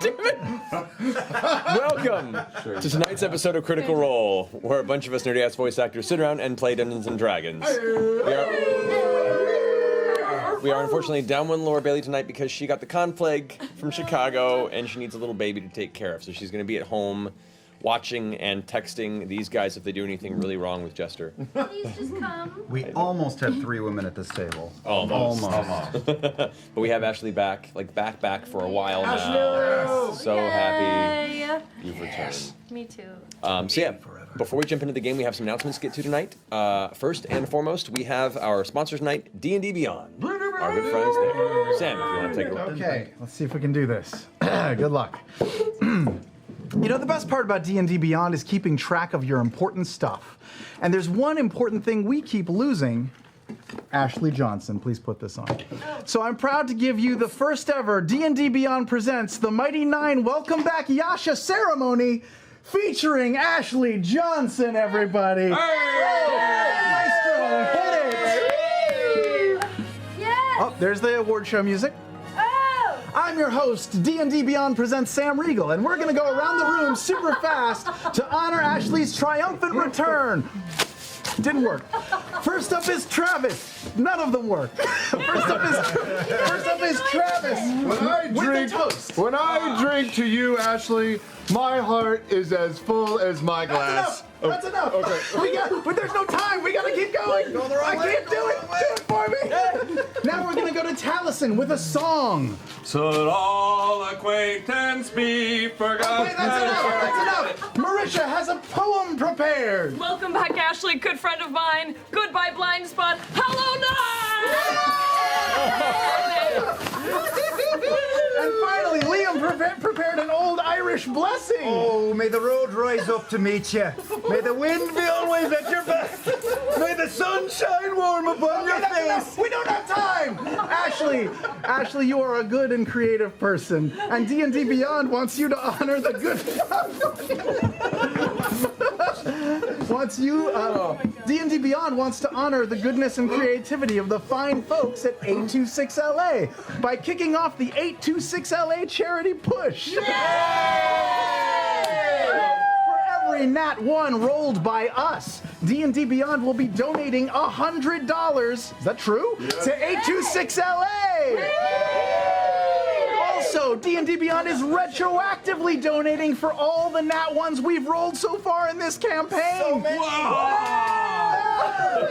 Damn it! Welcome to tonight's episode of Critical Role, where a bunch of us nerdy-ass voice actors sit around and play Dungeons and Dragons. We are unfortunately down one Laura Bailey tonight because she got the con plague from Chicago and she needs a little baby to take care of. So she's going to be at home watching and texting these guys if they do anything really wrong with Jester. Please just come. We almost had 3 women at this table. Almost. But we have Ashley back, like back for a while now. So happy you've returned. Me too. So yeah, before we jump into the game, we have some announcements to get to tonight. First and foremost, we have our sponsors tonight, D&D Beyond. Our good friends there. Sam, if you want to take a look. Okay, let's see if we can do this. Good luck. You know, the best part about D&D Beyond is keeping track of your important stuff. And there's one important thing we keep losing. Ashley Johnson, please put this on. So I'm proud to give you the first ever D&D Beyond presents the Mighty Nein Welcome Back Yasha ceremony featuring Ashley Johnson, everybody. Maestro, hit it! Yes! Oh, there's the award show music. I'm your host, D&D Beyond presents Sam Riegel, and we're gonna go around the room super fast to honor Ashley's triumphant return. Didn't work. First up is Travis. None of them work. First up is Travis. When I drink to you, Ashley, my heart is as full as my glass. That's enough. Okay. But there's no time. We gotta keep going. I can't do it. Do it for me. Now we're gonna go to Taliesin with a song. So that all acquaintance be forgotten. Okay, that's enough. Marisha has a poem prepared. Welcome back, Ashley, good friend of mine. Goodbye, blind spot. Hello, Nine! And finally, Liam prepared an old Irish blessing. Oh, may the road rise up to meet you. May the wind be always at your back. May the sun shine warm upon your face. Enough. We don't have time. Ashley, you are a good and creative person, and D&D Beyond wants you to honor the good. D&D Beyond wants to honor the goodness and creativity of the fine folks at 826LA by kicking off the 826LA charity push. For every Nat 1 rolled by us, D&D Beyond will be donating $100. Is that true? Yeah. To 826LA. Also, D&D Beyond is retroactively donating for all the Nat 1s we've rolled so far in this campaign. So many.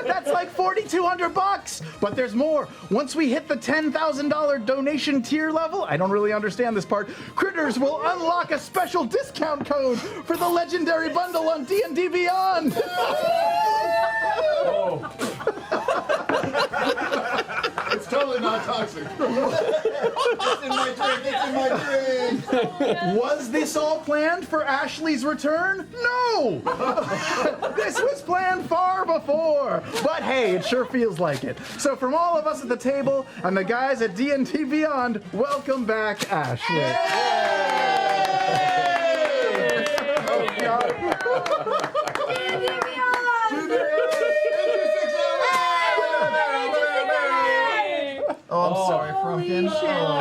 That's like $4,200, but there's more. Once we hit the $10,000 donation tier level, I don't really understand this part, Critters will unlock a special discount code for the legendary bundle on D&D Beyond. It's totally not toxic. It's in my drink. Was this all planned for Ashley's return? No! This was planned far before. But hey, it sure feels like it. So from all of us at the table and the guys at D&D Beyond, welcome back, Ashley. Yay! Oh, God. D&D Beyond! Oh, I'm sorry, Frumpkin.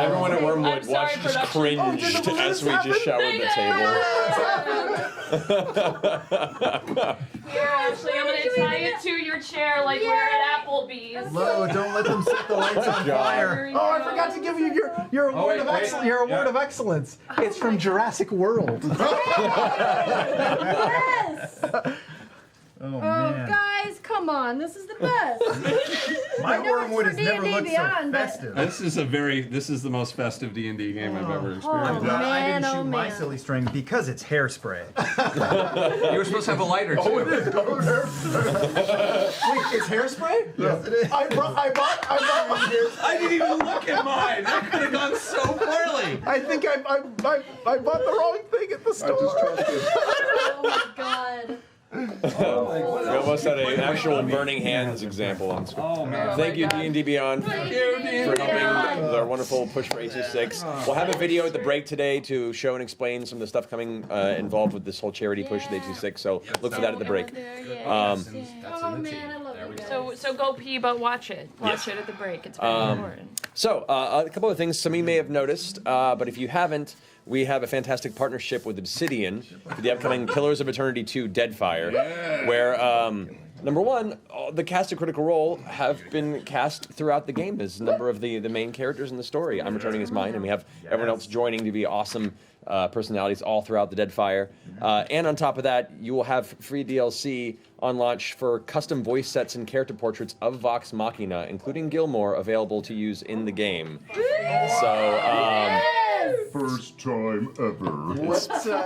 Everyone at Wormwood watched just cringed as we just showered the table. Here, Ashley, I'm going to tie it to your chair like we're at Applebee's. Lo, don't let them set the lights on fire. Oh, I forgot to give you your award of excellence. Your award of excellence. It's from Jurassic World. Yes! Oh, Oh, man. guys, come on. This is the best. My I know it's Wormwood for has never D&D looked so Beyond, but- festive. This is the most festive D&D game I've ever I'm experienced. glad I man, didn't oh, shoot my man. silly string because it's hairspray. You were supposed to have a lighter, too. Wait, it's hairspray? Yes, it is. I bought my I didn't even look at mine. That could have gone so poorly. I think I bought the wrong thing at the store. Oh, my God. We almost had an actual burning hands example on screen. Oh, man. Thank you, D&D Beyond, for helping with our wonderful push for 826. We'll have a video at the break today to show and explain some of the stuff coming involved with this whole charity push with 826, so look for that at the break. Oh, man, I love it. So go pee, but watch it. Watch it at the break. It's very important. So, a couple of things some of you may have noticed, but if you haven't, we have a fantastic partnership with Obsidian for the upcoming Pillars of Eternity 2 Deadfire, where, number one, the cast of Critical Role have been cast throughout the game as a number of the main characters in the story. I'm returning as mine, and we have everyone else joining to be awesome personalities all throughout the Deadfire. And on top of that, you will have free DLC on launch for custom voice sets and character portraits of Vox Machina, including Gilmore, available to use in the game. So, First time ever.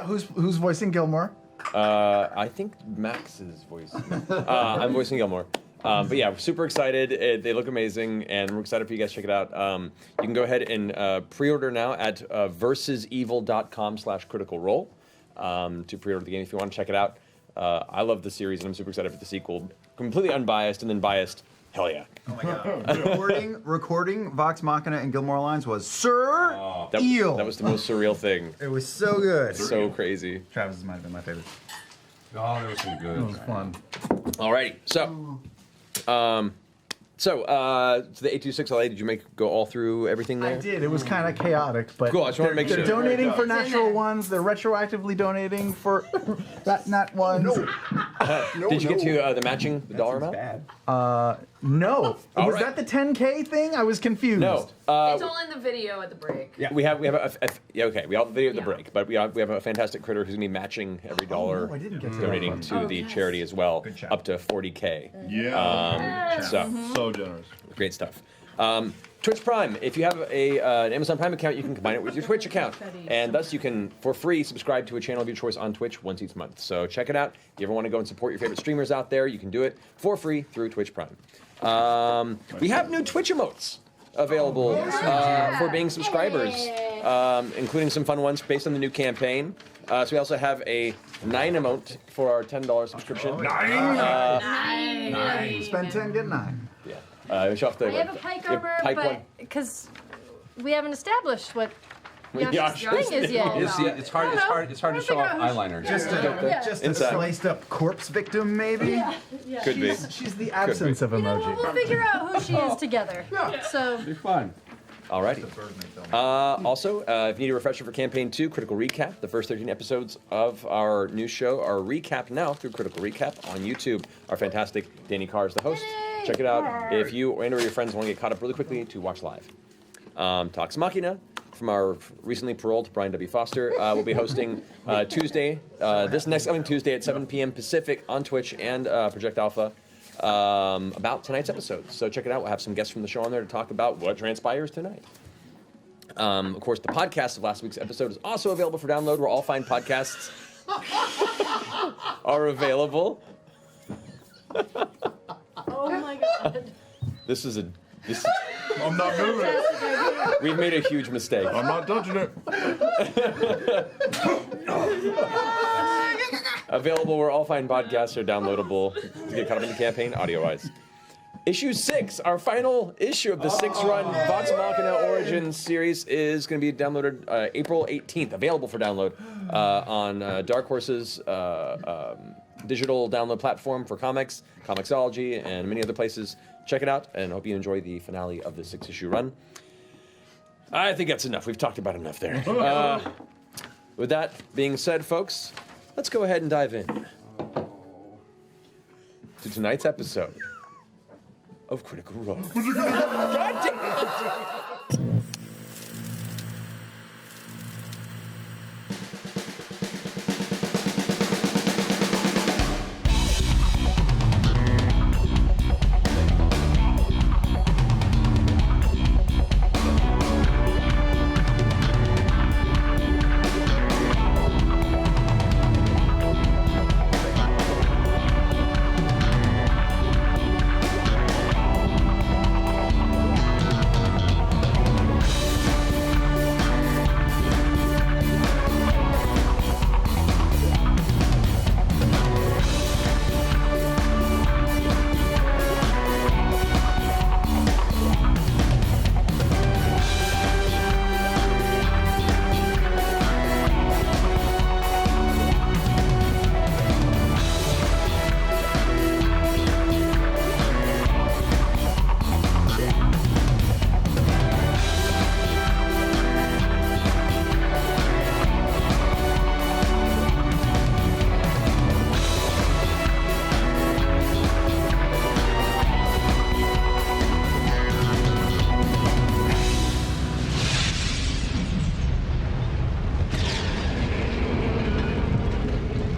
Who's voicing Gilmore? I think Max is voicing. I'm voicing Gilmore. But yeah, we're super excited. They look amazing, and we're excited for you guys to check it out. You can go ahead and pre-order now at versusevil.com/criticalrole to pre-order the game if you want to check it out. I love the series, and I'm super excited for the sequel. Completely unbiased, and then biased. Hell yeah. Oh my god. recording Vox Machina and Gilmore Lines was surreal. That was the most surreal thing. It was so good. So crazy. Travis's might have been my favorite. Oh, there was some good. It was fun. Alrighty, so the 826 LA, did you go all through everything there? I did. It was kind of chaotic, but Cool, I just wanna make they're sure. donating for It's in natural there. ones. They're retroactively donating for not ones. Did you get to the matching the dollar amount? Bad. No. All Was right. that the 10K thing? I was confused. No. It's all in the video at the break. We have we have we all have the video at the break, but we have a fantastic critter who's gonna be matching every dollar, no, I didn't get to donating that to one. the Oh, yes. charity as well, Good job. up to 40K. Yeah. So generous. great stuff. Twitch Prime. If you have an Amazon Prime account, you can combine it with your Twitch account, and thus you can, for free, subscribe to a channel of your choice on Twitch once each month. So check it out. If you ever want to go and support your favorite streamers out there, you can do it for free through Twitch Prime. We have new Twitch emotes available for being subscribers, including some fun ones based on the new campaign. So we also have a 9 emote for our $10 subscription. Nine. Spend 10, get 9. Yeah. Show off the, I have a pike armor, pike but one. because we haven't established what Yeah, Yasha's thing is yet. It's hard to show off eyeliner. Just a Inside. sliced up corpse victim, maybe? Yeah. Could be. She's the absence of You know what? emoji. We'll figure out who she is together. So Be fun. Alrighty. Also, if you need a refresher for Campaign 2, Critical Recap, the first 13 episodes of our new show are recapped now through Critical Recap on YouTube. Our fantastic Danny Carr is the host. Check it out if you and or your friends want to get caught up really quickly to watch live. Talks Machina from our recently paroled Brian W. Foster will be hosting Tuesday, this next coming Tuesday at 7 p.m. Pacific on Twitch and Project Alpha. About tonight's episode. So check it out. We'll have some guests from the show on there to talk about what transpires tonight. Of course, the podcast of last week's episode is also available for download where all fine podcasts are available. oh my god. This is I'm not moving it. we've made a huge mistake. I'm not touching it. Available where all fine podcasts are downloadable to get caught up in the campaign audio-wise. Issue 6, our final issue of the 6-run Vox Machina Origins series is going to be downloaded April 18th, available for download on Dark Horse's digital download platform for comics, Comixology, and many other places. Check it out, and hope you enjoy the finale of the 6-issue run. I think that's enough. We've talked about enough there. With that being said, folks, let's go ahead and dive in to tonight's episode of Critical Role. God damn it!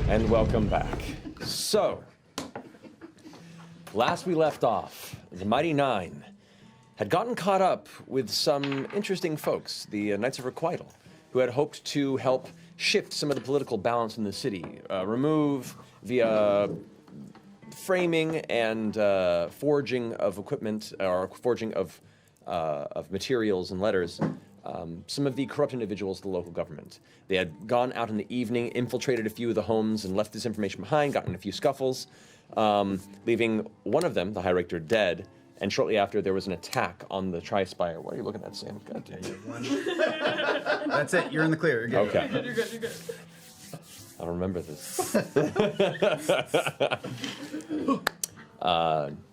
And welcome back. So, last we left off, the Mighty Nein had gotten caught up with some interesting folks, the Knights of Requital, who had hoped to help shift some of the political balance in the city, remove via framing and forging of equipment, or forging of materials and letters, some of the corrupt individuals of the local government. They had gone out in the evening, infiltrated a few of the homes, and left this information behind, gotten in a few scuffles, leaving one of them, the High Rector, dead. And shortly after, there was an attack on the tri-spire. What are you looking at, Sam? God damn it. That's it. You're in the clear. You're good. Okay. You're good. I'll remember this.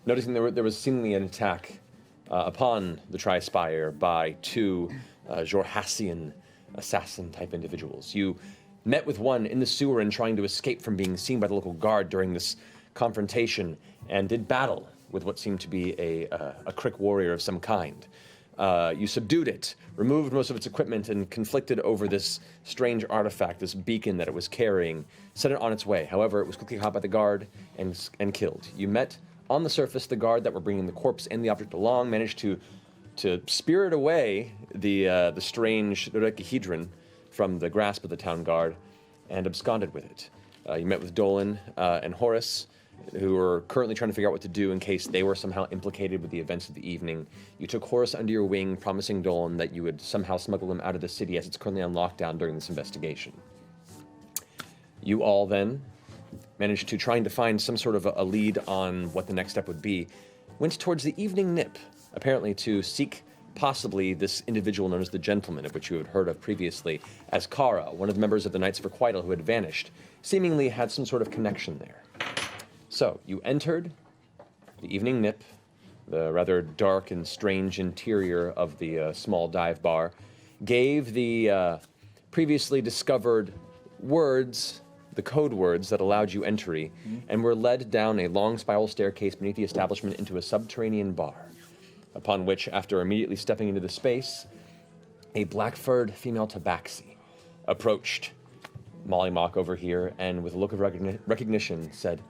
Noticing there was seemingly an attack upon the tri-spire by two Jorhassian assassin-type individuals. You met with one in the sewer and trying to escape from being seen by the local guard during this confrontation, and did battle with what seemed to be a Crick warrior of some kind. You subdued it, removed most of its equipment, and conflicted over this strange artifact, this beacon that it was carrying, set it on its way. However, it was quickly caught by the guard and killed. You met on the surface the guard that were bringing the corpse and the object along, managed to spirit away the strange dodecahedron from the grasp of the town guard, and absconded with it. You met with Dolan and Horace, who are currently trying to figure out what to do in case they were somehow implicated with the events of the evening. You took Horace under your wing, promising Dolan that you would somehow smuggle him out of the city as it's currently on lockdown during this investigation. You all then managed to trying to find some sort of a lead on what the next step would be, went towards the evening nip, apparently to seek possibly this individual known as the Gentleman, of which you had heard of previously, as Kara, one of the members of the Knights of Requital who had vanished, seemingly had some sort of connection there. So, you entered the evening nip, the rather dark and strange interior of the small dive bar, gave the previously discovered words, the code words that allowed you entry, and were led down a long spiral staircase beneath the establishment into a subterranean bar, upon which, after immediately stepping into the space, a black-furred female tabaxi approached Molly Mock over here, and with a look of recognition said,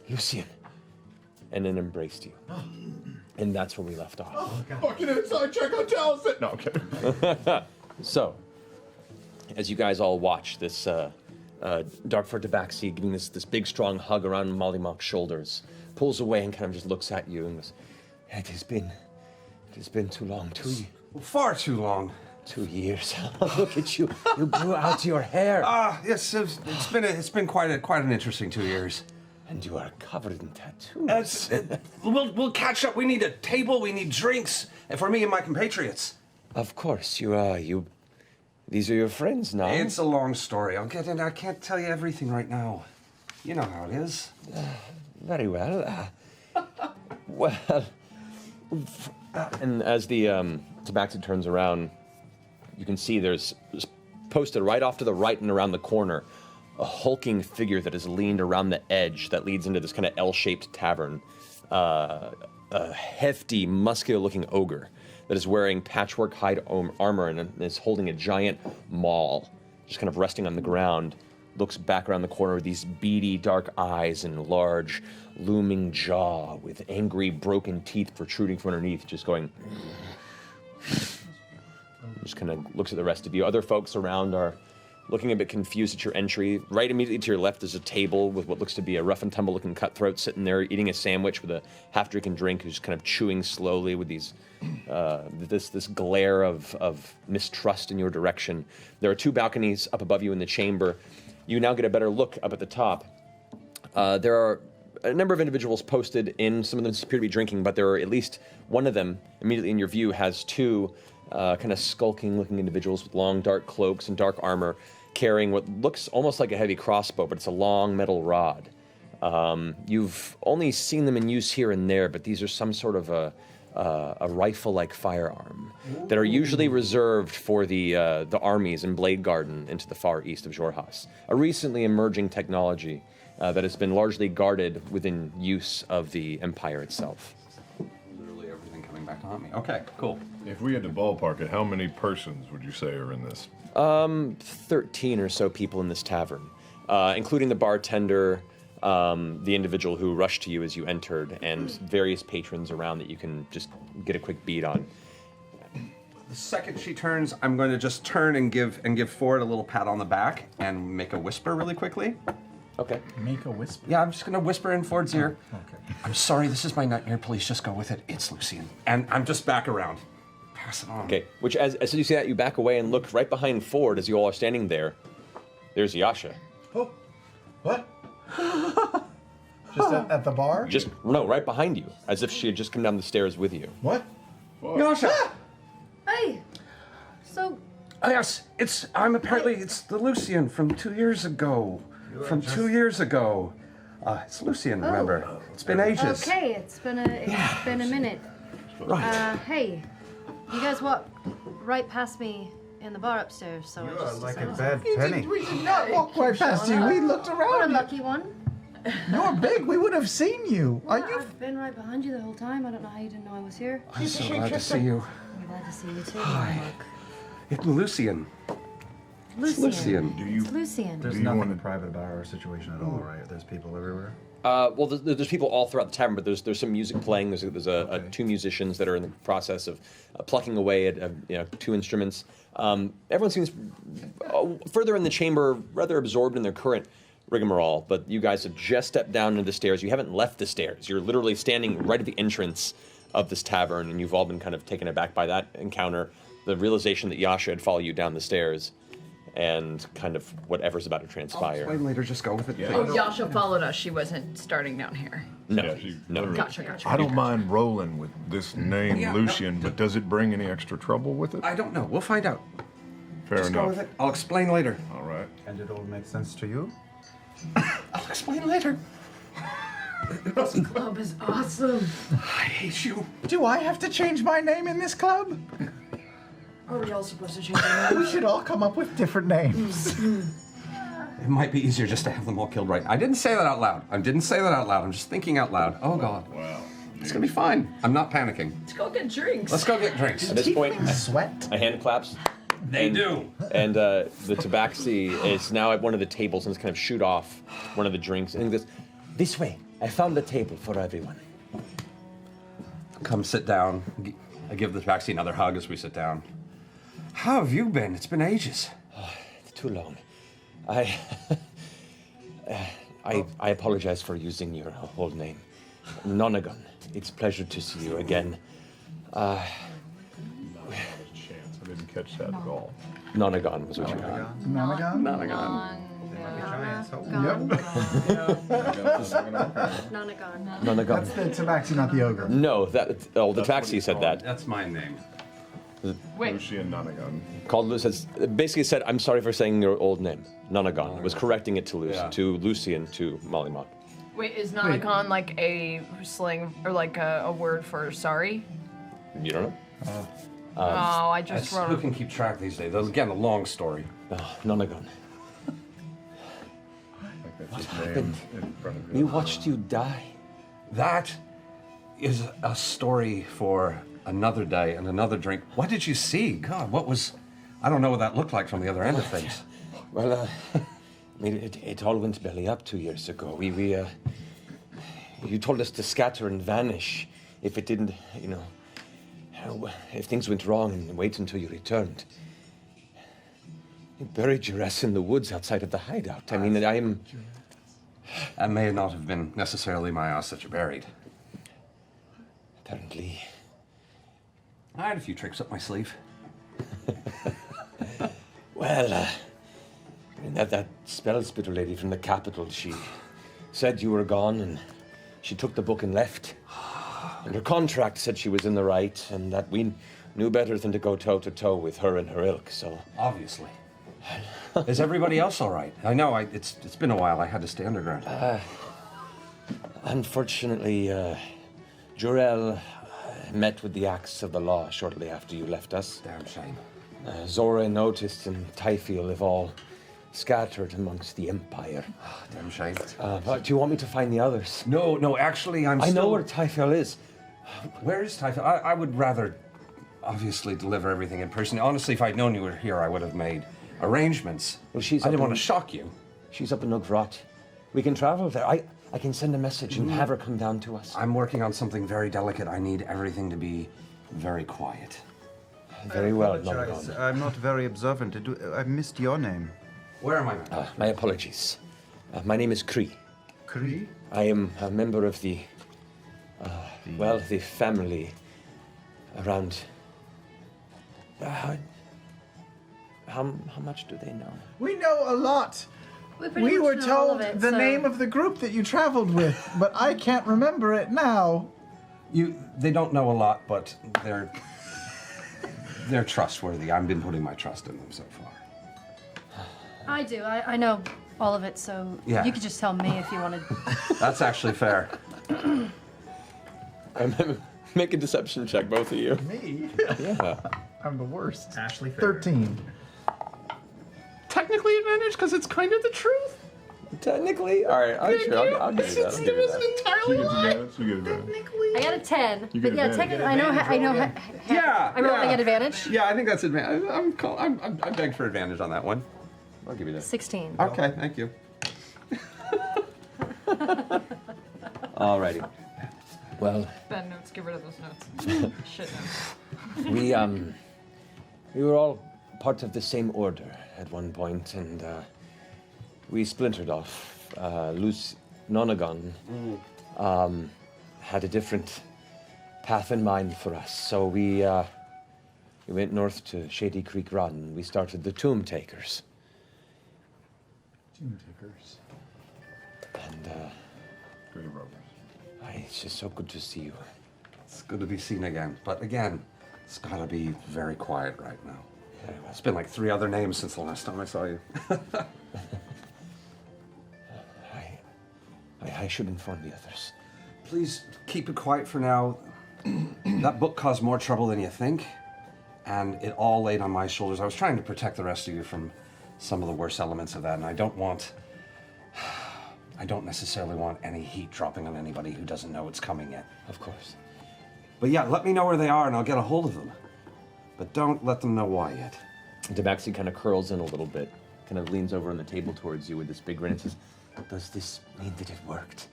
"Lucian," and then embraced you. And that's where we left off. Fucking inside check on Taliesin. No, I'm kidding. So, as you guys all watch this dark-furred tabaxi giving this big, strong hug around Molly Mock's shoulders, pulls away and kind of just looks at you and goes, It has been too long. Far too long. 2 years. Look at you. You blew out your hair. Yes, it's been quite an interesting 2 years. And you are covered in tattoos. We'll catch up. We need a table. We need drinks, and for me and my compatriots. Of course, you. These are your friends now. It's a long story. I'll get in. I can't tell you everything right now. You know how it is. Very well. Well. And as the tabaxi turns around, you can see there's posted right off to the right and around the corner a hulking figure that is leaned around the edge that leads into this kind of L-shaped tavern. A hefty, muscular-looking ogre that is wearing patchwork hide armor and is holding a giant maul, just kind of resting on the ground, looks back around the corner with these beady, dark eyes and large, looming jaw with angry, broken teeth protruding from underneath, just going... Just kind of looks at the rest of you. Other folks around are looking a bit confused at your entry. Right immediately to your left is a table with what looks to be a rough and tumble looking cutthroat sitting there eating a sandwich with a half-drinking drink, who's kind of chewing slowly with these this glare of mistrust in your direction. There are two balconies up above you in the chamber. You now get a better look up at the top. There are a number of individuals posted in. Some of them appear to be drinking, but there are at least one of them immediately in your view has two kind of skulking-looking individuals with long, dark cloaks and dark armor, carrying what looks almost like a heavy crossbow, but it's a long metal rod. You've only seen them in use here and there, but these are some sort of a rifle-like firearm that are usually reserved for the armies in Blade Garden into the far east of Jorhas, a recently emerging technology that has been largely guarded within use of the Empire itself. Literally everything coming back to haunt me. Okay, cool. If we had to ballpark it, how many persons would you say are in this? 13 or so people in this tavern. including the bartender, the individual who rushed to you as you entered, and various patrons around that you can just get a quick beat on. The second she turns, I'm going to just turn and give Ford a little pat on the back and make a whisper really quickly. Okay. Make a whisper. Yeah, I'm just going to whisper in Ford's ear. Okay. I'm sorry, this is my nightmare. Please just go with it. It's Lucian. And I'm just back around. Pass it on. Okay, which as soon as you see that, you back away and look right behind Ford as you all are standing there. There's Yasha. Oh, what? Just at the bar? Just, no, right behind you, as if she had just come down the stairs with you. What? Yasha! Hey. So Oh, yes, it's the Lucian from 2 years ago. From 2 years ago. It's Lucian, remember? It's been ages. okay, it's been a minute. Right. Hey, you guys walked right past me in the bar upstairs, so I You are just like a decided- bad penny. We did not walk right past you. We looked What a around. lucky one. You're big. We would have seen you. Are you? I've been right behind you the whole time. I don't know how you didn't know I was here. I'm so glad to see you. I'm glad to see you too. Hi. Look. It's Lucian. Lucian. Lucian. It's Lucian. There's Do you nothing wanna- private about our situation at all, right? There's people everywhere. Well, there's people all throughout the tavern, but there's some music playing. There's Okay. two musicians that are in the process of plucking away at two instruments. Everyone seems further in the chamber, rather absorbed in their current rigmarole. But you guys have just stepped down into the stairs. You haven't left the stairs. You're literally standing right at the entrance of this tavern, and you've all been kind of taken aback by that encounter, the realization that Yasha had followed you down the stairs, and kind of whatever's about to I'll transpire. explain later, just go with it. Yeah. please. Oh, Yasha followed us. She wasn't starting down here. No, Yeah, she no. literally- Gotcha. I don't mind rolling with this name, Yeah, no. Lucian, but does it bring any extra trouble with it? I don't know. We'll find out. Fair Just go enough. with it. I'll explain later. All right. And it all makes sense to you? I'll explain later. This club is awesome. I hate you. Do I have to change my name in this club? Are we all supposed to change our We names? should all come up with different names. It might be easier just to have them all killed right. I didn't say that out loud. I'm just thinking out loud. Oh God. Wow. It's gonna be fine. I'm not panicking. Let's go get drinks. Let's go get drinks. At this point, Sweat. a hand claps. They do. And the tabaxi is now at one of the tables and is kind of shoot off one of the drinks. And he goes, "This way. I found the table for everyone." Come sit down. I give the taxi another hug as we sit down. How have you been? It's been ages. Too long. I apologize for using your whole name. Nonagon. It's a pleasure to see you again. Chance. I didn't catch that at all. Nonagon was what you got. Nonagon? Giants. Oh. Nonagon. Nonagon. That's the tabaxi, not the ogre. No, the what taxi he said called that. That's my name. Wait, Lucian Nonagon. Called says basically said, "I'm sorry for saying your old name." Nonagon was correcting it to Yeah. Lucian to Mollymont. wait, is Nonagon like a slang or like a word for sorry? You don't know? Oh, I just Who wrote can keep track these days? That's again a long story. Oh, Nonagon. That's his name in front of We watched you die. That is a story for another day and another drink. What did you see? God, what was? I don't know what that looked like from the other end of things. Well, I mean, it all went belly up 2 years ago. You told us to scatter and vanish if it didn't, if things went wrong and wait until you returned. You buried your ass in the woods outside of the hideout. I mean, That may not have been necessarily my ass that you buried. apparently. I had a few tricks up my sleeve. Well, I mean, that spell spitter lady from the capital, she said you were gone, and she took the book and left. And her contract said she was in the right, and that we knew better than to go toe-to-toe with her and her ilk, so... Obviously. Is everybody else all right? I know. It's been a while. I had to stay underground. Unfortunately, Jor-El met with the axe of the law shortly after you left us. Damn shame. Zora and Otis and Typhiel have all scattered amongst the Empire. Damn shame. But do you want me to find the others? No. Actually, I I still... know where Typhiel is. Where is Typhoon? I would rather, obviously, deliver everything in person. Honestly, if I'd known you were here, I would have made arrangements. Well, she's I up didn't want in- to shock you. She's up in Ugrot. We can travel there. I can send a message and have her come down to us. I'm working on something very delicate. I need everything to be very quiet. Very well, Apologize. Nonagon. I'm not very observant. I missed your name. Where am I? My apologies. My name is Cree. Cree? I am a member of the family around. How much do they know? We know a lot. pretty We much were know all of told it, the so- name of the group that you traveled with, but I can't remember it now. They don't know a lot, but they're trustworthy. I've been putting my trust in them so far. I do. I know all of it, so Yeah. you could just tell me if you wanted. That's actually fair. Make a deception check, both of you. Me? Yeah. I'm the worst. Ashley Fair. 13. Technically advantage because it's kind of the truth. Technically, all right. I'll give you that. I'll give you that. Entirely lie. I got a 10. You But get yeah, advantage. technically, I know. Yeah. I get advantage. Yeah, I think that's advantage. I beg for advantage on that one. I'll give you that. 16. Okay, thank you. Alrighty. Well, Bad notes. Get rid of those notes. Shit notes. we were all part of the same order at one point, and we splintered off. Nonagon had a different path in mind for us, so we went north to Shady Creek Run. We started the Tomb Takers. Tomb Takers. And it's just so good to see you. It's good to be seen again. But again, it's gotta be very quiet right now. Very well. It's been like 3 other names since the last time I saw you. I should inform the others. Please keep it quiet for now. That book caused more trouble than you think, and it all laid on my shoulders. I was trying to protect the rest of you from some of the worst elements of that, and I don't necessarily want any heat dropping on anybody who doesn't know it's coming yet. Of course. But yeah, let me know where they are and I'll get a hold of them. But don't let them know why yet. Tabaxi kind of curls in a little bit, kind of leans over on the table towards you with this big grin and says, "Does this mean that it worked?"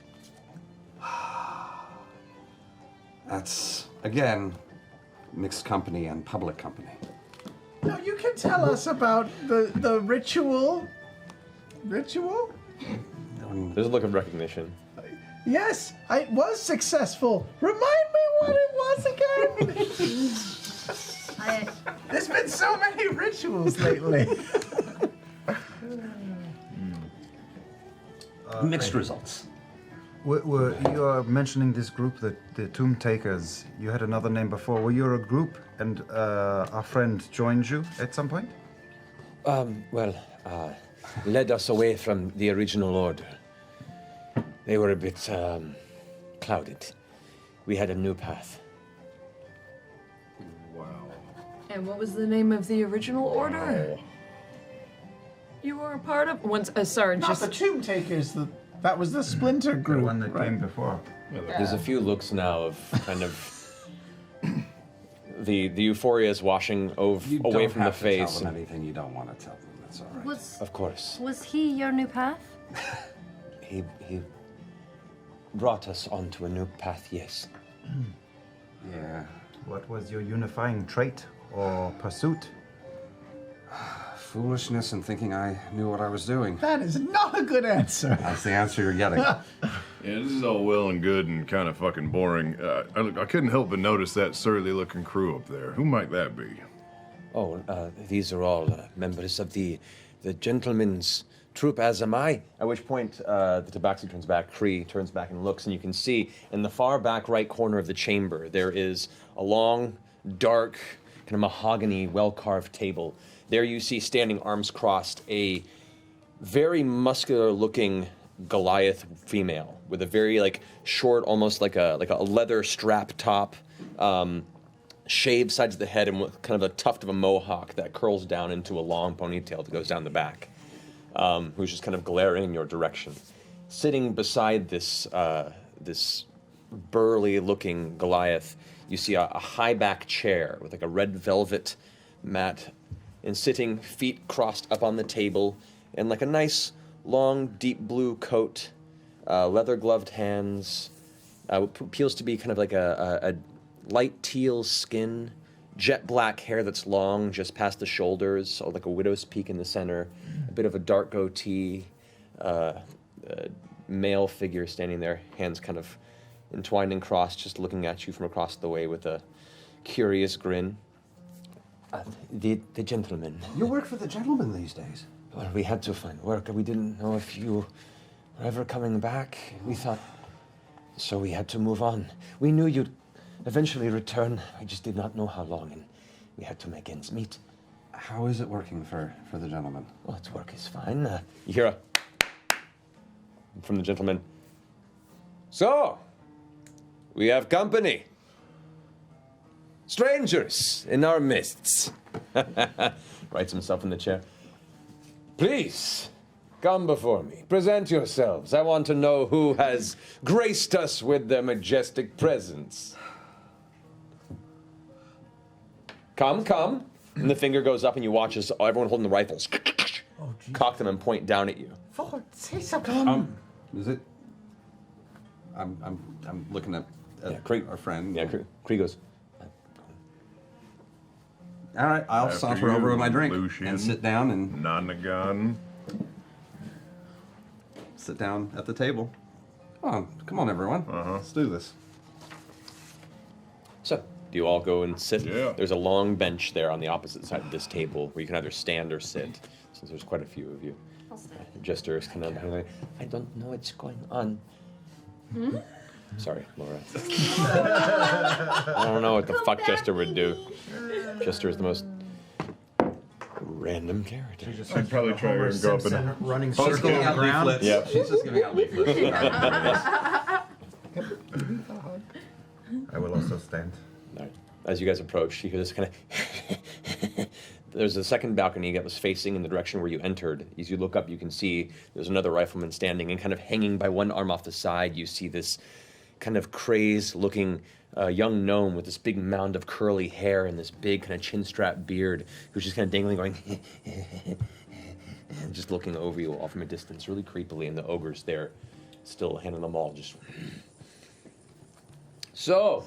That's, again, mixed company and public company. Now you can tell us about the ritual. Ritual? There's a look of recognition. Yes, it was successful. Remind me what it was again. There's been so many rituals lately. Mixed results. You are mentioning this group, the Tomb Takers. You had another name before. Were you a group and our friend joined you at some point? Led us away from the original order. They were a bit clouded. We had a new path. And what was the name of the original order? You were a part of once. Sorry, Not just the Tomb Takers. That was the splinter group. The one that came before. There's a few looks now of kind of the euphoria is washing You away don't from the have to tell face. them anything you don't want to tell them. That's all right. Of course, Was he your new path? he brought us onto a new path. Yes. Yeah. What was your unifying trait or pursuit? Foolishness and thinking I knew what I was doing. That is not a good answer. That's the answer you're getting. Yeah, this is all well and good and kind of fucking boring. I couldn't help but notice that surly-looking crew up there. Who might that be? Oh, these are all members of the gentleman's troop, as am I. At which point, the Tabaxi turns back, Kree turns back and looks, and you can see in the far back right corner of the chamber, there is a long, dark, kind of mahogany, well-carved table. There you see, standing arms crossed, a very muscular-looking Goliath female with a very short, almost like a leather strap top, shaved sides of the head, and with kind of a tuft of a mohawk that curls down into a long ponytail that goes down the back. Who's just kind of glaring in your direction. Sitting beside this burly-looking Goliath, you see a high-back chair with a red velvet mat, and sitting, feet crossed up on the table, and a nice long, deep blue coat, leather gloved hands, what appeals to be kind of like a light teal skin, jet black hair that's long just past the shoulders, or like a widow's peak in the center, a bit of a dark goatee, male figure standing there, hands kind of entwined and crossed, just looking at you from across the way with a curious grin. The gentleman. You work for the gentleman these days. Well, we had to find work. We didn't know if you were ever coming back. We thought, so we had to move on. We knew you'd eventually return. I just did not know how long, and we had to make ends meet. How is it working for the gentleman? Well, its work is fine. You hear a from the gentleman. So, we have company. Strangers in our midst. Writes himself in the chair. Please, come before me. Present yourselves. I want to know who has graced us with their majestic presence. Come. And the finger goes up and you watch as everyone holding the rifles cock them and point down at you. Ford, say something. Is it? I'm looking at Krieg, our friend. Yeah, Krieg goes, All right, I'll After saunter you, over with my drink Lucian. and sit down Nonagon. at the table. Come on, everyone. Let's do this. so, do you all go and sit? Yeah. There's a long bench there on the opposite side of this table where you can either stand or sit, since there's quite a few of you. I'll stay. Jester is kind of like, I don't know what's going on. Sorry, Laura. I don't know what the fuck Jester would do. Jester is the most random character. I'd probably try her and go up and running She's circle giving on out the ground. leaflets. Yep. She's just giving out leaflets. I will also stand. All right. As you guys approach, you hear this kind of. There's a second balcony that was facing in the direction where you entered. As you look up, you can see there's another rifleman standing, and kind of hanging by one arm off the side, you see this kind of crazed-looking young gnome with this big mound of curly hair and this big kind of chin-strap beard, who's just kind of dangling, going, and just looking over you all from a distance, really creepily, and the ogre's there, still handing them all, just. So.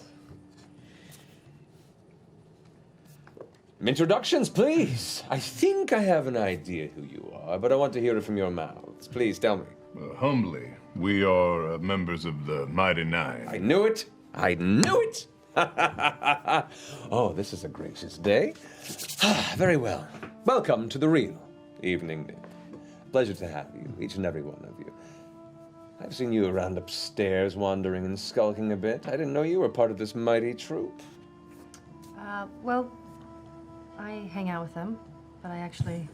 Introductions, please. I think I have an idea who you are, but I want to hear it from your mouths. Please tell me. humbly, we are members of the Mighty Nein. I knew it. I knew it. Oh, this is a gracious day. Very well. Welcome to the real evening. Pleasure to have you, each and every one of you. I've seen you around upstairs, wandering and skulking a bit. I didn't know you were part of this mighty troop. Well, I hang out with them, but I actually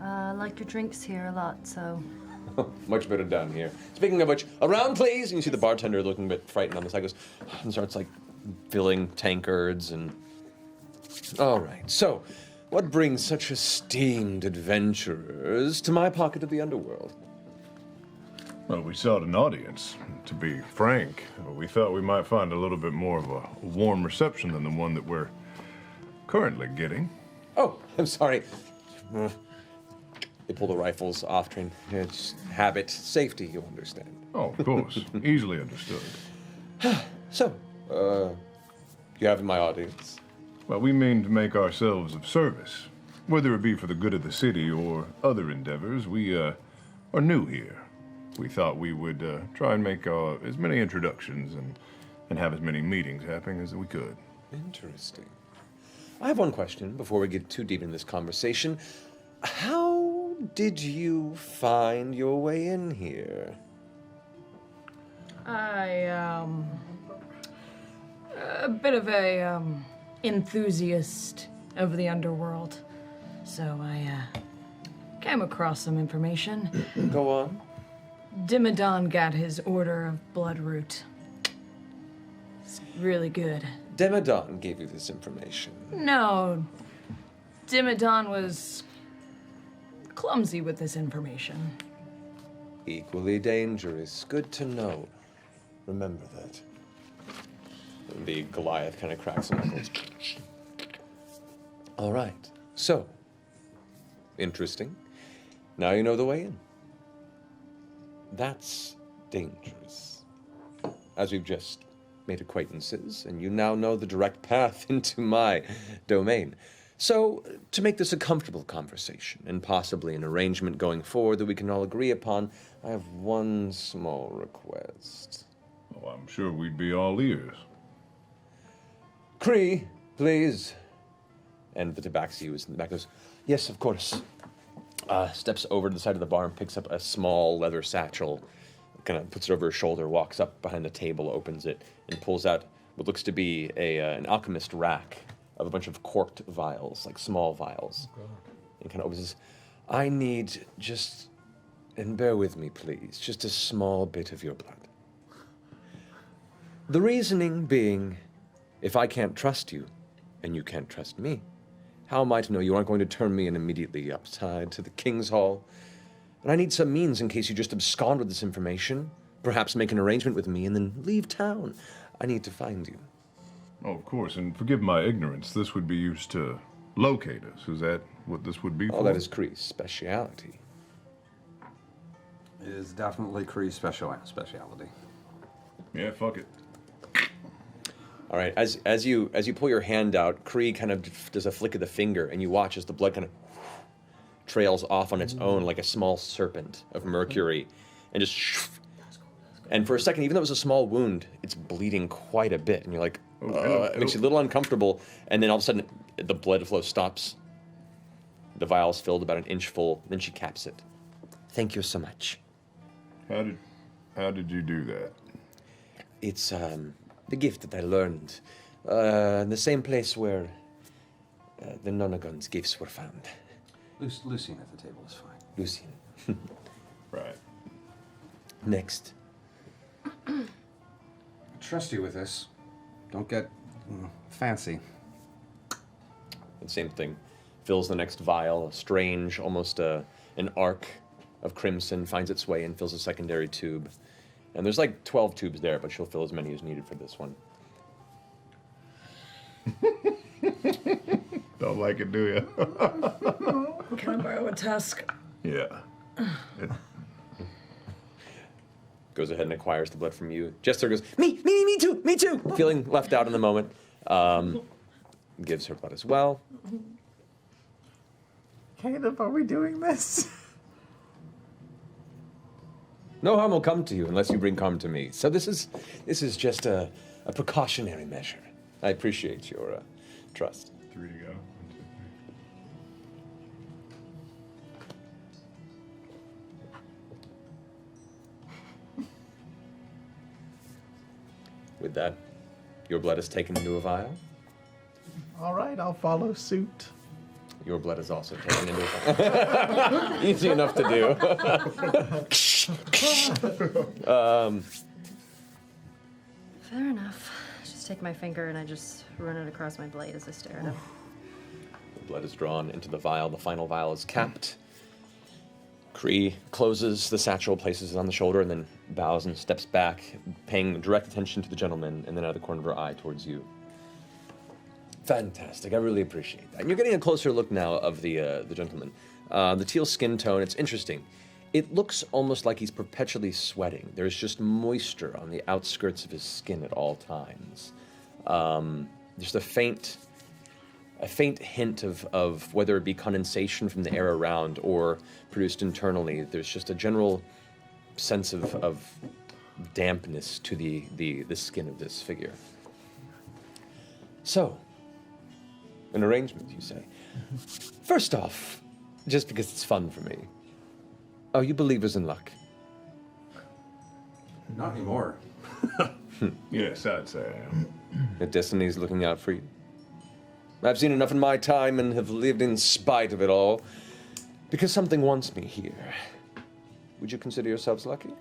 like your drinks here a lot, so. Much better down here. Speaking of which, around please! And you see the bartender looking a bit frightened on the side, goes, and starts like filling tankards and. All right, so what brings such esteemed adventurers to my pocket of the underworld? Well, we sought an audience. To be frank, we thought we might find a little bit more of a warm reception than the one that we're currently getting. Oh, I'm sorry. They pull the rifles off, train. It's habit, safety, you understand. Oh, of course. Easily understood. So, you have my audience. Well, we mean to make ourselves of service. Whether it be for the good of the city or other endeavors, we are new here. We thought we would try and make as many introductions and have as many meetings happening as we could. Interesting. I have one question before we get too deep in this conversation. How did you find your way in here? I, a bit of a, enthusiast of the underworld. So I, came across some information. Go on. Dimmadon got his order of Bloodroot. It's really good. Demodon gave you this information. No, Dimmadon was clumsy with this information. Equally dangerous. Good to know. Remember that. And the Goliath kind of cracks some knuckles. All right. So, interesting. Now you know the way in. that's dangerous. As we've just made acquaintances, and you now know the direct path into my domain. So, to make this a comfortable conversation, and possibly an arrangement going forward that we can all agree upon, I have one small request. Well, I'm sure we'd be all ears. Cree, please. And the tabaxi who's in the back goes, yes, of course. Steps over to the side of the bar and picks up a small leather satchel, kind of puts it over her shoulder, walks up behind the table, opens it, and pulls out what looks to be an alchemist rack of a bunch of corked vials, like small vials. Oh, and kind of opens this. I need just, and bear with me, please, just a small bit of your blood. The reasoning being, if I can't trust you, and you can't trust me, how am I to know you aren't going to turn me in immediately upside to the King's Hall? And I need some means in case you just abscond with this information, perhaps make an arrangement with me and then leave town. I need to find you. Oh, of course, and forgive my ignorance, this would be used to locate us. Is that what this would be for? Oh, that is Kree's speciality. It is definitely Kree's speciality. Yeah, fuck it. All right, as you pull your hand out, Kree kind of does a flick of the finger, and you watch as the blood kind of trails off on its own like a small serpent of mercury, and just. And for a second, even though it was a small wound, it's bleeding quite a bit, and you're like, it makes you a little uncomfortable. And then all of a sudden, the blood flow stops. The vial's filled about an inch full. Then she caps it. Thank you so much. How did you do that? It's the gift that I learned in the same place where the Nonagon's gifts were found. Lucien at the table is fine. Lucien. Right. Next. I trust you with this. Don't get fancy. The same thing. Fills the next vial, a strange, almost an arc of crimson, finds its way in, fills a secondary tube. And there's like 12 tubes there, but she'll fill as many as needed for this one. Don't like it, do you? Can I borrow a tusk? Yeah. Goes ahead and acquires the blood from you. Jester goes, me too, feeling left out in the moment. Gives her blood as well. Caleb, are we doing this? No harm will come to you unless you bring harm to me. So this is just a precautionary measure. I appreciate your trust. 3 to go. 1, 2, 3. With that, your blood is taken into a vial. All right, I'll follow suit. Your blood is also taken into a vial. Easy enough to do. Fair enough. I just take my finger and I just run it across my blade as I stare at him. The blood is drawn into the vial. The final vial is capped. Kree closes the satchel, places it on the shoulder, and then bows and steps back, paying direct attention to the gentleman, and then out of the corner of her eye towards you. Fantastic. I really appreciate that. And you're getting a closer look now of the gentleman. The teal skin tone, it's interesting. It looks almost like he's perpetually sweating. There's just moisture on the outskirts of his skin at all times. Just a faint hint of whether it be condensation from the air around or produced internally. There's just a general sense of dampness to the skin of this figure. So, an arrangement, you say. First off, just because it's fun for me, are you believers in luck? Not anymore. Yes, I'd say I am. That destiny's looking out for you? I've seen enough in my time and have lived in spite of it all, because something wants me here. Would you consider yourselves lucky?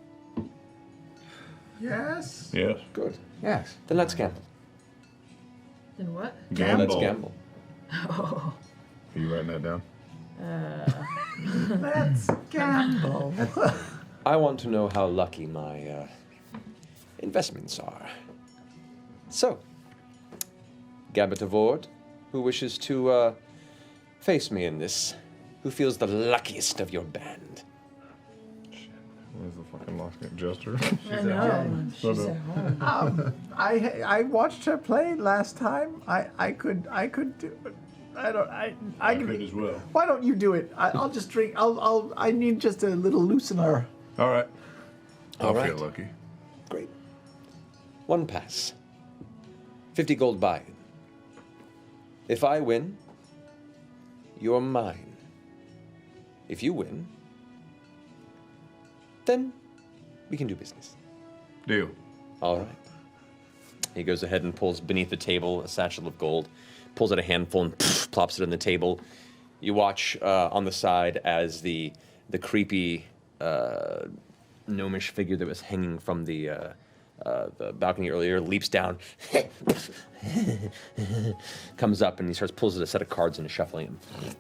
Yes. Yes. Good. Yes. Then let's gamble. Then what? Gamble. Let's gamble. Oh. Are you writing that down? Let's gamble. I want to know how lucky my investments are. So, Gambit Avord, who wishes to face me in this, who feels the luckiest of your band? Where's the fucking lost jester? I know. She's at home. I watched her play last time. I could do it. I could as well. Why don't you do it? I'll just drink. I need just a little loosener. All right. I'll All right. feel lucky. Great. 1 pass. 50 gold buy. If I win, you're mine. If you win, then we can do business. Deal. All right. He goes ahead and pulls beneath the table a satchel of gold, pulls out a handful and plops it on the table. You watch on the side as the creepy gnomish figure that was hanging from the balcony earlier leaps down, comes up, and he pulls a set of cards and is shuffling them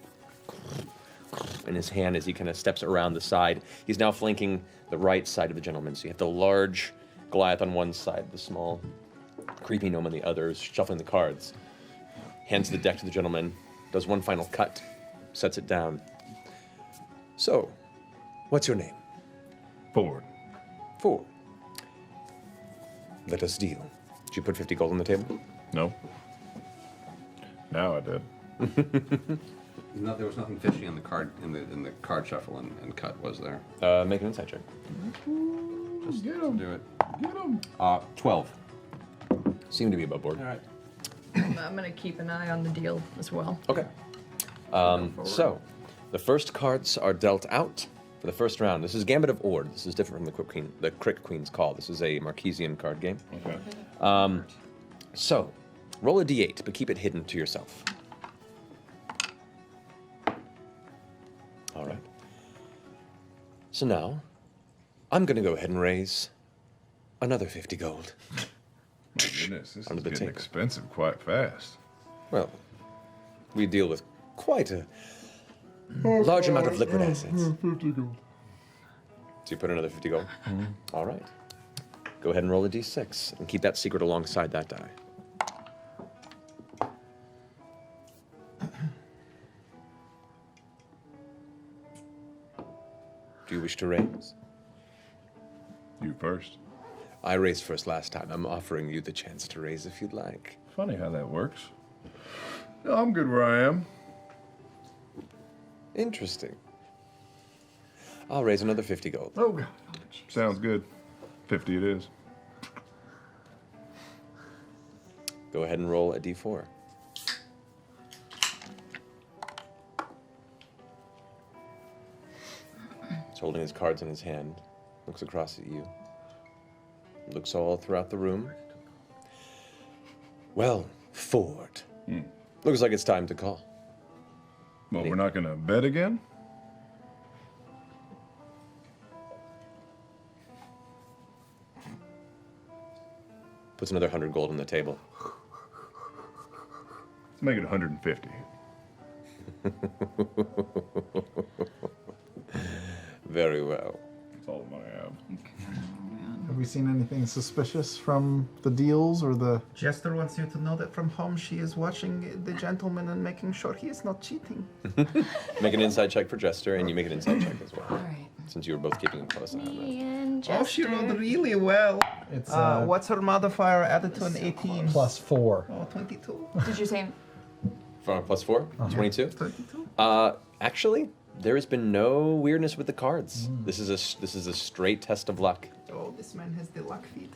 in his hand as he kind of steps around the side. He's now flanking the right side of the gentleman. So you have the large Goliath on one side, the small creepy gnome on the other, shuffling the cards. Hands the deck to the gentleman, does one final cut, sets it down. So, what's your name? Forward. 4. Let us deal. Did you put 50 gold on the table? No. Now I did. No, there was nothing fishy in the card in the card shuffle and cut, was there? Make an insight check. Just Get him. do it. Get him. 12. Seem to be above board. All right. I'm gonna keep an eye on the deal as well. Okay. So, the first cards are dealt out for the first round. This is Gambit of Ord. This is different from the Crick Queen's Call. This is a Marquesian card game. Okay. So, roll a d8, but keep it hidden to yourself. All right. So now, I'm going to go ahead and raise another 50 gold. My goodness, this Under is the getting table. expensive quite fast. Well, we deal with quite a large amount of liquid assets. 50 gold. So you put another 50 gold? All right. Go ahead and roll a d6 and keep that secret alongside that die. Do you wish to raise? You first. I raised first last time. I'm offering you the chance to raise if you'd like. Funny how that works. No, I'm good where I am. Interesting. I'll raise another 50 gold. Oh God. Sounds good. 50 it is. Go ahead and roll a d4. He's holding his cards in his hand, looks across at you, looks all throughout the room. Well, Ford. Looks like it's time to call. Well, we're not gonna bet again? Puts another 100 gold on the table. Let's make it 150. Very well. That's all the money I have. Have we seen anything suspicious from the deals or the? Jester wants you to know that from home she is watching the gentleman and making sure he is not cheating. Make an inside check for Jester, and you make an inside check as well. All right. Since you were both keeping a close eye on that. Me and Oh, she Jester. rolled really well. It's What's her modifier added to an 18? +4. Oh, 22. Did you say? For +4? 22? 22. Actually, there has been no weirdness with the cards. This is a straight test of luck. Oh, this man has the luck feet.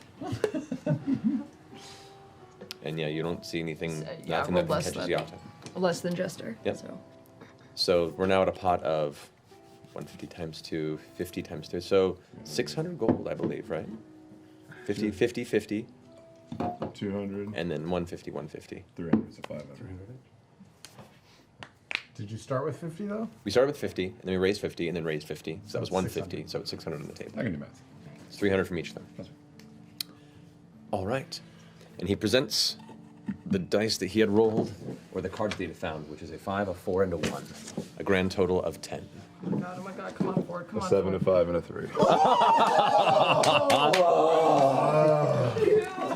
And yeah, you don't see anything, Yeah, nothing rolled that less catches than- you out. Less than Jester. Yep. So. So we're now at a pot of 150 times 2, 50 times 3. So 600 gold, I believe, right? 50, 50, 50, 200, and then 150, 150. 300, so 500. Did you start with 50 though? We started with 50, and then we raised 50, and then raised 50. So that was 150, so it's 600 on the table. I can do math. It's 300 from each of them. That's right. All right. And he presents the dice that he had rolled, or the cards that he had found, which is a 5, a 4, and a 1. A grand total of 10. Oh my god, come on forward, come A on 7, a forward. 5, and a 3. Oh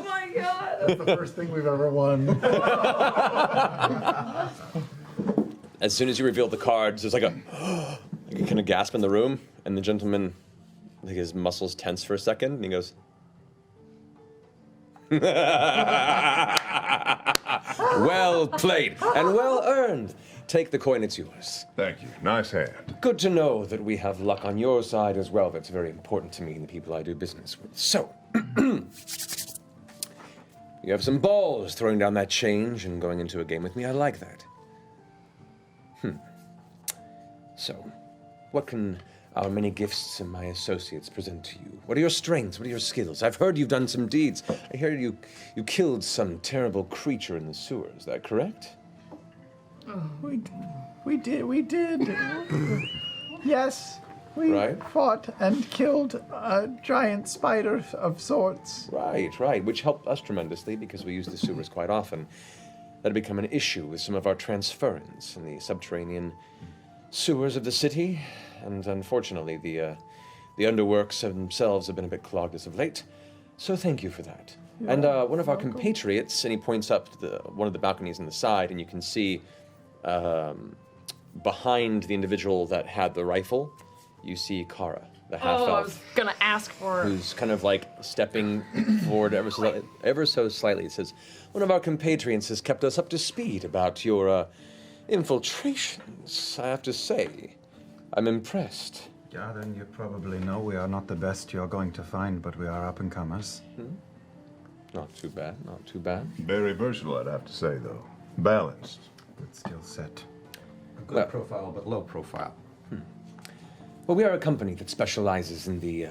my god! That's the first thing we've ever won. As soon as you reveal the cards, there's like a kind of gasp in the room, and the gentleman Like his muscles tense for a second, and he goes, well played and well earned. Take the coin, it's yours. Thank you. Nice hand. Good to know that we have luck on your side as well. That's very important to me and the people I do business with. So, you have some balls throwing down that change and going into a game with me. I like that. So, what can our many gifts and my associates present to you? What are your strengths? What are your skills? I've heard you've done some deeds. I hear you killed some terrible creature in the sewer. Is that correct? We did. Yes, we Right. fought and killed a giant spider of sorts. Right, which helped us tremendously because we use the sewers quite often. That had become an issue with some of our transference in the subterranean sewers of the city, and unfortunately the underworks themselves have been a bit clogged as of late. So thank you for that. And one of our compatriots, and he points up to one of the balconies on the side, and you can see behind the individual that had the rifle, you see Kara, the half-elf. Oh, I was gonna ask for. Who's kind of like stepping forward ever so slightly. It says, one of our compatriots has kept us up to speed about your infiltrations. I have to say, I'm impressed. Yeah, then you probably know we are not the best you're going to find, but we are up-and-comers. Not too bad, not too bad. Very versatile, I'd have to say, though. Balanced. Good skill set. A good profile, but low profile. Well, we are a company that specializes in the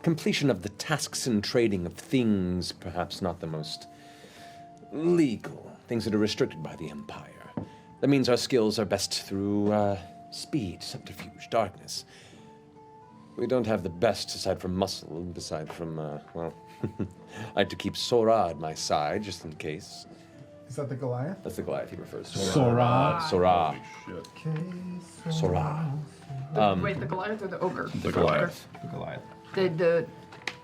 completion of the tasks and trading of things, perhaps not the most legal, things that are restricted by the Empire. That means our skills are best through speed, subterfuge, darkness. We don't have the best aside from muscle, aside from, well, I had to keep Sora at my side, just in case. Is that the Goliath? That's the Goliath he refers to. Sora. Sora. Shit. Sora. Wait, the Goliath or the Ogre? The Goliath. Goliath. The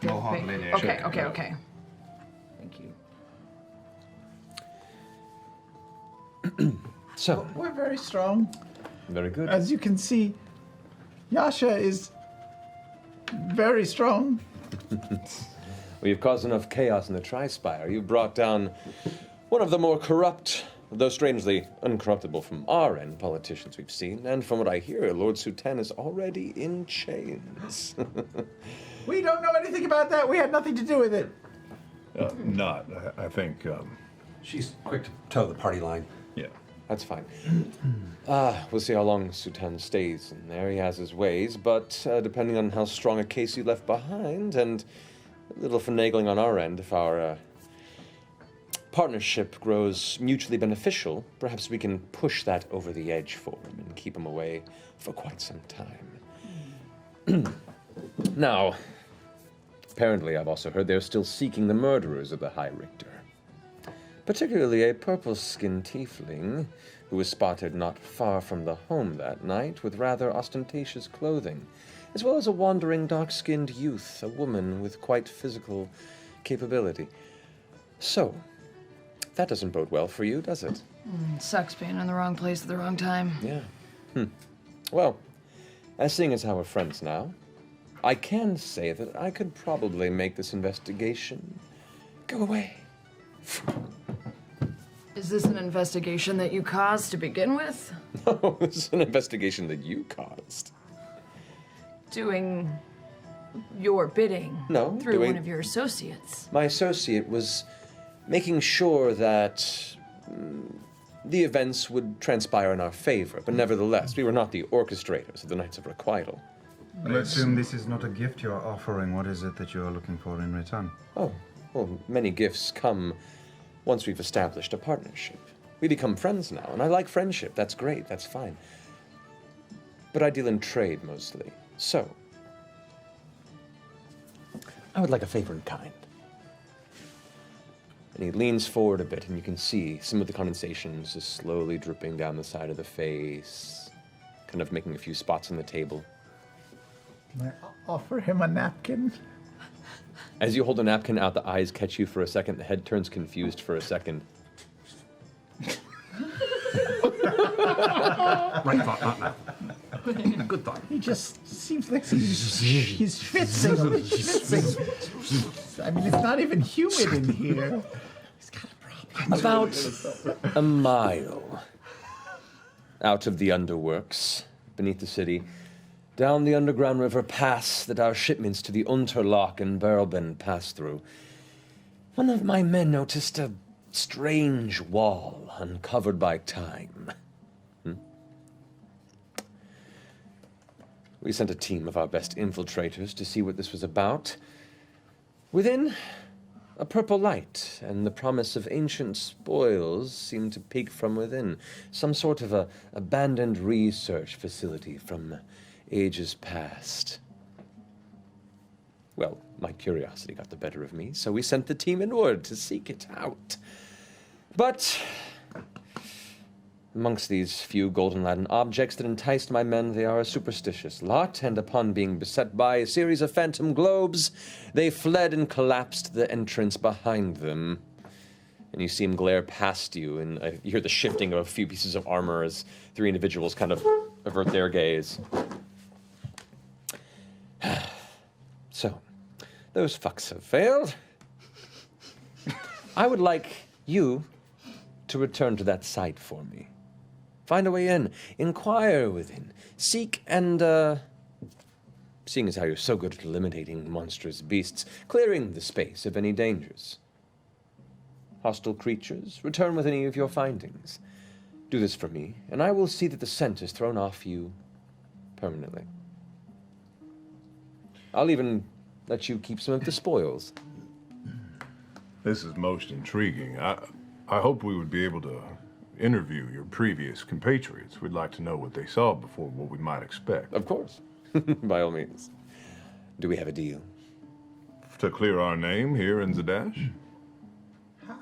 Mohawk thing. lady. Okay. Thank you. So, We're very strong. very good. As you can see, Yasha is very strong. Well, you've caused enough chaos in the tri-spire. You've brought down one of the more corrupt, though strangely uncorruptible from our end, politicians we've seen. And from what I hear, Lord Suten is already in chains. We don't know anything about that. We had nothing to do with it. Not. I think, She's quick to toe the party line. yeah. That's fine. We'll see how long Suten stays in there. He has his ways, but depending on how strong a case you left behind, and a little finagling on our end, if our partnership grows mutually beneficial, perhaps we can push that over the edge for him and keep him away for quite some time. Now, apparently I've also heard they're still seeking the murderers of the High Richter. Particularly a purple-skinned tiefling who was spotted not far from the home that night with rather ostentatious clothing, as well as a wandering dark-skinned youth, a woman with quite physical capability. So, that doesn't bode well for you, does it? Sucks being in the wrong place at the wrong time. Yeah. Well, as seeing as how we're friends now, I can say that I could probably make this investigation go away. Is this an investigation that you caused to begin with? No, this is an investigation that you caused. Doing your bidding No, through doing- one of your associates. My associate was making sure that the events would transpire in our favor, but nevertheless, we were not the orchestrators of the Knights of Requital. I assume this is not a gift you're offering. What is it that you're looking for in return? Oh, well, many gifts come once we've established a partnership. We become friends now, and I like friendship. That's great, that's fine. But I deal in trade mostly. So, I would like a favor in kind. And he leans forward a bit, and you can see some of the condensations just slowly dripping down the side of the face, kind of making a few spots on the table. Can I offer him a napkin? As you hold the napkin out, the eyes catch you for a second, the head turns confused for a second. Right thought, not now. Good thought. He just seems like he's schwitzing. I mean, it's not even humid in here. He's got a problem. About a mile out of the underworks, beneath the city, down the underground river pass that our shipments to the Unterlock and Barrelbend pass through, one of my men noticed a strange wall uncovered by time. We sent a team of our best infiltrators to see what this was about. Within, a purple light and the promise of ancient spoils seemed to peek from within. Some sort of a abandoned research facility from ages past. Well, my curiosity got the better of me, so we sent the team inward to seek it out. But amongst these few golden laden objects that enticed my men, they are a superstitious lot, and upon being beset by a series of phantom globes, they fled and collapsed the entrance behind them. And you see them glare past you, and you hear the shifting of a few pieces of armor as three individuals kind of avert their gaze. So, those fucks have failed. I would like you to return to that site for me. Find a way in, inquire within, seek and, seeing as how you're so good at eliminating monstrous beasts, clearing the space of any dangers. Hostile creatures, return with any of your findings. Do this for me, and I will see that the scent is thrown off you permanently. I'll even let you keep some of the spoils. This is most intriguing. I hope we would be able to interview your previous compatriots. We'd like to know what they saw before what we might expect. Of course. By all means. Do we have a deal? To clear our name here in Zadash?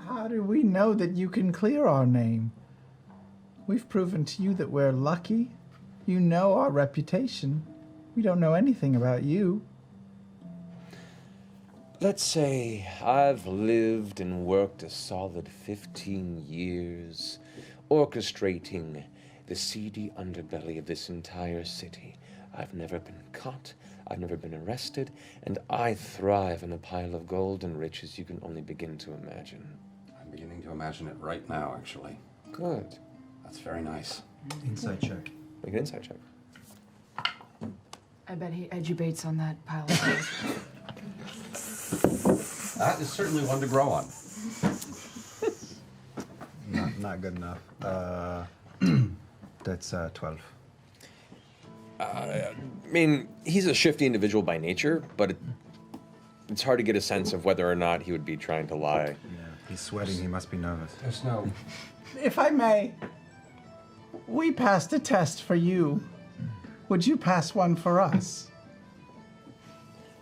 How do we know that you can clear our name? We've proven to you that we're lucky. You know our reputation. We don't know anything about you. Let's say I've lived and worked a solid 15 years, orchestrating the seedy underbelly of this entire city. I've never been caught, I've never been arrested, and I thrive in a pile of gold and riches you can only begin to imagine. I'm beginning to imagine it right now, actually. Good. That's very nice. Inside check. Make an insight check. I bet he edubates on that pile of gold. That is certainly one to grow on. Not good enough. That's 12. I mean, he's a shifty individual by nature, but it's hard to get a sense of whether or not he would be trying to lie. Yeah, he's sweating. He must be nervous. There's no... If I may, we passed a test for you. Would you pass one for us?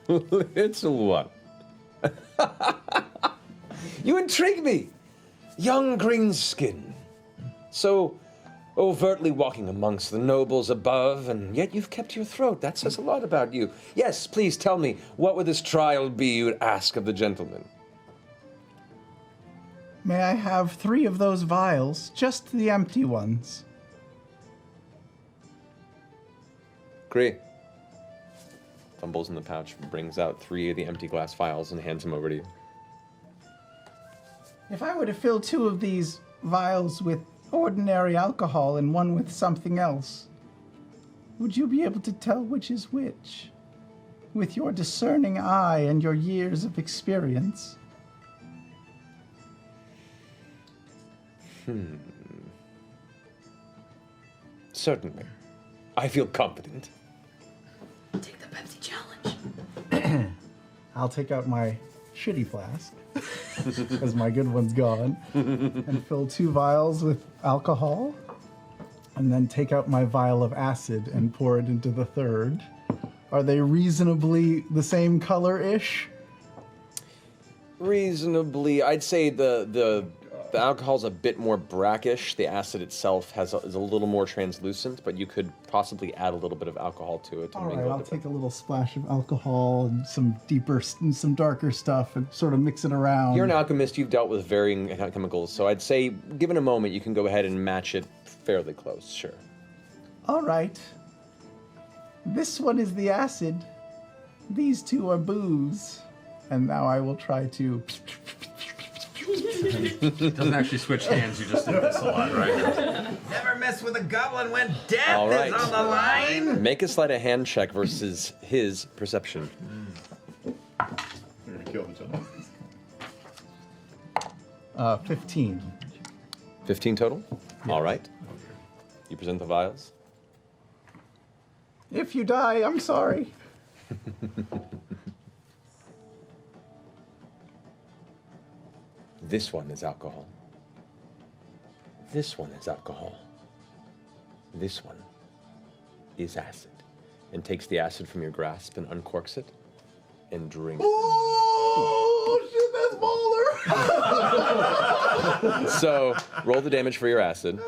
It's a what? You intrigue me, young greenskin. So overtly walking amongst the nobles above, and yet you've kept your throat. That says a lot about you. Yes, please tell me, what would this trial be you would ask of the gentleman? May I have 3 of those vials, just the empty ones? Cree fumbles in the pouch, brings out 3 of the empty glass vials and hands them over to you. If I were to fill 2 of these vials with ordinary alcohol and one with something else, would you be able to tell which is which? With your discerning eye and your years of experience? Certainly. I feel confident. Take the Pepsi challenge. I'll take out my shitty flask, because my good one's gone, and fill 2 vials with alcohol, and then take out my vial of acid and pour it into the third. Are they reasonably the same color-ish? Reasonably, I'd say the alcohol's a bit more brackish. The acid itself is a little more translucent, but you could possibly add a little bit of alcohol to it. All right, I'll take a little splash of alcohol and some darker stuff and sort of mix it around. You're an alchemist. You've dealt with varying chemicals, so I'd say, given a moment, you can go ahead and match it fairly close. Sure. All right. This one is the acid. These two are booze. And now I will try to. It doesn't actually switch hands, you just do this a lot, right? Never mess with a goblin when death All right. is on the line. Make a sleight of hand check versus his perception. You're gonna kill the tunnel. 15. 15 total? All right. You present the vials. If you die, I'm sorry. This one is alcohol. This one is alcohol. This one is acid. And takes the acid from your grasp and uncorks it and drinks. Oh, shit, that's baller. So, roll the damage for your acid.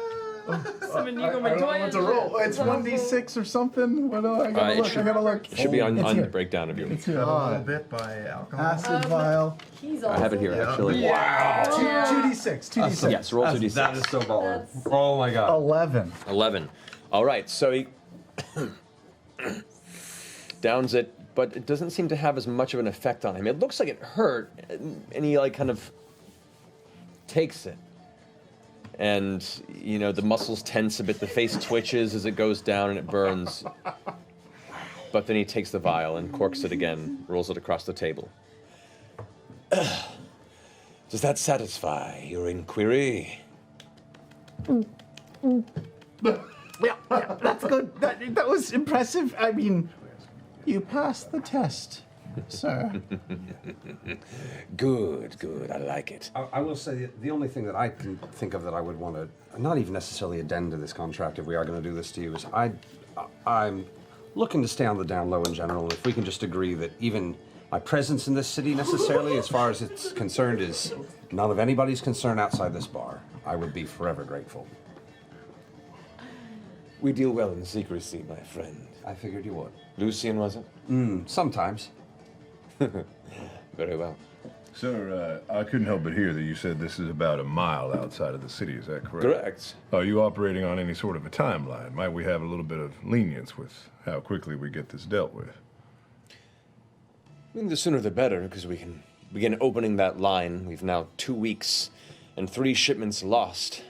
Some Inigo Montoya. What's a roll? It's 1d6 or something. What do I gotta look? I gotta look. It should be on It's the here. breakdown of your. It's here. A little bit by alcohol. Acid vial. He's I have it here, actually. 2d6. 2d6. Yes, roll 2d6. That is so baller. Oh my god. 11. 11. All right, so he downs it, but it doesn't seem to have as much of an effect on him. It looks like it hurt, and he like kind of takes it. And, you know, the muscles tense a bit, the face twitches as it goes down and it burns. But then he takes the vial and corks it again, rolls it across the table. Does that satisfy your inquiry? Yeah, that's good. That was impressive. I mean, you passed the test, sir. Good, good, I like it. I will say the only thing that I can think of that I would want to, not even necessarily addend to this contract if we are going to do this to you, is I'm looking to stay on the down low in general, and if we can just agree that even my presence in this city necessarily, as far as it's concerned, is none of anybody's concern outside this bar, I would be forever grateful. We deal well in secrecy, my friend. I figured you would. Lucian, was it? Sometimes. Very well. Sir, I couldn't help but hear that you said this is about a mile outside of the city. Is that correct? Correct. Are you operating on any sort of a timeline? Might we have a little bit of lenience with how quickly we get this dealt with? I mean, the sooner the better, because we can begin opening that line. We've now 2 weeks and 3 shipments lost.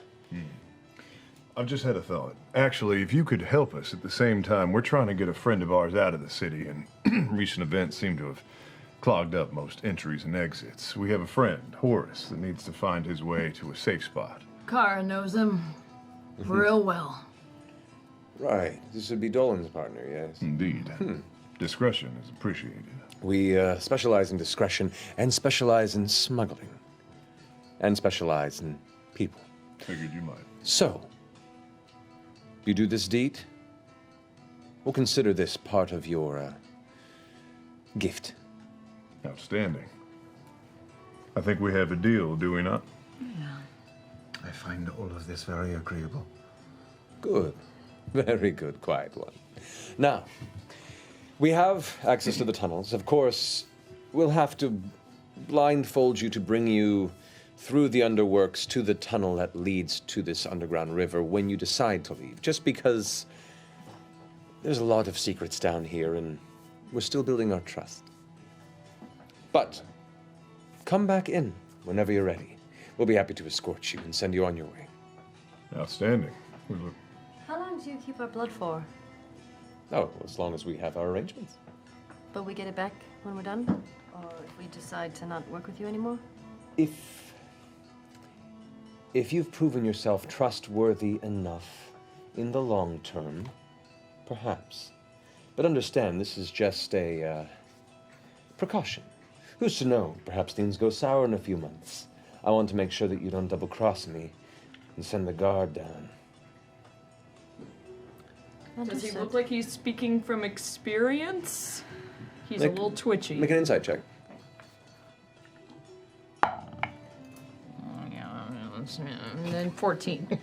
I've just had a thought. Actually, if you could help us at the same time, we're trying to get a friend of ours out of the city, and recent events seem to have clogged up most entries and exits. We have a friend, Horace, that needs to find his way to a safe spot. Kara knows him real well. Right. This would be Dolan's partner, yes. Indeed. Discretion is appreciated. We specialize in discretion and specialize in smuggling and specialize in people. Figured you might. So, you do this deed, we'll consider this part of your gift. Outstanding. I think we have a deal, do we not? I find all of this very agreeable. Good. Very good, quiet one. Now, we have access to the tunnels. Of course, we'll have to blindfold you to bring you through the underworks to the tunnel that leads to this underground river when you decide to leave. Just because there's a lot of secrets down here and we're still building our trust. But come back in whenever you're ready. We'll be happy to escort you and send you on your way. Outstanding. We look. How long do you keep our blood for? Oh, as long as we have our arrangements. But we get it back when we're done? Or if we decide to not work with you anymore? If you've proven yourself trustworthy enough in the long term, perhaps. But understand, this is just a precaution. Who's to know? Perhaps things go sour in a few months. I want to make sure that you don't double-cross me and send the guard down. Does he look like he's speaking from experience? He's a little twitchy. Make an insight check. And then 14.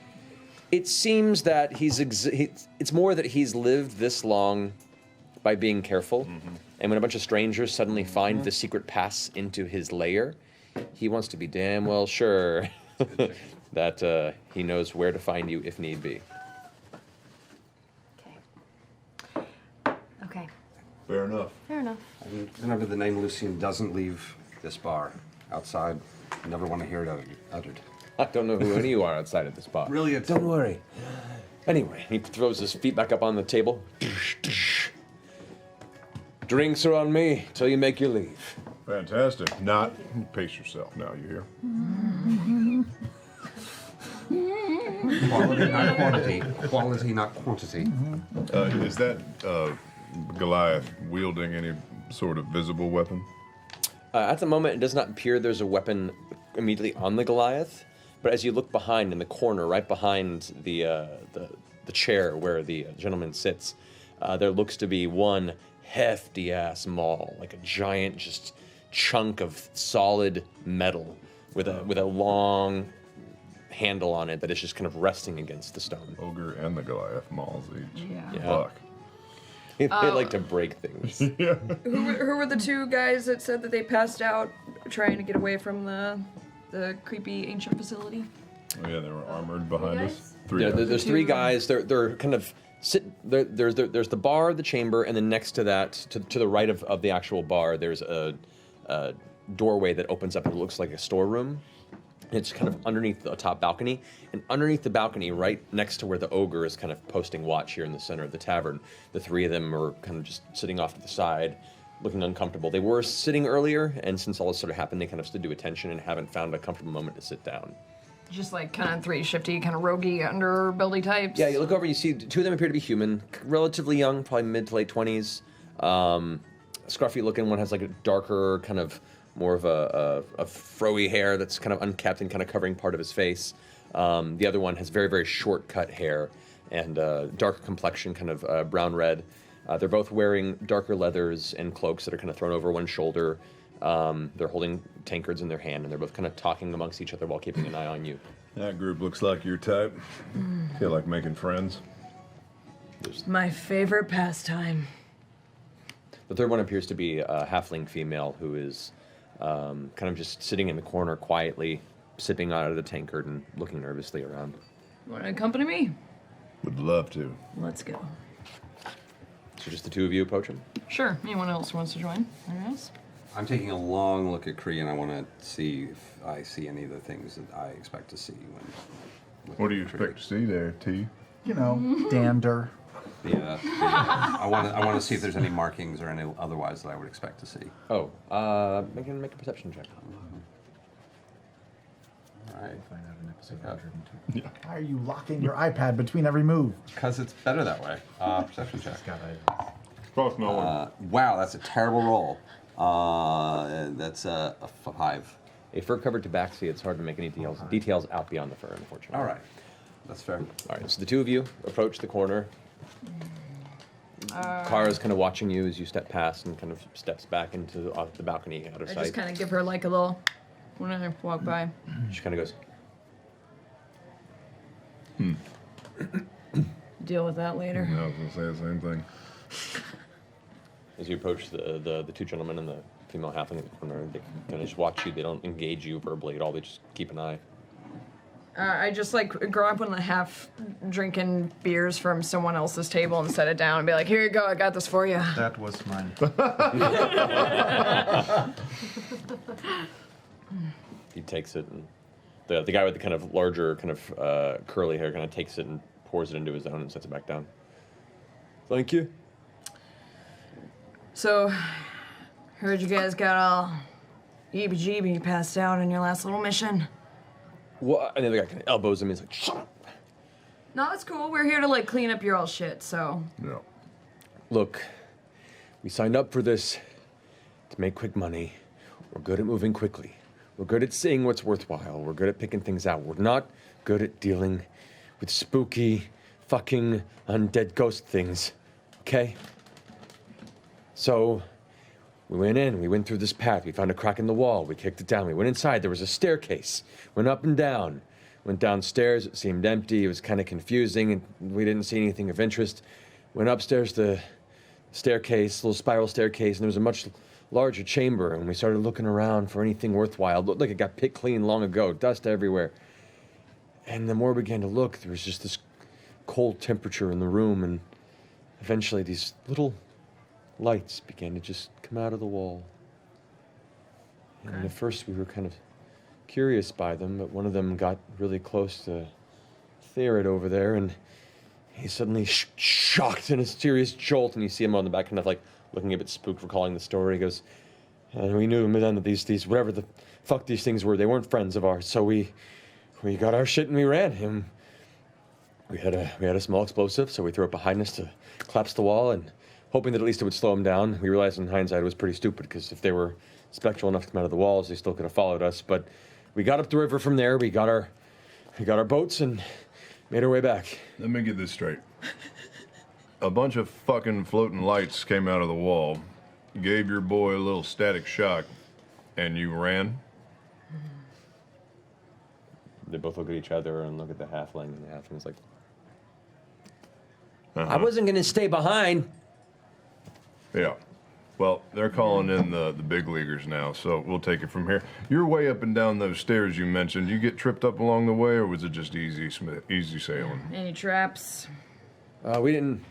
It seems that it's more that he's lived this long by being careful, and when a bunch of strangers suddenly find the secret pass into his lair, he wants to be damn well sure that he knows where to find you if need be. Okay. Fair enough. Fair enough. And remember, the name Lucian doesn't leave this bar. Outside, I never want to hear it uttered. I don't know who any of you are outside of this bar. Really, Don't worry. Anyway, he throws his feet back up on the table. Drinks are on me till you make your leave. Fantastic. Not. Pace yourself now, you hear? Quality, not quantity. Quality, not quantity. Is that Goliath wielding any sort of visible weapon? At the moment, it does not appear there's a weapon immediately on the Goliath, but as you look behind in the corner, right behind the chair where the gentleman sits, there looks to be one hefty-ass maul, like a giant just chunk of solid metal with a long handle on it that is just kind of resting against the stone. Ogre and the Goliath mauls each. Yeah. Yeah. Fuck. They like to break things. Who were the two guys that said that they passed out trying to get away from the creepy ancient facility? Oh yeah, they were armored behind us. guys? Three. Yeah, guys. there's three guys. They're kind of there's the bar, the chamber, and then next to that, to the right of the actual bar, there's a doorway that opens up. It looks like a storeroom. It's kind of underneath the top balcony, and underneath the balcony, right next to where the ogre is kind of posting watch here in the center of the tavern, the three of them are kind of just sitting off to the side, looking uncomfortable. They were sitting earlier, and since all this sort of happened, they kind of stood to attention and haven't found a comfortable moment to sit down. Just like kind of three shifty, kind of roguey, underbelly types. Yeah, you look over, you see two of them appear to be human, relatively young, probably mid to late 20s. Scruffy looking one has like a darker, kind of more of a froey hair that's kind of unkept and kind of covering part of his face. The other one has very, very short cut hair and darker complexion, kind of brown-red. They're both wearing darker leathers and cloaks that are kind of thrown over one shoulder. They're holding tankards in their hand, and they're both kind of talking amongst each other while keeping an eye on you. That group looks like your type. Feel like making friends. My favorite pastime. The third one appears to be a halfling female who is kind of just sitting in the corner quietly, sipping out of the tankard and looking nervously around. Want to accompany me? Would love to. Let's go. So just the two of you approach him? Sure. Anyone else wants to join? Anyone else? I'm taking a long look at Kree, and I want to see if I see any of the things that I expect to see when. What do you expect to see there, T? You know, dander. I want to see if there's any markings or any otherwise that I would expect to see. Oh, make a perception check. All right. Find out in episode 102. Why are you locking your iPad between every move? Because it's better that way. Perception check. Cross no one. Wow, that's a terrible roll. That's a 5. A fur-covered tabaxi, it's hard to make any details out beyond the fur, unfortunately. All right, that's fair. All right, so the two of you approach the corner. Kara's kind of watching you as you step past and kind of steps back into off the balcony out of I sight. just kind of give her like a little when I walk by. She kind of goes, Deal with that later. I was gonna say the same thing. as you approach the two gentlemen and the female halfling in the corner, they kind of just watch you. They don't engage you verbally at all. They just keep an eye. I just like grab one of the half drinking beers from someone else's table and set it down and be like, here you go, I got this for you. That was mine. He takes it, and the guy with the kind of larger, kind of curly hair kind of takes it and pours it into his own and sets it back down. Thank you. So, heard you guys got all yeebie-jeebie passed out in your last little mission. What? And the other guy kind of elbows him. He's like, shut up. No, that's cool. We're here to like clean up your all shit, so. Yeah. Look, we signed up for this to make quick money. We're good at moving quickly. We're good at seeing what's worthwhile. We're good at picking things out. We're not good at dealing with spooky, fucking undead ghost things. Okay? So, we went in, we went through this path, we found a crack in the wall, we kicked it down, we went inside, there was a staircase, went up and down, went downstairs, it seemed empty, it was kind of confusing, and we didn't see anything of interest. Went upstairs to the staircase, little spiral staircase, and there was a much larger chamber, and we started looking around for anything worthwhile. It looked like it got picked clean long ago, dust everywhere. And the more we began to look, there was just this cold temperature in the room, and eventually these little lights began to just come out of the wall. And at first we were kind of curious by them, but one of them got really close to Therid over there, and he suddenly shocked in a serious jolt, and you see him on the back kind of like looking a bit spooked, recalling the story. He goes, and we knew then that these whatever the fuck these things were, they weren't friends of ours, so we got our shit and we ran him. We had a small explosive, so we threw it behind us to collapse the wall, and hoping that at least it would slow them down. We realized in hindsight it was pretty stupid, because if they were spectral enough to come out of the walls, they still could have followed us. But we got up the river from there. We got our boats and made our way back. Let me get this straight. A bunch of fucking floating lights came out of the wall, gave your boy a little static shock, and you ran? They both look at each other and look at the halfling, and the halfling's like, I wasn't going to stay behind. Yeah. Well, they're calling in the big leaguers now, so we'll take it from here. You're way up and down those stairs you mentioned. You get tripped up along the way, or was it just easy sailing? Any traps? We didn't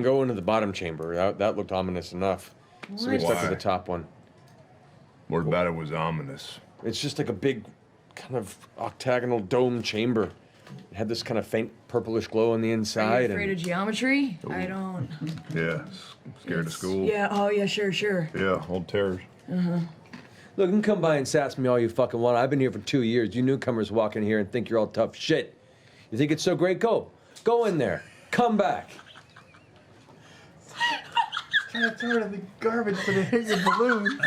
go into the bottom chamber. That looked ominous enough. So we stuck to the top one. What about it was ominous? It's just like a big kind of octagonal dome chamber. It had this kind of faint purplish glow on the Are inside. you afraid of geometry? Ooh. I don't. Yeah, scared of school. Yeah, oh yeah, sure. Yeah, old terrors. Look, you can come by and sass me all you fucking want. I've been here for 2 years. You newcomers walk in here and think you're all tough shit. You think it's so great? Go in there. Come back. Trying to throw it in the garbage, but it hit your balloon.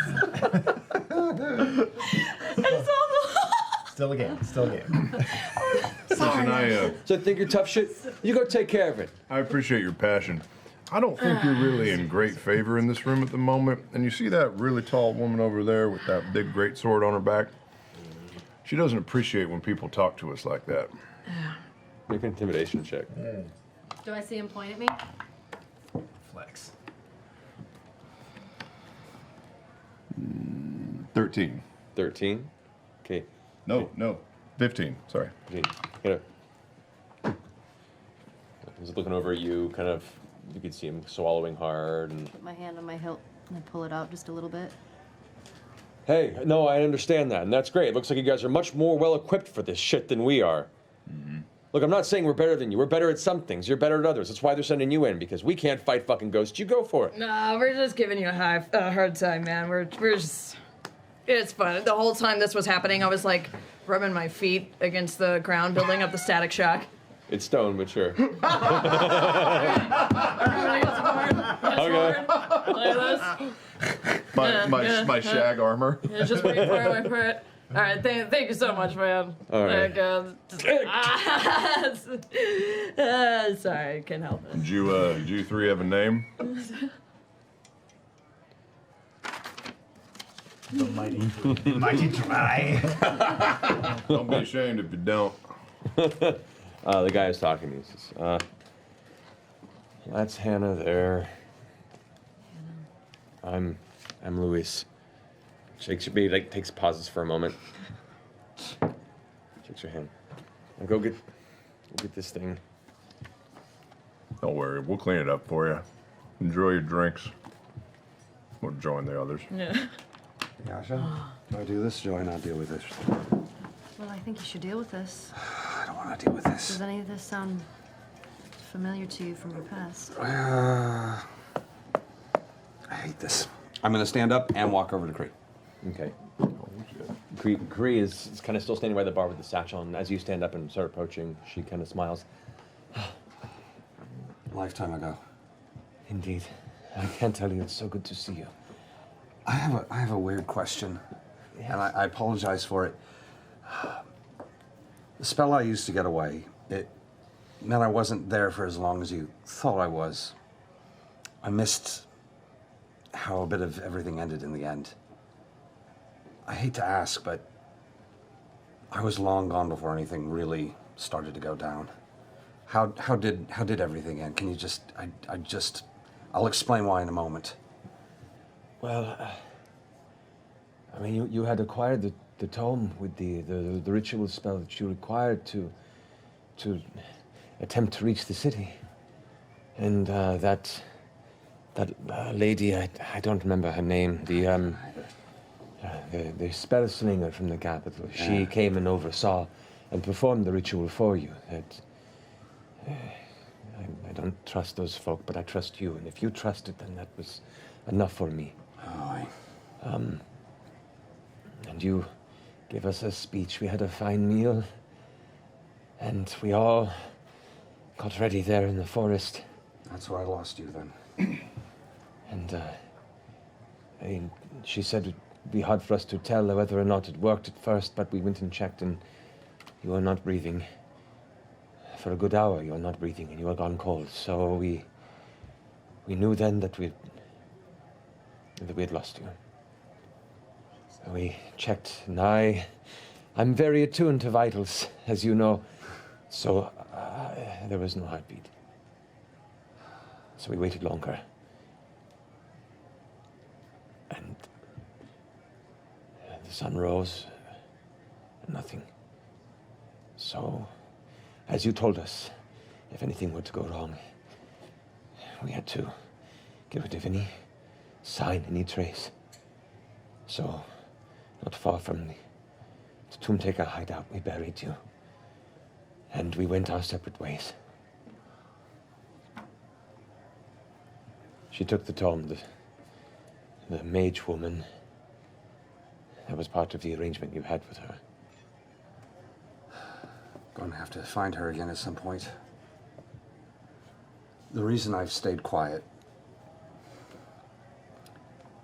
Still a game. Listen, So think you're tough shit? You go take care of it. I appreciate your passion. I don't think you're really in great favor in this room at the moment. And you see that really tall woman over there with that big great sword on her back? She doesn't appreciate when people talk to us like that. Make an intimidation check. Do I see him point at me? Flex. 13. 13. Okay. No. 15. Sorry. He's looking over at you, kind of. You could see him swallowing hard. And Put my hand on my hilt and pull it out just a little bit. hey, no, I understand that, and that's great. It looks like you guys are much more well equipped for this shit than we are. Look, I'm not saying we're better than you. We're better at some things. You're better at others. That's why they're sending you in, because we can't fight fucking ghosts. You go for it. No, we're just giving you a hard time, man. We're just. It's fun. The whole time this was happening, I was like rubbing my feet against the ground, building up the static shock. It's stone, but sure. Okay. Look at this. My shag armor. Yeah, just wait for it. All right, thank you so much, man. All right. Sorry, I can't help it. Did you three have a name? The mighty try. Don't be ashamed if you don't. The guy is talking to me. He says, that's Hannah there. I'm Luis. Shakes your baby, like takes pauses for a moment. Shakes your hand. Now go get this thing. Don't worry, we'll clean it up for you. Enjoy your drinks. We'll join the others. Yeah. Yasha, do I do this or do I not deal with this? Well, I think you should deal with this. I don't want to deal with this. Does any of this sound familiar to you from your past? I hate this. I'm going to stand up and walk over to Cree. Okay. Cree is kind of still standing by the bar with the satchel, and as you stand up and start approaching, she kind of smiles. Lifetime ago. Indeed. I can't tell you, it's so good to see you. I have a weird question, and I apologize for it. The spell I used to get away, it meant I wasn't there for as long as you thought I was. I missed how a bit of everything ended in the end. I hate to ask, but I was long gone before anything really started to go down. How did everything end? Can you just I'll explain why in a moment. Well, I mean, you had acquired the tome with the ritual spell that you required to attempt to reach the city, and that That lady, I don't remember her name. The spell slinger from the capital. She came and oversaw and performed the ritual for you. I don't trust those folk, but I trust you. And if you trust it, then that was enough for me. Aye. And you gave us a speech. We had a fine meal. And we all got ready there in the forest. That's where I lost you then. And, she said it'd be hard for us to tell whether or not it worked at first, but we went and checked, and you were not breathing. For a good hour, you were not breathing, and you were gone cold. So we knew then that we had lost you. So we checked, and I'm very attuned to vitals, as you know. So there was no heartbeat. So we waited longer. And the sun rose, and nothing. So, as you told us, if anything were to go wrong, we had to get rid of any sign, any trace. So, not far from the Tomb Taker hideout, we buried you. And we went our separate ways. She took the tome, the mage woman. That was part of the arrangement you had with her. Gonna have to find her again at some point. The reason I've stayed quiet,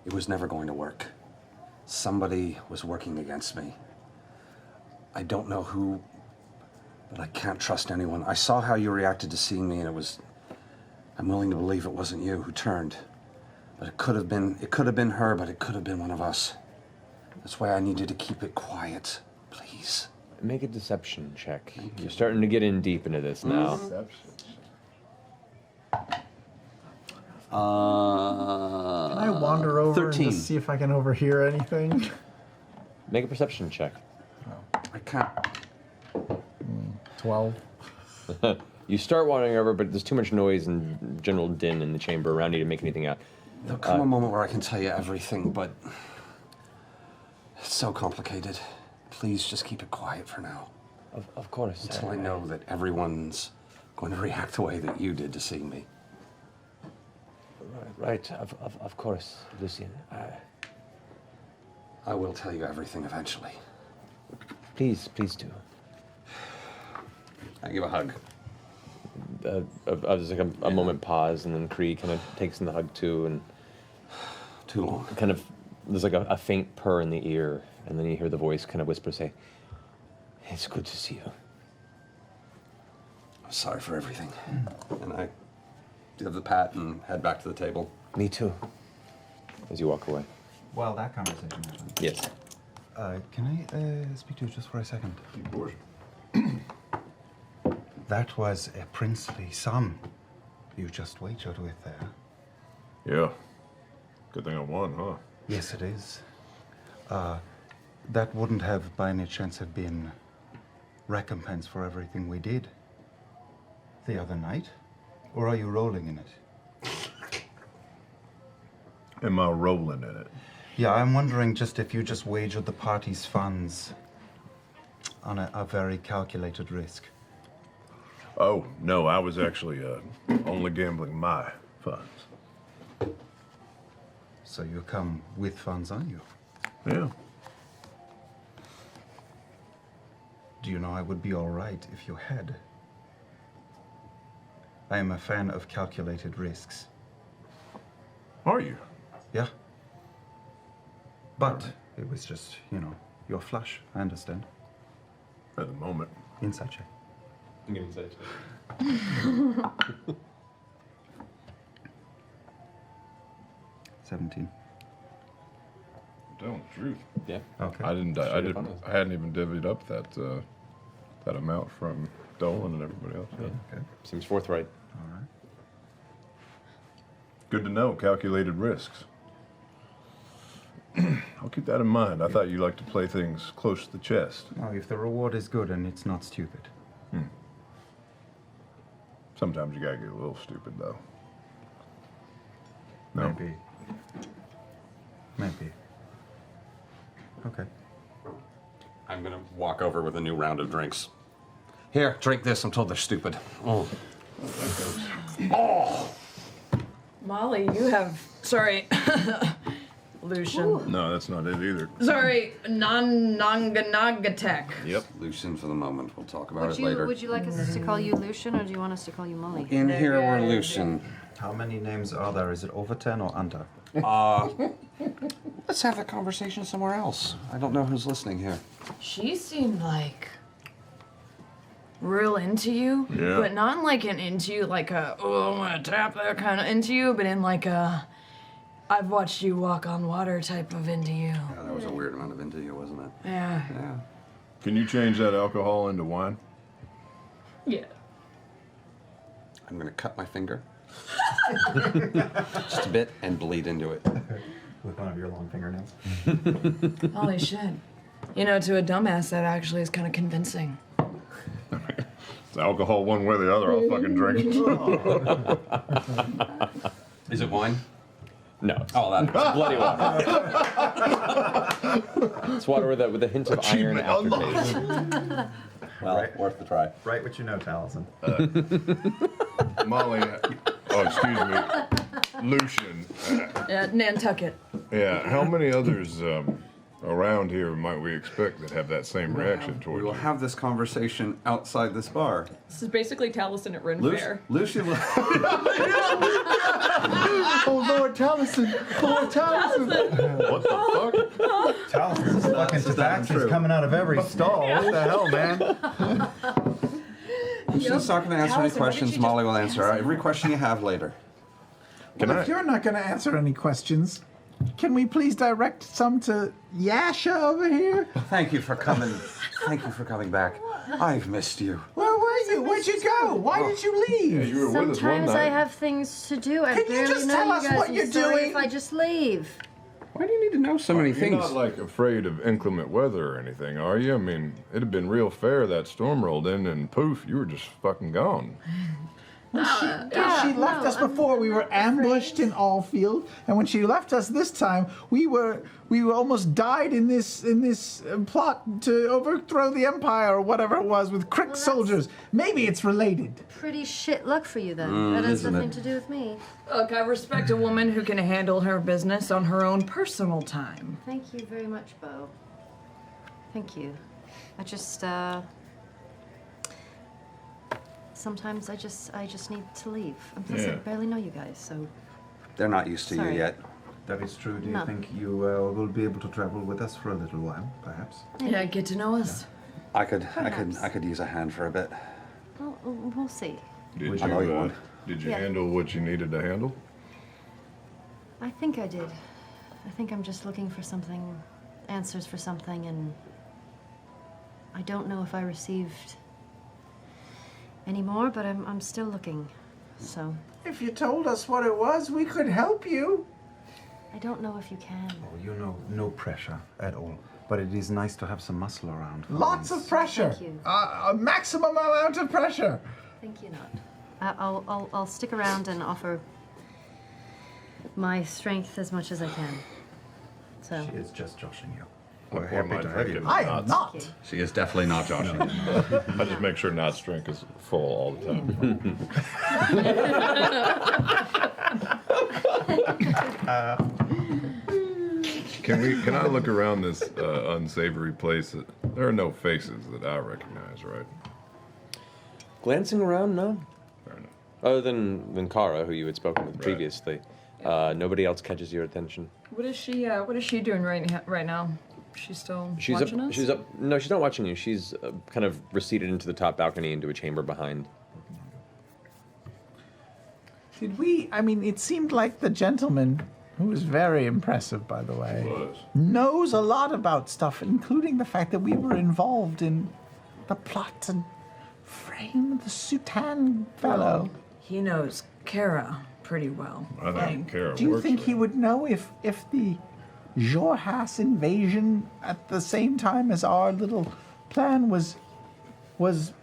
it was never going to work. Somebody was working against me. I don't know who, but I can't trust anyone. I saw how you reacted to seeing me, and I'm willing to believe it wasn't you who turned. But it could have been her, but it could have been one of us. That's why I needed to keep it quiet, please. Make a deception check. You're starting to get in deep into this now. Deception. Can I wander over 13. and just see if I can overhear anything? Make a perception check. I can't. 12. You start wandering over, but there's too much noise and general din in the chamber around you to make anything out. There'll come a moment where I can tell you everything, but it's so complicated. Please just keep it quiet for now. Of course. Until I know that everyone's going to react the way that you did to seeing me. Right, of course, Lucian. I will tell you everything eventually. Please do. I give a hug. There's like a moment pause, and then Kree kind of takes in the hug too, and Too long. kind of there's like a faint purr in the ear, and then you hear the voice kind of whisper, say, "It's good to see you." I'm sorry for everything. And I give the pat and head back to the table. Me too. As you walk away. While that conversation happened, Yes. can I speak to you just for a second? Of course. That was a princely son you just wagered with there. Yeah. Good thing I won, huh? Yes, it is. That wouldn't have, by any chance, have been recompense for everything we did the other night? Or are you rolling in it? Am I rolling in it? Yeah, I'm wondering just if you just wagered the party's funds on a very calculated risk. Oh, no, I was actually only gambling my funds. So you come with funds on you. Yeah. Do you know I would be all right if you had? I am a fan of calculated risks. Are you? Yeah. But it was just, your flush. I understand. At the moment. Inside check. I'm getting excited. 17. Telling the truth. Yeah. Okay. I Straight up on us. hadn't even divvied up that amount from Dolan and everybody else. Yeah. Okay. Seems forthright. All right. Good to know. Calculated risks. I'll keep that in mind. I thought you liked to play things close to the chest. Now, if the reward is good and it's not stupid. Sometimes you gotta get a little stupid, though. No. Maybe. Okay. I'm gonna walk over with a new round of drinks. Here, drink this. I'm told they're stupid. Oh. Molly, you have. Sorry. Lucian. No, that's not it either. Sorry, non-nanganagatech. Yep. Lucien for the moment. We'll talk about Would it later. you like us to call you Lucian, or do you want us to call you Molly? In here, we're Lucien. How many names are there? Is it over 10 or under? Let's have the conversation somewhere else. I don't know who's listening here. She seemed like real into you, Yeah. but not like an into you, like a oh I want to tap that kind of into you, but in like a I've watched you walk on water type of into you. Yeah, that was a weird amount of into you, wasn't it? Yeah. Yeah. Can you change that alcohol into wine? Yeah. I'm gonna cut my finger. Just a bit and bleed into it. With one of your long fingernails. Holy shit. You know, to a dumbass, that actually is kind of convincing. It's alcohol one way or the other. I'll fucking drink it. Is it wine? No, it's Oh, that. bloody water. It's water with a hint of iron Achievement aftertaste. Well, Right. worth the try. Write what you know, Taliesin. Molly, oh, excuse me. Lucian. Nantucket. Yeah, how many others around here might we expect that have that same reaction We towards will you? have this conversation outside this bar. This is basically Taliesin at Ren Fair. Lucien will. Oh, Lord Taliesin! Lord Taliesin! What the fuck? Talison's fucking tobacco's coming out of every stall. What the hell, man? Lucien's not going to answer any questions. Molly will answer every question you have later. Can Well, I? if you're not going to answer any questions, can we please direct some to Yasha over here? Thank you for coming. Thank you for coming back. I've missed you. Where were you? Where'd you go? Why did you leave? Yeah, you were with us one Sometimes night. I have things to do. I Can you barely just know tell you us guys. what I'm you're sorry doing? if I just leave. Why do you need to know so many You're things? not like afraid of inclement weather or anything, are you? I mean, it'd have been real fair that storm rolled in and poof, you were just fucking gone. She left us before. We were ambushed in Allfield, and when she left us this time, we almost died in this plot to overthrow the Empire or whatever it was with Crick soldiers. Maybe it's related. Pretty shit luck for you then. That has isn't nothing it? to do with me. Look, I respect a woman who can handle her business on her own personal time. Thank you very much, Bo. Thank you. I just sometimes I just need to leave. And plus, I Yeah. barely know you guys, so They're not used to Sorry. you yet. That is true. Do you No. think you will be able to travel with us for a little while, perhaps? Yeah, get to know us. I could Perhaps. use a hand for a bit. well, we'll see. Did I know you you, would. did you Yeah. handle what you needed to handle? I think I did. I think I'm just looking for something, answers for something, and I don't know if I received any more, but I'm still looking. So If you told us what it was, we could help you. I don't know if you can. Oh, you know, no pressure at all. But it is nice to have some muscle around. for Lots once. of pressure. Thank you. A maximum amount of pressure. Think you not. I'll stick around and offer my strength as much as I can. So She is just joshing you. I'll We're pour happy my to have drink you. in I am knots. not. thank you. She is definitely not joshing. I just make sure Knott's drink is full all the time. Can I look around this unsavory place? There are no faces that I recognize, right? Glancing around, no. Fair enough. Other than Kara, who you had spoken with previously, nobody else catches your attention. What is she doing right now? She's still She's watching up. us? She's up. No, she's not watching you. She's kind of receded into the top balcony into a chamber behind. Did we? I mean, it seemed like the gentleman, who was very impressive, by the way, Was. knows a lot about stuff, including the fact that we were involved in the plot to frame the Sutan fellow. He knows Kara pretty well. I don't care. Do you think he would know if the Jorhas invasion at the same time as our little plan was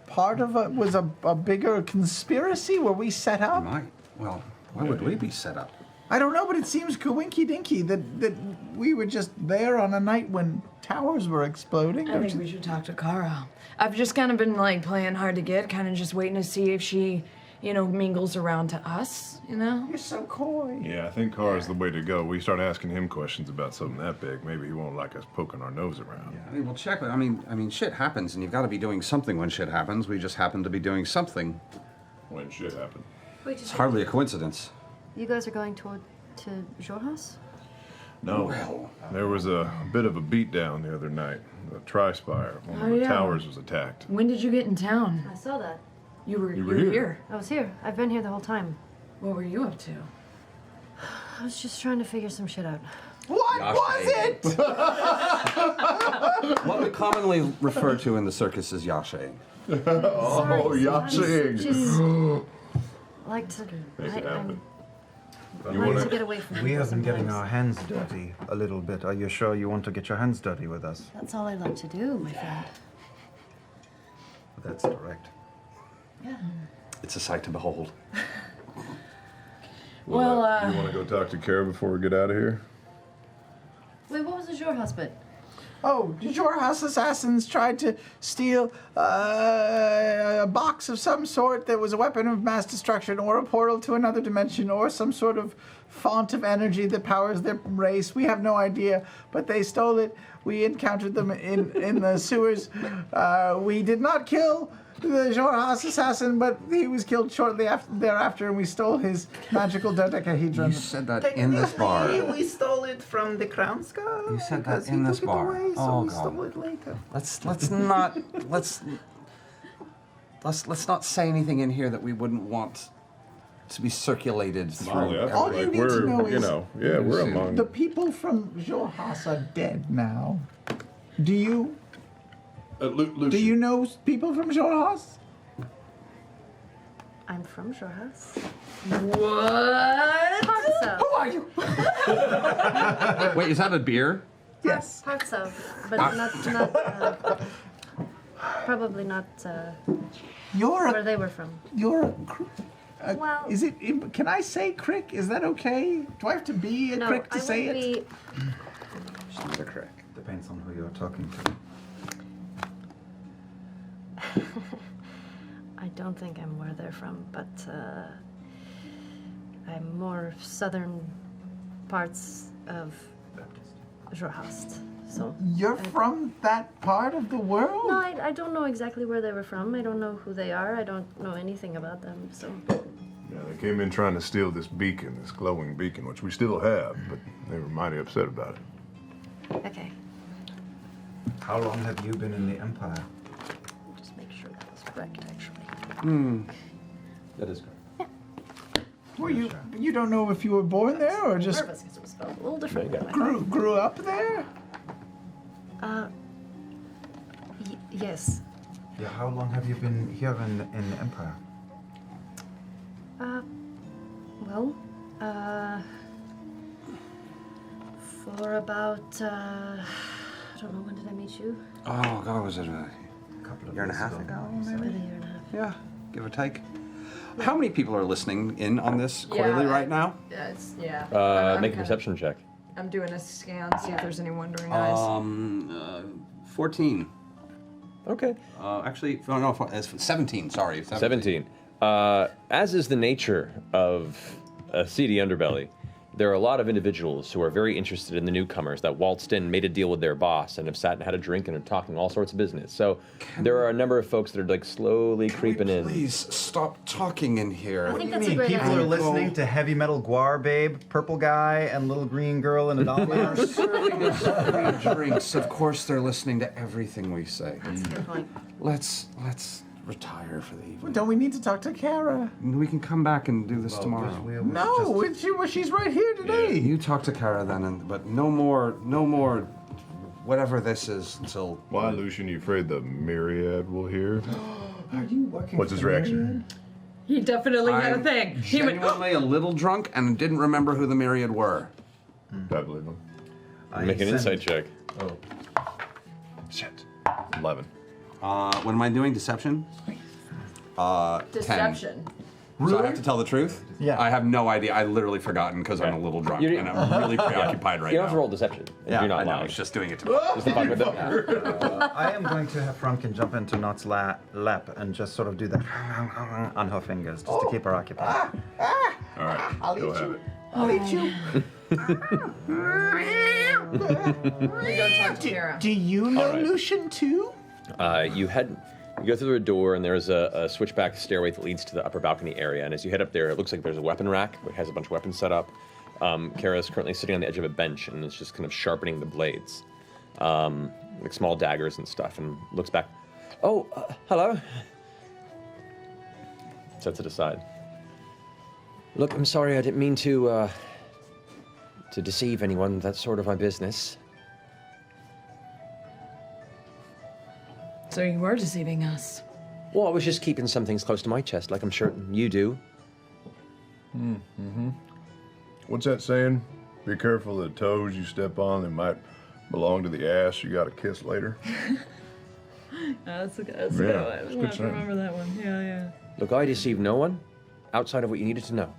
part of a bigger conspiracy where we set up? Might. Well, why would we be set up? I don't know, but it seems coinky dinky that we were just there on a night when towers were exploding. I think we should talk to Kara. I've just kind of been like playing hard to get, kind of just waiting to see if she, mingles around to us, You're so coy. Yeah, I think Car's the way to go. We start asking him questions about something that big. Maybe he won't like us poking our nose around. I mean, we'll check. I mean, shit happens, and you've got to be doing something when shit happens. We just happen to be doing something. When shit happened. Wait, It's hardly a coincidence. you guys are going to Jorhaus? No. Well. There was a bit of a beatdown the other night. The tri-spire, one of the towers was attacked. when did you get in town? I saw that. You were were here. here. I was here. I've been here the whole time. What were you up to? I was just trying to figure some shit out. What was it? What we commonly refer to in the circus as yashe. Oh, yachting! Just like to. Make it happen. I'm You like to wanna- get away from. We have been sometimes. getting our hands dirty a little bit. Are you sure you want to get your hands dirty with us? That's all I like to do, my friend. That's direct. Yeah. It's a sight to behold. You want to go talk to Kara before we get out of here? Wait, what was the Jorhaus bit? Oh, the Jorhaus assassins tried to steal a box of some sort that was a weapon of mass destruction or a portal to another dimension or some sort of font of energy that powers their race. We have no idea, but they stole it. We encountered them in the sewers. We did not kill the Jorhaus assassin, but he was killed shortly thereafter, and we stole his magical dodecahedron. You said that in this bar. We stole it from the Crown Skull. You said that because he in this took it bar. away, so Oh, we God. stole it later. Let's not say anything in here that we wouldn't want to be circulated through. Molly, I feel All you like need to we're, know you is- know, yeah, we're among. The people from Jorhaus are dead now. Do you Lucian. know people from Jorhaus? I'm from Jorhaus. What? Parts Who of. are you? Wait, is that a beer? Yes. Parts of. But not probably not You're where a they were from. Well- is it? Can I say crick? Is that okay? Do I have to be a No, crick to I say won't it? She's not a crick. Depends on who you're talking to. I don't think I'm where they're from, but I'm more southern parts of Jorhaus. So You're from that part of the world? no, I don't know exactly where they were from. I don't know who they are. I don't know anything about them. So Yeah, they came in trying to steal this beacon, this glowing beacon, which we still have, but they were mighty upset about it. okay, How long have you been in the Empire? just make sure that was correct. Actually, That is correct. Were you? You don't know if you were born there or just nervous because it was spelled a little different. than I grew up there? thought. Yes. Yeah, how long have you been here in the Empire? Well, for about I don't know, when did I meet you? Oh, God, was it a Couple of year and a years half ago. ago? About a year and a half. Yeah, give or take. How many people are listening in on this quarterly right now? Yeah. Make a perception check. I'm doing a scan, see if there's any wandering eyes. 14. Okay. Actually, no, it's 17, sorry. 17. As is the nature of a seedy underbelly, there are a lot of individuals who are very interested in the newcomers that waltzed in, made a deal with their boss, and have sat and had a drink and are talking all sorts of business. So there are a number of folks that are like slowly creeping in. Please stop talking in here. I think that's a great People idea. are listening to heavy metal guar babe, purple guy, and little green girl in a doll lounge. Serving us free drinks. Of course, they're listening to everything we say. That's a good point. Let's retire for the evening. Don't we need to talk to Kara? We can come back and do this tomorrow. No, she's right here today. You talk to Kara then, but no more, whatever this is until. Why, Lucian, you afraid the Myriad will hear? Are you working? What's his for the reaction? Myriad? He definitely had a I'm thing. He went, genuinely a little drunk and didn't remember who the Myriad were. I believe him. Make an insight check. Oh, Shit. 11. What am I doing? Deception? 10. Deception. So I have to tell the truth? Yeah. I have no idea. I literally forgotten because I'm a little drunk and I'm really preoccupied right You now. don't have to roll deception. If you're not I know. I lying. was just doing it to Just to fuck with them. I am going to have Frumkin jump into Not's lap and just sort of do that on her fingers, just to keep her occupied. All right, go have it. I'll eat you. We go talk to Kara. Do you know All right. Lucian too? You go through a door, and there's a switchback stairway that leads to the upper balcony area. And as you head up there, it looks like there's a weapon rack. It has a bunch of weapons set up. Kara is currently sitting on the edge of a bench, and is just kind of sharpening the blades, like small daggers and stuff. And looks back. Oh, hello. Sets it aside. Look, I'm sorry. I didn't mean to deceive anyone. That's sort of my business. So you were deceiving us. Well, I was just keeping some things close to my chest, like I'm sure you do. What's that saying? Be careful of the toes you step on. They might belong to the ass you got to kiss later. That's a good Yeah, one. it's I'll good have to saying. remember that one. Yeah. Look, I deceived no one outside of what you needed to know.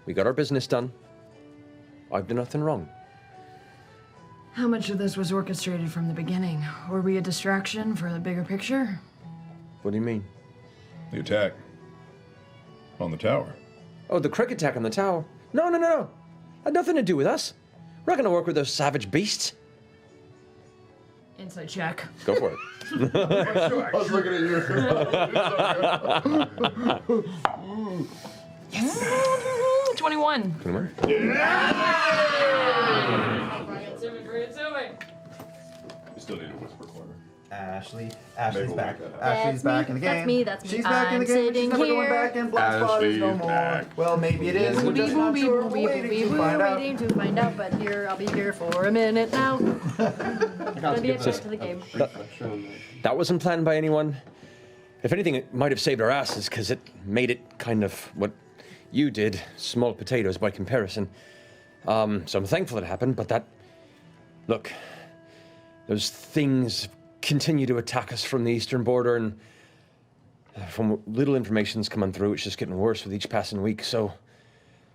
We got our business done. I've done nothing wrong. How much of this was orchestrated from the beginning? Were we a distraction for the bigger picture? What do you mean? The attack on the tower. Oh, the crick attack on the tower? No. Had nothing to do with us. We're not going to work with those savage beasts. Inside check. Go for it. I was looking at you. 21. Come on. You still need a whisper corner. Ashley's we'll back. make that happen. Ashley's back in the game. That's me. She's back in the I'm game. She's sitting never going here. back in Black Spotters no Ashley's more. back. Well, maybe it is. We're just not sure. We're waiting to find out. Waiting to find out, but here I'll be here for a minute now. Gonna be upset to the game. That wasn't planned by anyone. If anything, it might have saved our asses because it made it kind of what you did, small potatoes by comparison. So I'm thankful it happened, but that... Look, those things continue to attack us from the eastern border, and from little information's coming through, it's just getting worse with each passing week, so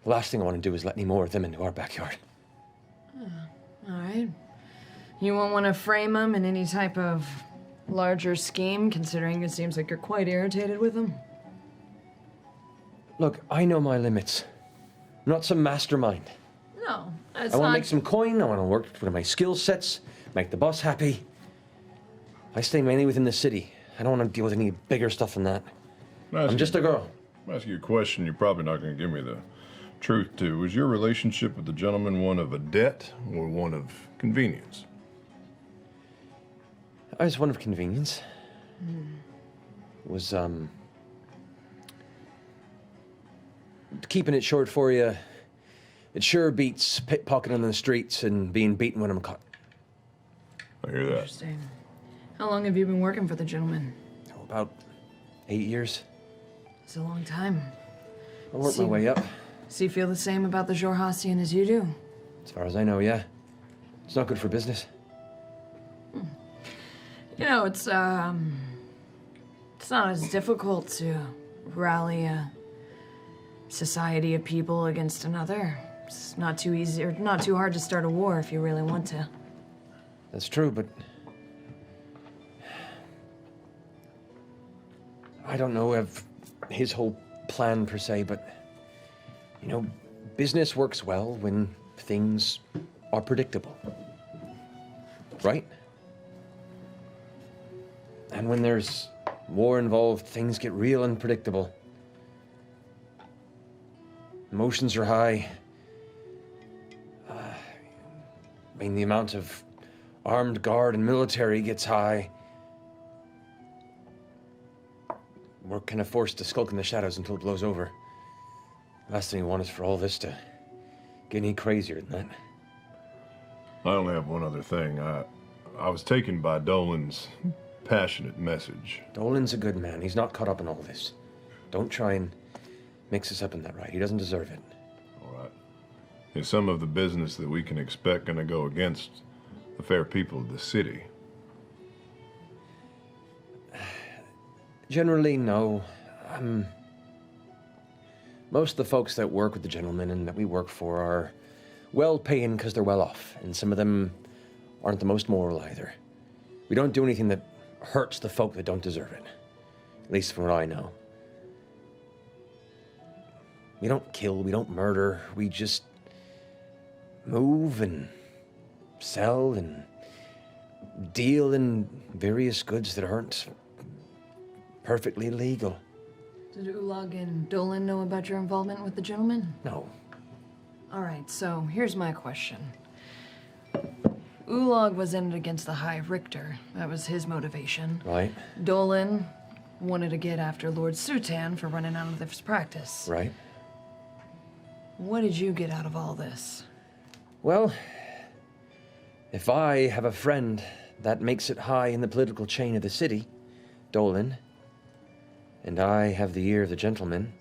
the last thing I want to do is let any more of them into our backyard. All right. You won't want to frame them in any type of larger scheme, considering it seems like you're quite irritated with them? Look, I know my limits. I'm not some mastermind. No, it's I want not. to make some coin, I want to work with my skill sets, make the boss happy. I stay mainly within the city. I don't want to deal with any bigger stuff than that. I'm just a girl. I'm asking you a question you're probably not going to give me the truth to. Was your relationship with the gentleman one of a debt or one of convenience? I was one of convenience. Was, keeping it short for you, it sure beats pickpocketing on the streets and being beaten when I'm caught. I hear that. Interesting. How long have you been working for the gentleman? Oh, about 8 years. It's a long time. I worked my See- way up. So you feel the same about the Jorhastian as you do? As far as I know, yeah. It's not good for business. You know, it's not as difficult to rally a society of people against another. It's not too easy, or not too hard to start a war if you really want to. That's true, but I don't know of his whole plan per se, but you know, business works well when things are predictable. Right? And when there's war involved, things get real unpredictable. Emotions are high. I mean, the amount of armed guard and military gets high. We're kind of forced to skulk in the shadows until it blows over. Last thing we want is for all this to get any crazier than that. I only have one other thing. I was taken by Dolan's passionate message. Dolan's a good man. He's not caught up in all this. Don't try and mix us up in that, right? He doesn't deserve it. All right. Is some of the business that we can expect going to go against the fair people of the city? Generally, no. Most of the folks that work with the gentlemen and that we work for are well-paying because they're well off, and some of them aren't the most moral either. We don't do anything that hurts the folk that don't deserve it. At least from what I know. We don't kill, we don't murder, we just move and sell and deal in various goods that aren't perfectly legal. Did Ulag and Dolan know about your involvement with the gentleman? No. All right, so here's my question. Ulag was in it against the High Richter. That was his motivation. Right? Dolan wanted to get after Lord Sutan for running out of his practice. Right? What did you get out of all this? Well, if I have a friend that makes it high in the political chain of the city, Dolan, and I have the ear of the gentleman,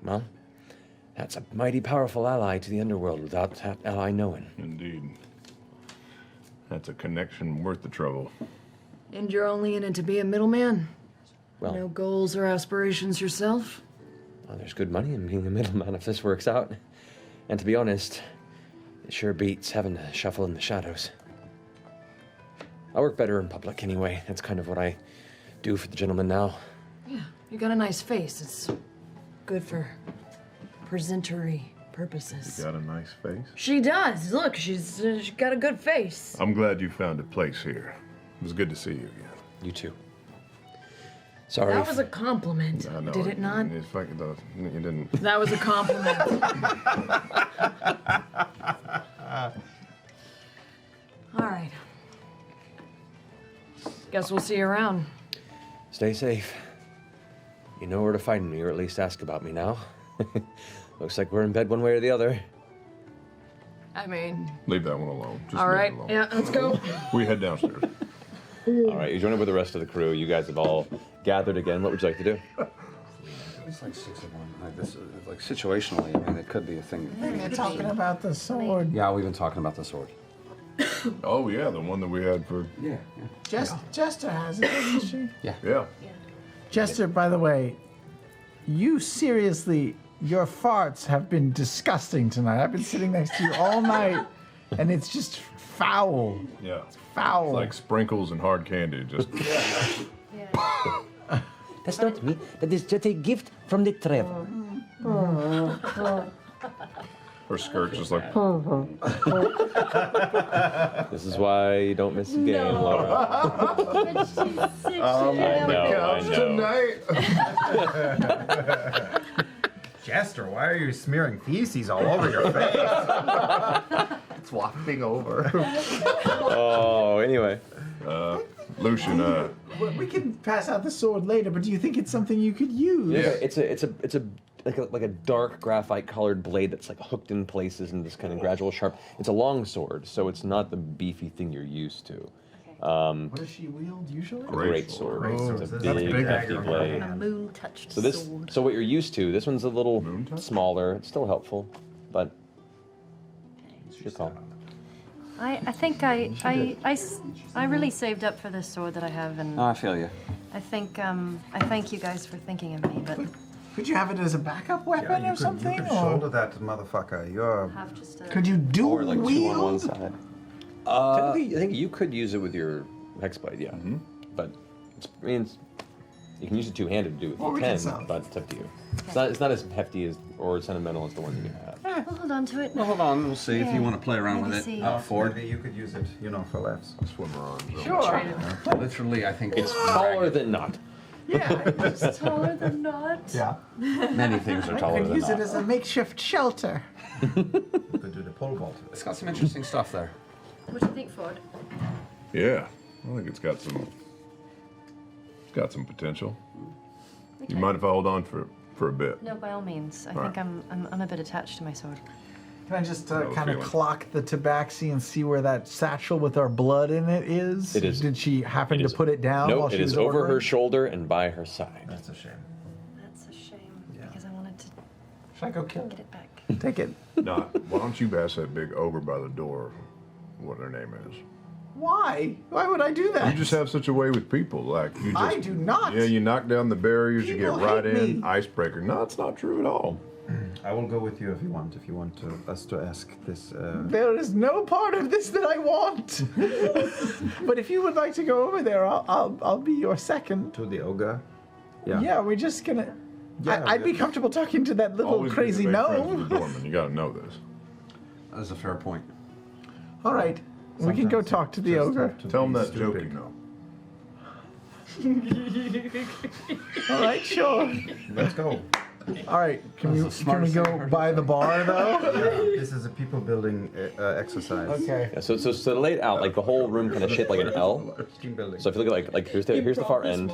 well, that's a mighty powerful ally to the underworld without that ally knowing. Indeed. That's a connection worth the trouble. And you're only in it to be a middleman? Well, No goals or aspirations yourself? well, there's good money in being a middleman if this works out. And to be honest, it sure beats having to shuffle in the shadows. I work better in public anyway. That's kind of what I do for the gentleman now. Yeah, you got a nice face. It's good for presentory purposes. You got a nice face. She does. Look, she's got a good face. I'm glad you found a place here. It was good to see you again. You too. Sorry. That was a compliment, I know. did it not? It's fucking, you didn't. That was a compliment. All right. Guess we'll see you around. Stay safe. You know where to find me, or at least ask about me now. Looks like we're in bed one way or the other. I mean, Leave that one alone. Just all leave right. it alone. Yeah, let's go. We head downstairs. All right, you join up with the rest of the crew. You guys have all gathered again. What would you like to do? It's like 6 of 1. Like this, like situationally, I mean, it could be a thing. They're talking about the sword. Yeah, we've been talking about the sword. Oh yeah, the one that we had for. Yeah. Jester has it, doesn't she? Yeah. Jester, by the way, you seriously, your farts have been disgusting tonight. I've been sitting next to you all night, and it's just foul. Yeah. Foul. Like sprinkles and hard candy. Just. That's not me. That is just a gift from the travel. Her skirt just like. This is why you don't miss a game, Laura. Jester, why are you smearing feces all over your face? It's wafting over. Oh, anyway. Lucian, We can pass out the sword later, but do you think it's something you could use? Yeah. It's a like a dark graphite colored blade that's like hooked in places and this kind of gradual sharp. It's a long sword, so it's not the beefy thing you're used to. What does she wield usually? Great sword. Great sword. It's a That's big, big hefty dagger. blade. A moon-touched So this, sword. so what you're used to, this one's a little Moon-touch? smaller. It's still helpful, but it's your call. I think I really saved up for this sword that I have, and I feel you. I think I thank you guys for thinking of me, but Could you have it as a backup weapon you or something? You could or shoulder that motherfucker. You're. have just a... could you dual Or like 2 on one wield? side. Technically, I think you could use it with your hexblade, yeah. But I mean, you can use it two-handed to do it Well, with we your can 10, sell it. but it's up to you. It's not as hefty as or sentimental as the one you have. We'll hold on to it. Well, hold on. We'll see if Yeah. you want to play around Maybe with see. it. Ford. Maybe you could use it, for laughs. swimmer on. Sure. Literally, I think It's taller than not. Yeah. It's taller than not. Yeah. many things are I taller could than use it that. as a makeshift shelter. You could do the pole vault. It's got some interesting stuff there. What do you think, Ford? Yeah, I think it's got some potential. You mind if I hold on for a bit? No, by all means. I Right. think I'm a bit attached to my sword. Can I just No kind of feeling. clock the tabaxi and see where that satchel with our blood in it is? It is- Did she happen it to is- put it down No, while it she is was over her ordering? shoulder and by her side. That's a shame. That's a shame because I wanted to Should I go kill get it? it back. Take it. Nah, why don't you ask that big ogre by the door what her name is? Why? Why would I do that? You just have such a way with people. Like you just, I do not. Yeah, you knock down the barriers, you People get right hate in. me. Icebreaker. No, it's not true at all. I will go with you if you want. If you want us to ask this. There is no part of this that I want. But if you would like to go over there, I'll be your second. To the ogre. Yeah, we're just gonna. Yeah, I'd be comfortable talking to that little Always crazy be friends with gnome. the doorman. You gotta know this. That is a fair point. All right, we can go Sometimes talk to the just ogre. have to Tell him be that stupid. joke, All right, sure. Let's go. All right, can we That's the smartest go thing I've heard by the bar though? This is a people building exercise. Okay. Yeah, so to lay it out, like the whole room kind of shaped like an L. Team building. So if you look at like here's the far end,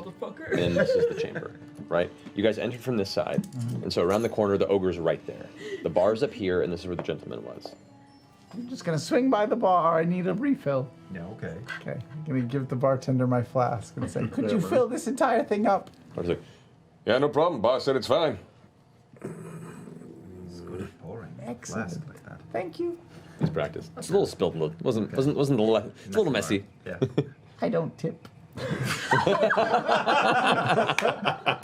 and this is the chamber, right? You guys entered from this side, and so around the corner the ogre's right there. The bar's up here, and this is where the gentleman was. I'm just gonna swing by the bar. I need a refill. Yeah. Okay. Okay. I'm gonna give the bartender my flask and say, "Could you fill this entire thing up?" I was like, yeah, no problem. Boss said it's fine. It's good at pouring. Excellent. Flask like that. Thank you. He's practiced. It's a little spilled. Wasn't a little. It's a little messy. Yeah. I don't tip.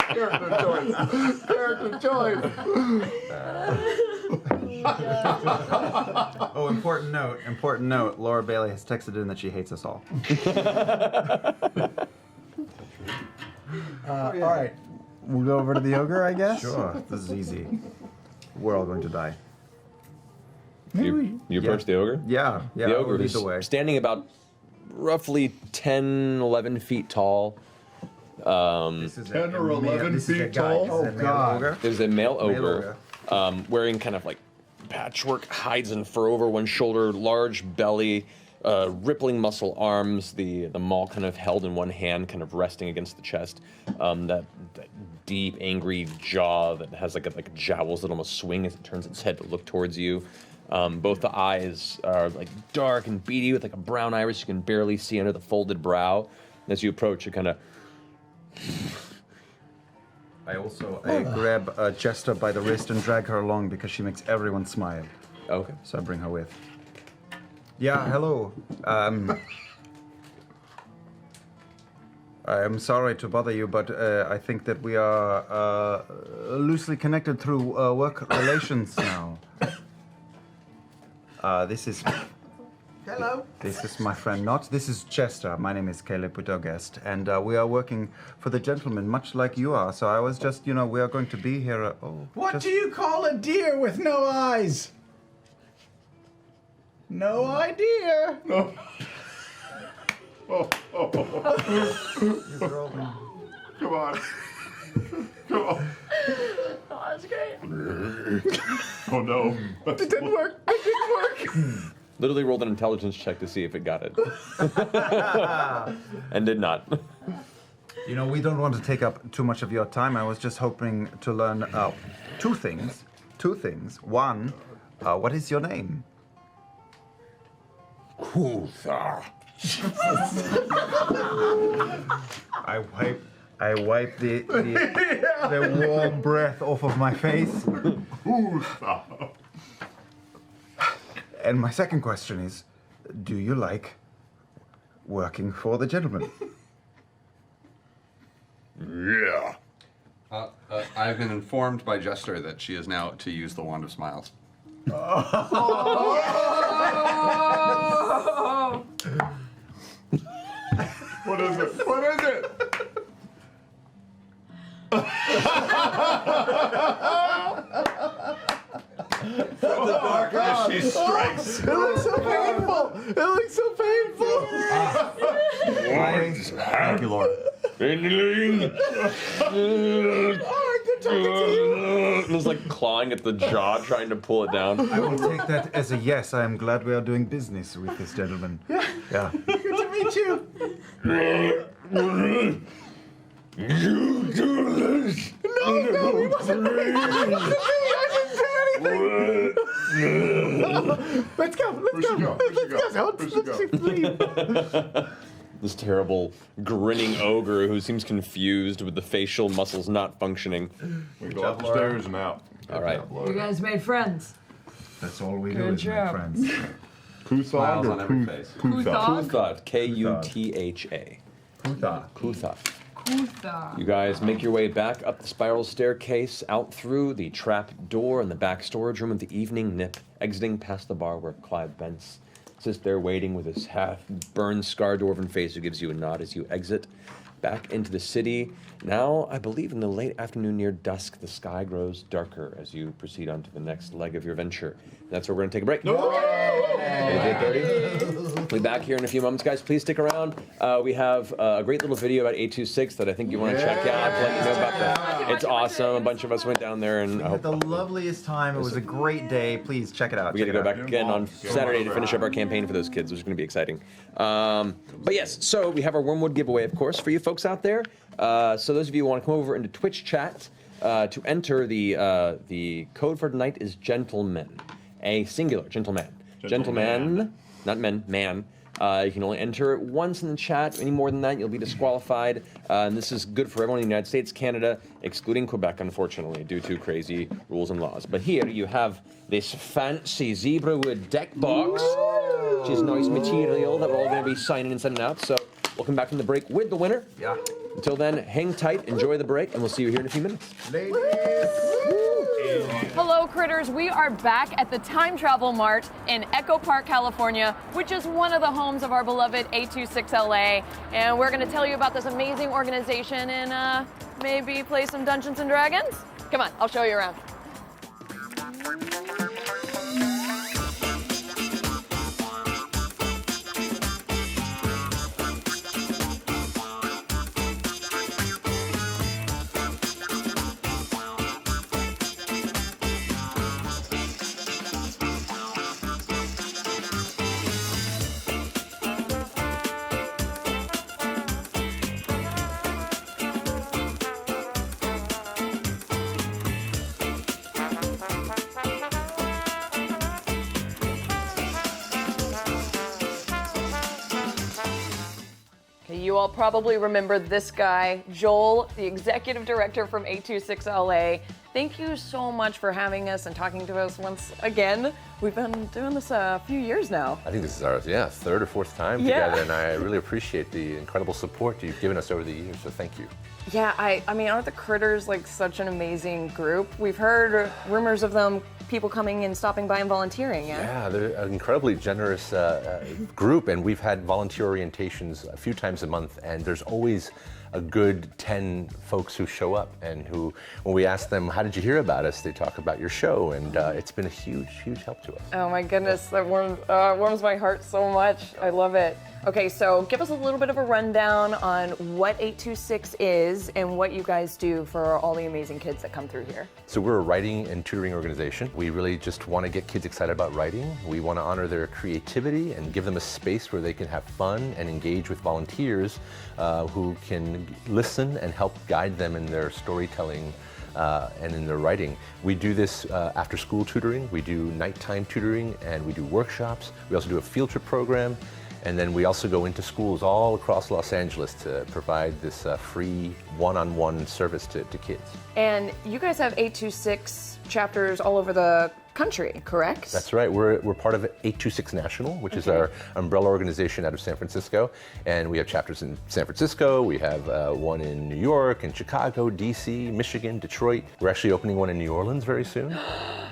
Character choice. Oh, important note. Important note. Laura Bailey has texted in that she hates us all. All right. We'll go over to the ogre, I guess. Sure. This is easy. We're all going to die. Maybe we- You approach the ogre. Yeah. Yeah. The I'll ogre lead is the way. standing about roughly 10, 11 feet tall. This is 10 or 11 this is a feet guy. tall? This is a Oh, male God. ogre. There's a male Male ogre, wearing kind of like patchwork hides and fur over one shoulder, large belly, rippling muscle arms, the maul kind of held in one hand, kind of resting against the chest. That deep, angry jaw that has like jowls that almost swing as it turns its head to look towards you. Both the eyes are like dark and beady with like a brown iris you can barely see under the folded brow. And as you approach, you kind of I grab Jester by the wrist and drag her along because she makes everyone smile. okay. So I bring her with. Yeah, hello. I'm sorry to bother you, but I think that we are loosely connected through work relations now. This is Hello. This is my friend Not. This is Chester. My name is Caleb Widogast, and we are working for the gentleman, much like you are. So I was just, we are going to be here. What do you call a deer with no eyes? No idea. Oh. Come on. Come on. Oh, that's great. Oh no. It didn't work. It didn't work. Literally rolled an intelligence check to see if it got it. And did not. We don't want to take up too much of your time. I was just hoping to learn two things. Two things. One, what is your name? Kutha. I wipe the warm breath off of my face. And my second question is, do you like working for the gentleman? Yeah. I've been informed by Jester that she is now to use the Wand of Smiles. What is it? What is it? The darker she strikes. It looks so painful. It looks so painful. Thank you, Lord. Good talking to you. It was like clawing at the jaw, trying to pull it down. I will take that as a yes. I am glad we are doing business with this gentleman. Yeah. Good to meet you. You do this. No, he wasn't me. I didn't do anything. Let's go. Let's go. Let's leave. This terrible, grinning ogre who seems confused with the facial muscles not functioning. We go up the stairs and out. All right. You guys made friends. That's all we do Good is make job. friends. Kuthog Smiles or on every face. Kuthog? Kuthad, K-U-T-H-A. Kuthog. Kuthad. Kutha. You guys make your way back up the spiral staircase, out through the trap door in the back storage room of the Evening Nip, exiting past the bar where Clive Bentz sits there waiting with his half-burned, scarred dwarven face who gives you a nod as you exit back into the city. Now, I believe in the late afternoon near dusk, the sky grows darker as you proceed on to the next leg of your venture. And that's where we're going to take a break. We'll be back here in a few moments, guys. Please stick around. We have a great little video about 826 that I think you want to check out. To let you know about that. It's awesome. A bunch of us went down there and We had the loveliest time. It was a great day. Please check it out. we got to go back again on Saturday to finish up our campaign for those kids, which is going to be exciting. But yes, so we have our Wormwood Giveaway, of course, for you folks out there. So those of you who want to come over into Twitch chat to enter the code for tonight is gentleman, a singular gentleman, gentleman, not men, man. You can only enter it once in the chat. Any more than that, you'll be disqualified. And this is good for everyone in the United States, Canada, excluding Quebec, unfortunately, due to crazy rules and laws. But here you have this fancy zebra wood deck box, which is nice material that we're all going to be signing and sending out. So we'll come back from the break with the winner. Yeah. Until then, hang tight, enjoy the break, and we'll see you here in a few minutes. Hello, critters. We are back at the Time Travel Mart in Echo Park, California, which is one of the homes of our beloved 826LA. And we're going to tell you about this amazing organization and maybe play some Dungeons and Dragons. Come on, I'll show you around. You all probably remember this guy, Joel, the executive director from 826LA. Thank you so much for having us and talking to us once again. We've been doing this a few years now. I think this is our third or fourth time together, and I really appreciate the incredible support you've given us over the years, so thank you. Yeah, I mean, aren't the Critters like such an amazing group? We've heard rumors of them, people coming and stopping by and volunteering, yeah? Yeah, they're an incredibly generous group, and we've had volunteer orientations a few times a month, and there's always a good 10 folks who show up and who, when we ask them, how did you hear about us, they talk about your show, and it's been a huge, huge help to us. Oh my goodness, that warms my heart so much. I love it. Okay, so give us a little bit of a rundown on what 826 is and what you guys do for all the amazing kids that come through here. So we're a writing and tutoring organization. We really just want to get kids excited about writing. We want to honor their creativity and give them a space where they can have fun and engage with volunteers who can listen and help guide them in their storytelling and in their writing. We do this after school tutoring, we do nighttime tutoring, and we do workshops. We also do a field trip program. And then we also go into schools all across Los Angeles to provide this free one-on-one service to kids. And you guys have 826 chapters all over the country, correct? That's right. We're part of 826 National, which is our umbrella organization out of San Francisco. And we have chapters in San Francisco. We have one in New York, and Chicago, DC, Michigan, Detroit. We're actually opening one in New Orleans very soon.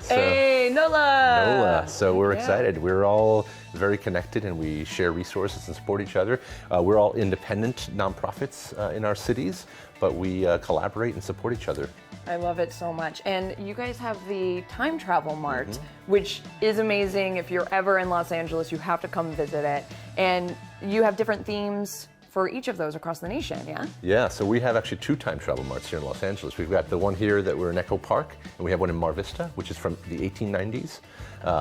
Hey, NOLA! So we're excited. We're all very connected, and we share resources and support each other. We're all independent nonprofits in our cities, but we collaborate and support each other. I love it so much. And you guys have the Time Travel Mart, which is amazing. If you're ever in Los Angeles, you have to come visit it. And you have different themes for each of those across the nation, yeah? Yeah, so we have actually 2 time travel marts here in Los Angeles. We've got the one here that we're in Echo Park, and we have one in Mar Vista, which is from the 1890s.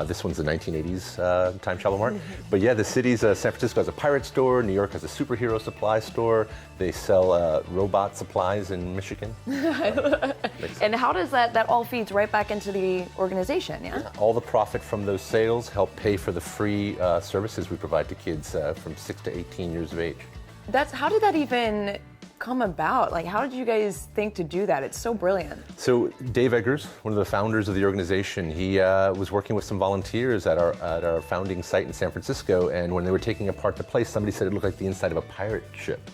This one's the 1980s time travel mart. But yeah, the cities, San Francisco has a pirate store, New York has a superhero supply store. They sell robot supplies in Michigan. And how does that all feeds right back into the organization, yeah? All the profit from those sales help pay for the free services we provide to kids from 6 to 18 years of age. How did that even come about? Like, how did you guys think to do that? It's so brilliant. So Dave Eggers, one of the founders of the organization, he was working with some volunteers at our founding site in San Francisco, and when they were taking apart the place, somebody said it looked like the inside of a pirate ship.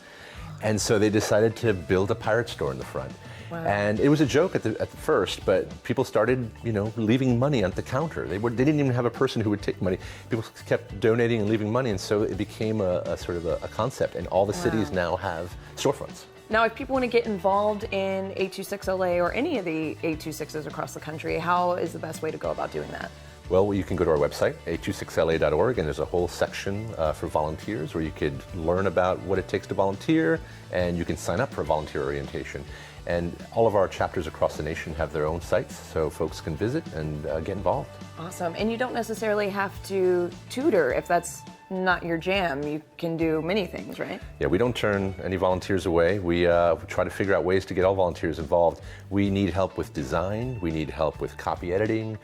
And so they decided to build a pirate store in the front. Wow. And it was a joke at the first, but people started, leaving money on the counter. They didn't even have a person who would take money. People kept donating and leaving money, and so it became a sort of a concept. And all the cities now have storefronts. Now, if people want to get involved in 826LA or any of the 826s across the country, how is the best way to go about doing that? Well, you can go to our website, 826la.org, and there's a whole section for volunteers where you could learn about what it takes to volunteer, and you can sign up for volunteer orientation. And all of our chapters across the nation have their own sites, so folks can visit and get involved. Awesome. And you don't necessarily have to tutor if that's not your jam. You can do many things, right? Yeah, we don't turn any volunteers away. We try to figure out ways to get all volunteers involved. We need help with design. We need help with copy editing.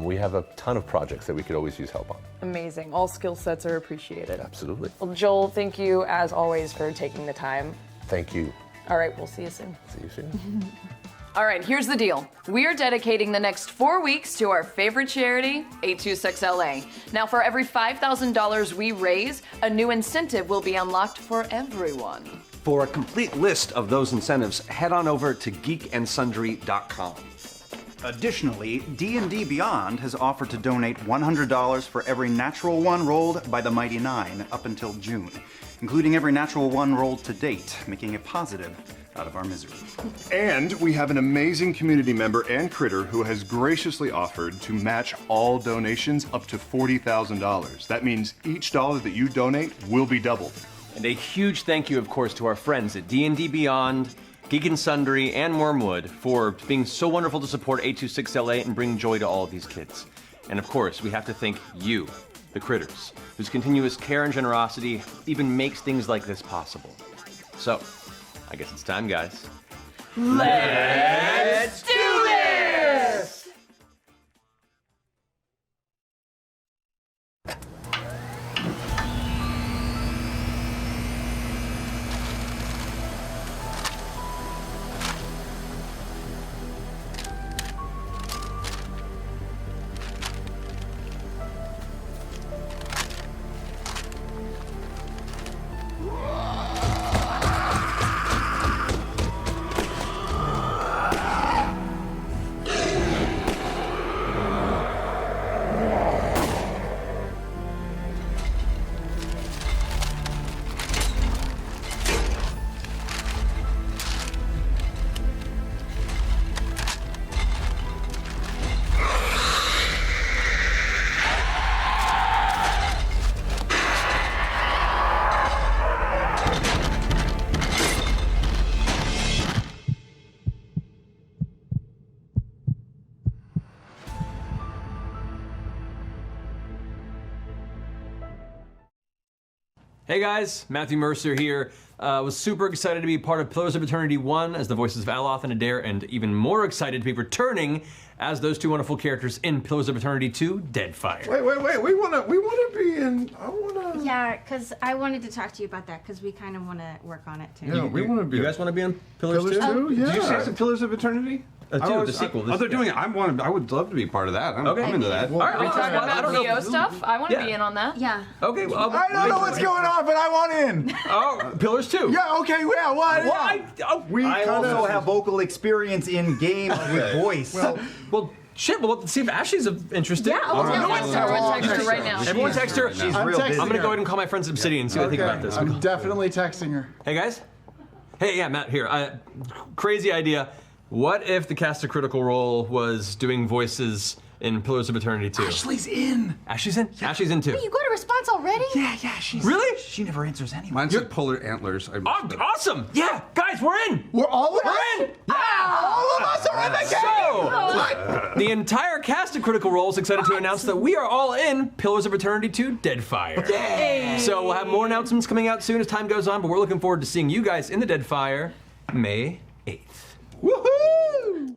We have a ton of projects that we could always use help on. Amazing. All skill sets are appreciated. Absolutely. Well, Joel, thank you as always for taking the time. Thank you. All right, we'll see you soon. See you soon. All right, here's the deal. We are dedicating the next 4 weeks to our favorite charity, 826LA. Now, for every $5,000 we raise, a new incentive will be unlocked for everyone. For a complete list of those incentives, head on over to geekandsundry.com. Additionally, D&D Beyond has offered to donate $100 for every natural one rolled by the Mighty Nein up until June, including every natural one rolled to date, making a positive out of our misery. And we have an amazing community member and critter who has graciously offered to match all donations up to $40,000. That means each dollar that you donate will be doubled. And a huge thank you, of course, to our friends at D&D Beyond, Geek and Sundry, and Wormwood for being so wonderful to support 826LA and bring joy to all of these kids. And of course, we have to thank you, the critters, whose continuous care and generosity even makes things like this possible. So, I guess it's time, guys. Let's do this! Hey guys, Matthew Mercer here. Was super excited to be part of Pillars of Eternity 1 as the voices of Aloth and Adair, and even more excited to be returning as those two wonderful characters in Pillars of Eternity 2, Deadfire. Wait, we wanna be in, Yeah, because I wanted to talk to you about that, because we kind of want to work on it too. Yeah, we want to be. You guys want to be on Pillars 2? Yeah. Did you say some Pillars of Eternity? The sequel. Oh, they're doing it. I would love to be part of that. I'm into that. All right, Well, talking I don't about know. PO stuff? I want to Yeah. be in on that. Yeah. Okay, well, I don't know what's going on, but I want in. Oh, Pillars 2. Yeah, okay, yeah, what? Well, I also have vocal experience in games with voice. Well, shit, well, let's see if Ashley's interested. Yeah, Everyone text her right now. Everyone text her. She's I'm real texting busy. I'm gonna her. go ahead and call my friends at Obsidian and see what they think about this. I'm definitely texting her. Hey guys. Hey, yeah, Matt here. Crazy idea. What if the cast of Critical Role was doing voices in Pillars of Eternity 2? Ashley's in. Ashley's in? Yeah. Ashley's in too. Wait, you got a response already? Yeah, she's. Really? She never answers anyone. Mine said polar antlers. Awesome! Yeah, guys, we're in! We're all in. We're in! All of us are in the game. So, the entire cast of Critical Role is excited to announce that we are all in Pillars of Eternity 2 Deadfire. Yay! So we'll have more announcements coming out soon as time goes on, but we're looking forward to seeing you guys in the Deadfire May 8th. Woohoo!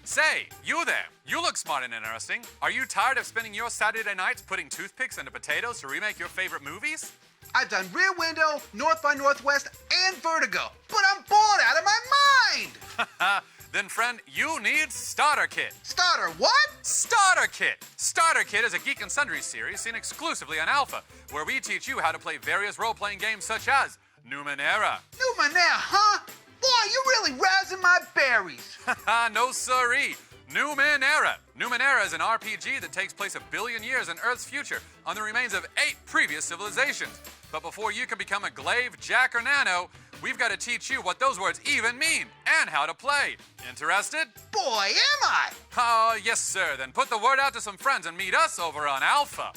Say, you there! You look smart and interesting. Are you tired of spending your Saturday nights putting toothpicks into potatoes to remake your favorite movies? I've done Rear Window, North by Northwest, and Vertigo, but I'm bored out of my mind! Then, friend, you need Starter Kit. Starter what? Starter Kit! Starter Kit is a Geek and Sundry series seen exclusively on Alpha, where we teach you how to play various role-playing games such as Numenera. Numenera, huh? Boy, you really rousing my berries. No siree. Numenera. Numenera is an RPG that takes place 1 billion years in Earth's future on the remains of 8 previous civilizations. But before you can become a glaive, jack, or nano, we've got to teach you what those words even mean and how to play. Interested? Boy, am I! Oh, yes, sir. Then put the word out to some friends and meet us over on Alpha.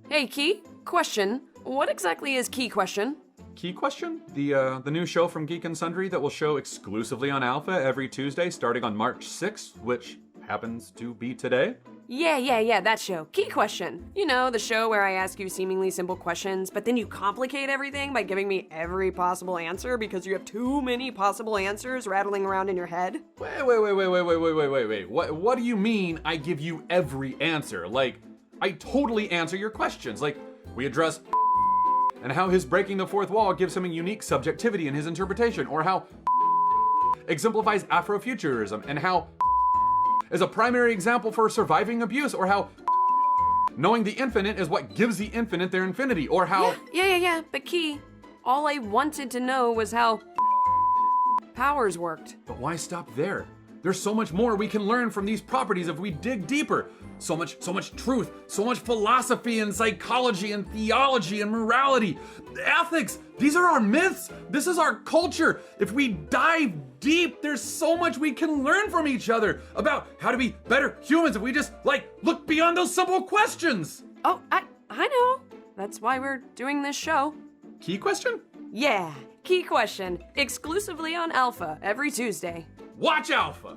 Hey, Key. Question. What exactly is Key Question? Key Question? The new show from Geek and Sundry that will show exclusively on Alpha every Tuesday starting on March 6th, which happens to be today. Yeah, that show. Key Question. You know, the show where I ask you seemingly simple questions, but then you complicate everything by giving me every possible answer because you have too many possible answers rattling around in your head. Wait. What do you mean I give you every answer? Like, I totally answer your questions. Like, we address and how his breaking the fourth wall gives him a unique subjectivity in his interpretation, or how exemplifies Afrofuturism, and how is a primary example for surviving abuse, or how knowing the infinite is what gives the infinite their infinity, or how... Yeah, but Key, all I wanted to know was how powers worked. But why stop there? There's so much more we can learn from these properties if we dig deeper. So much truth, so much philosophy and psychology and theology and morality, ethics. These are our myths. This is our culture. If we dive deep, there's so much we can learn from each other about how to be better humans if we just, look beyond those simple questions. Oh, I know. That's why we're doing this show. Key Question? Yeah, Key Question. Exclusively on Alpha every Tuesday. Watch Alpha!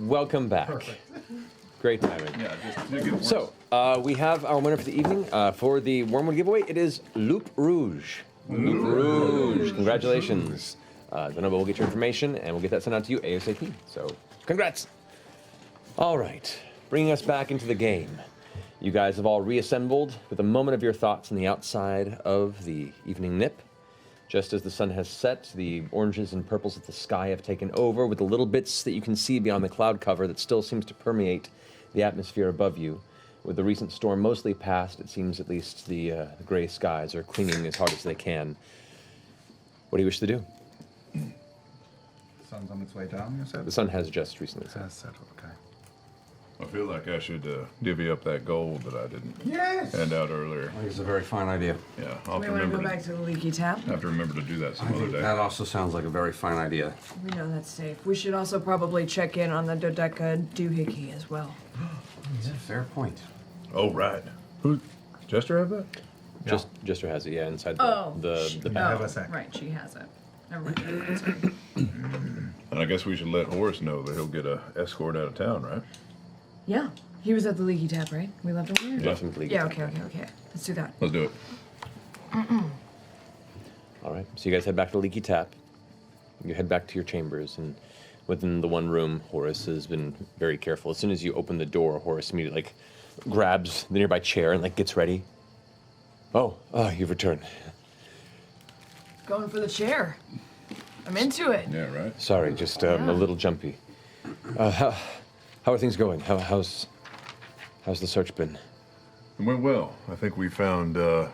Welcome back. Perfect. Great timing. Yeah, just make it worse. So, we have our winner for the evening. For the Wormwood Giveaway, it is Loup Rouge. Loup Rouge. Congratulations. Donovan will get your information, and we'll get that sent out to you ASAP. So, congrats. All right. Bringing us back into the game. You guys have all reassembled with a moment of your thoughts on the outside of the evening nip. Just as the sun has set, the oranges and purples of the sky have taken over with the little bits that you can see beyond the cloud cover that still seems to permeate the atmosphere above you. With the recent storm mostly past, it seems at least the gray skies are clinging as hard as they can. What do you wish to do? Sun's on its way down, you said? The sun has just recently set. Has set, okay. I feel like I should divvy up that gold that I didn't hand out earlier. I think it's a very fine idea. Yeah, I'll We have to want to remember go back to the leaky tap. have to remember to do that some I other think day. that also sounds like a very fine idea. We know that's safe. We should also probably check in on the Dodeca doohickey as well. It's a fair point. Oh, right. Who? Jester have that? Jester has it, yeah, inside the Oh, the bag. right, she has it. Never mind. Sorry. And I guess we should let Horace know that he'll get a escort out of town, right? Yeah, he was at the leaky tap, right? We left him there? Yeah. Left him at the leaky Yeah, tap. okay. Let's do that. Let's do it. All right, so you guys head back to the leaky tap. You head back to your chambers, and within the one room, Horace has been very careful. As soon as you open the door, Horace immediately grabs the nearby chair and gets ready. Oh, you've returned. Going for the chair. I'm into it. Yeah, right. Sorry, just a little jumpy. How are things going? How's the search been? It went well. I think we found a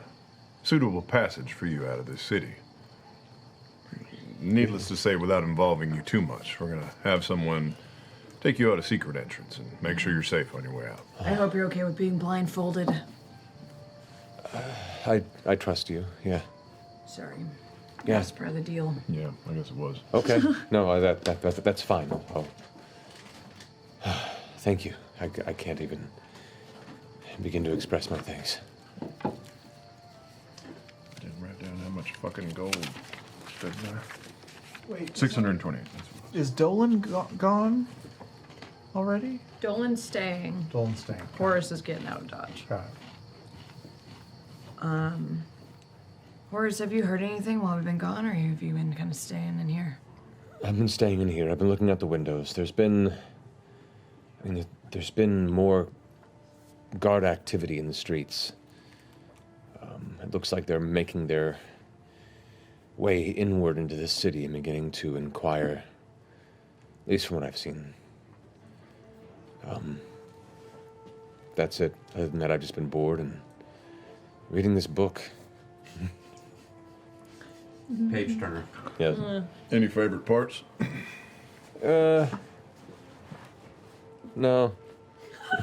suitable passage for you out of this city. Needless to say, without involving you too much, we're gonna have someone take you out a secret entrance and make sure you're safe on your way out. I hope you're okay with being blindfolded. I trust you, yeah. Sorry. Yeah. That's part of the deal. Yeah, I guess it was. Okay. No, that's fine. Oh. Thank you. I can't even begin to express my thanks. Didn't write down how much fucking gold stood there. Wait. 620. Is Dolan gone already? Dolan's staying. Dolan's staying. Horace is getting out of Dodge. Horace, have you heard anything while we've been gone, or have you been kind of staying in here? I've been staying in here. I've been looking out the windows. There's been more guard activity in the streets. It looks like they're making their way inward into the city and beginning to inquire, at least from what I've seen. That's it. Other than that, I've just been bored and reading this book. Page turner. Yes. Any favorite parts? No.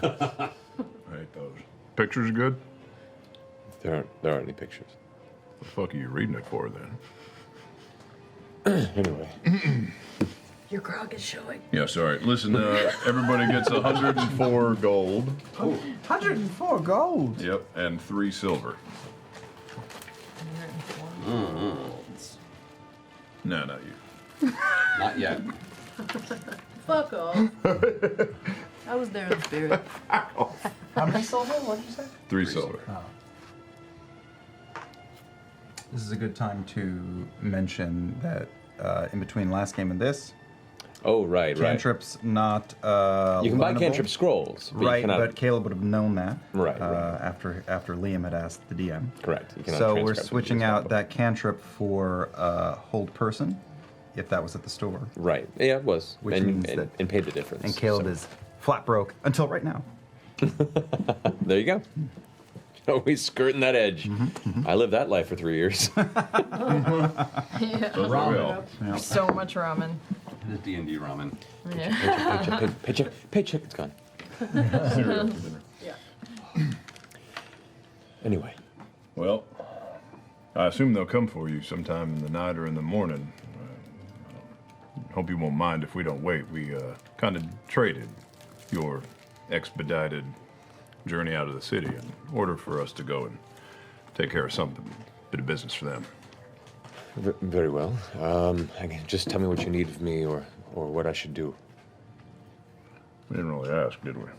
I hate those. Pictures good? There aren't any pictures. The fuck are you reading it for then? Anyway. Your grog is showing. Yeah, sorry. Listen, everybody gets 104 gold. 104 gold. Yep, and 3 silver. No, not you. Not yet. Fuck off. I was there in spirit. How many silver? What did you say? 3 silver. This is a good time to mention that in between last game and this, oh right, cantrips not you can buy learnable. cantrip scrolls, but you right? cannot- But Caleb would have known that, Right. After Liam had asked the DM. Correct. You cannot So we're transcribe them to switching use out that cantrip for hold person, if that was at the store. Right. Yeah, it was. Which and, means and, that and paid the difference. And Caleb so. is flat broke until right now. There you go. Always skirting that edge. I lived that life for 3 years. Yeah. Ramen. Yeah. So much ramen. The D&D ramen. Yeah. Paycheck, it's gone. Yeah. Anyway. Well, I assume they'll come for you sometime in the night or in the morning. Hope you won't mind if we don't wait. We kind of traded your expedited journey out of the city in order for us to go and take care of something, bit of business for them. Very well. Again, just tell me what you need of me or what I should do. We didn't really ask, did we?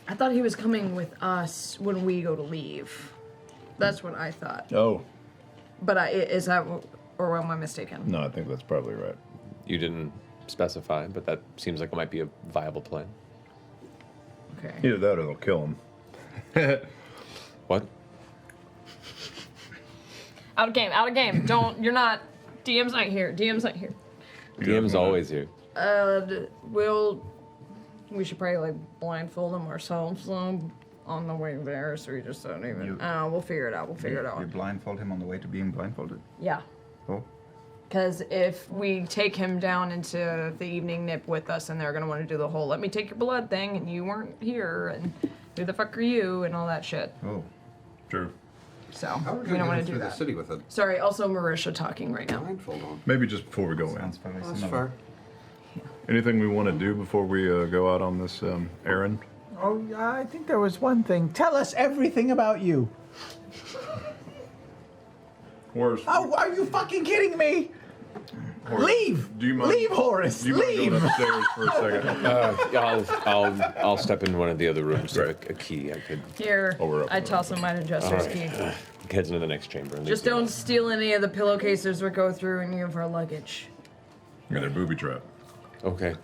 I thought he was coming with us when we go to leave. That's what I thought. Oh, But is that, or am I mistaken? no, I think that's probably right. You didn't specify, but that seems like it might be a viable plan. Okay. Either that or they'll kill him. What? Out of game. You're not, DM's not here. DM's always here. We should probably blindfold him ourselves on the way there, so we just don't even, we'll figure it out. You blindfold him on the way to being blindfolded? Yeah. Oh. Because if we take him down into the evening nip with us, and they're going to want to do the whole "let me take your blood" thing, and you weren't here, and who the fuck are you, and all that shit. Oh, true. So we don't want to do that. The city with it. Sorry. Also, Marisha talking right now. Blindfold on. Maybe just before we go in. That's fair. Anything we want to do before we go out on this errand? Oh, yeah, I think there was one thing. Tell us everything about you. Horace. Oh, are you fucking kidding me? Horace, Leave! Do you mind? Leave, Horace! Do you mind Leave! going upstairs for a second? I'll step in one of the other rooms. Right. A key I could. Here, I toss him my adjuster's key. Heads into the next chamber. And Just don't steal any of the pillowcases we go through any of our luggage. Yeah, they're booby trap. Okay.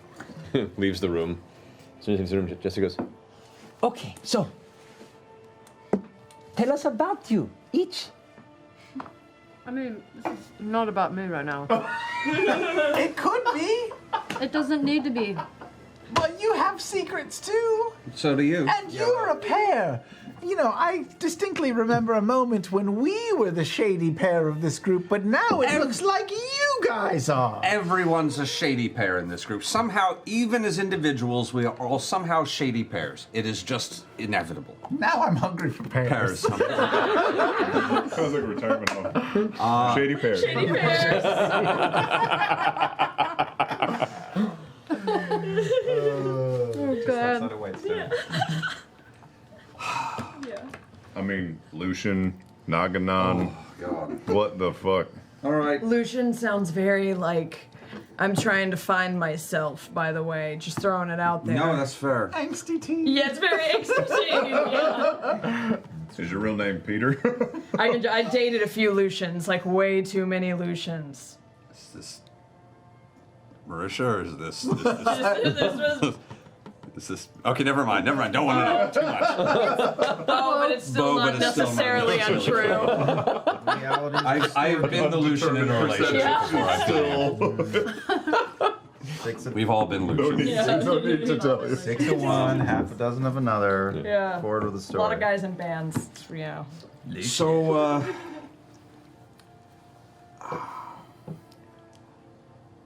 Leaves the room. As soon as he leaves the room, Jesse goes, Okay, so tell us about you, each. I mean, this is not about me right now. It could be. It doesn't need to be. But you have secrets too. So do you. And you're a pair. You know, I distinctly remember a moment when we were the shady pair of this group, but now it looks like you guys are. Everyone's a shady pair in this group. Somehow, even as individuals, we are all somehow shady pairs. It is just inevitable. Now I'm hungry for pears. Pairs. Sounds like a retirement home. Shady pears. Shady pears. Oh, God. I mean, Lucian, Naganon. Oh, God. What the fuck? All right. Lucian sounds very like I'm trying to find myself, by the way. Just throwing it out there. No, that's fair. Angsty teen. Yeah, it's very exciting. Yeah. Is your real name Peter? I dated a few Lucians, like way too many Lucians. Is this Marisha or is this? Is this? Okay, never mind. Don't want to know too much. Oh, but it's still not necessarily untrue. I have been the Lucian in a relationship before. We've all been Lucians. No need to tell you. 6 of one, half a dozen of another. Yeah. Forward with the A story. lot of guys in bands. It's, yeah. So,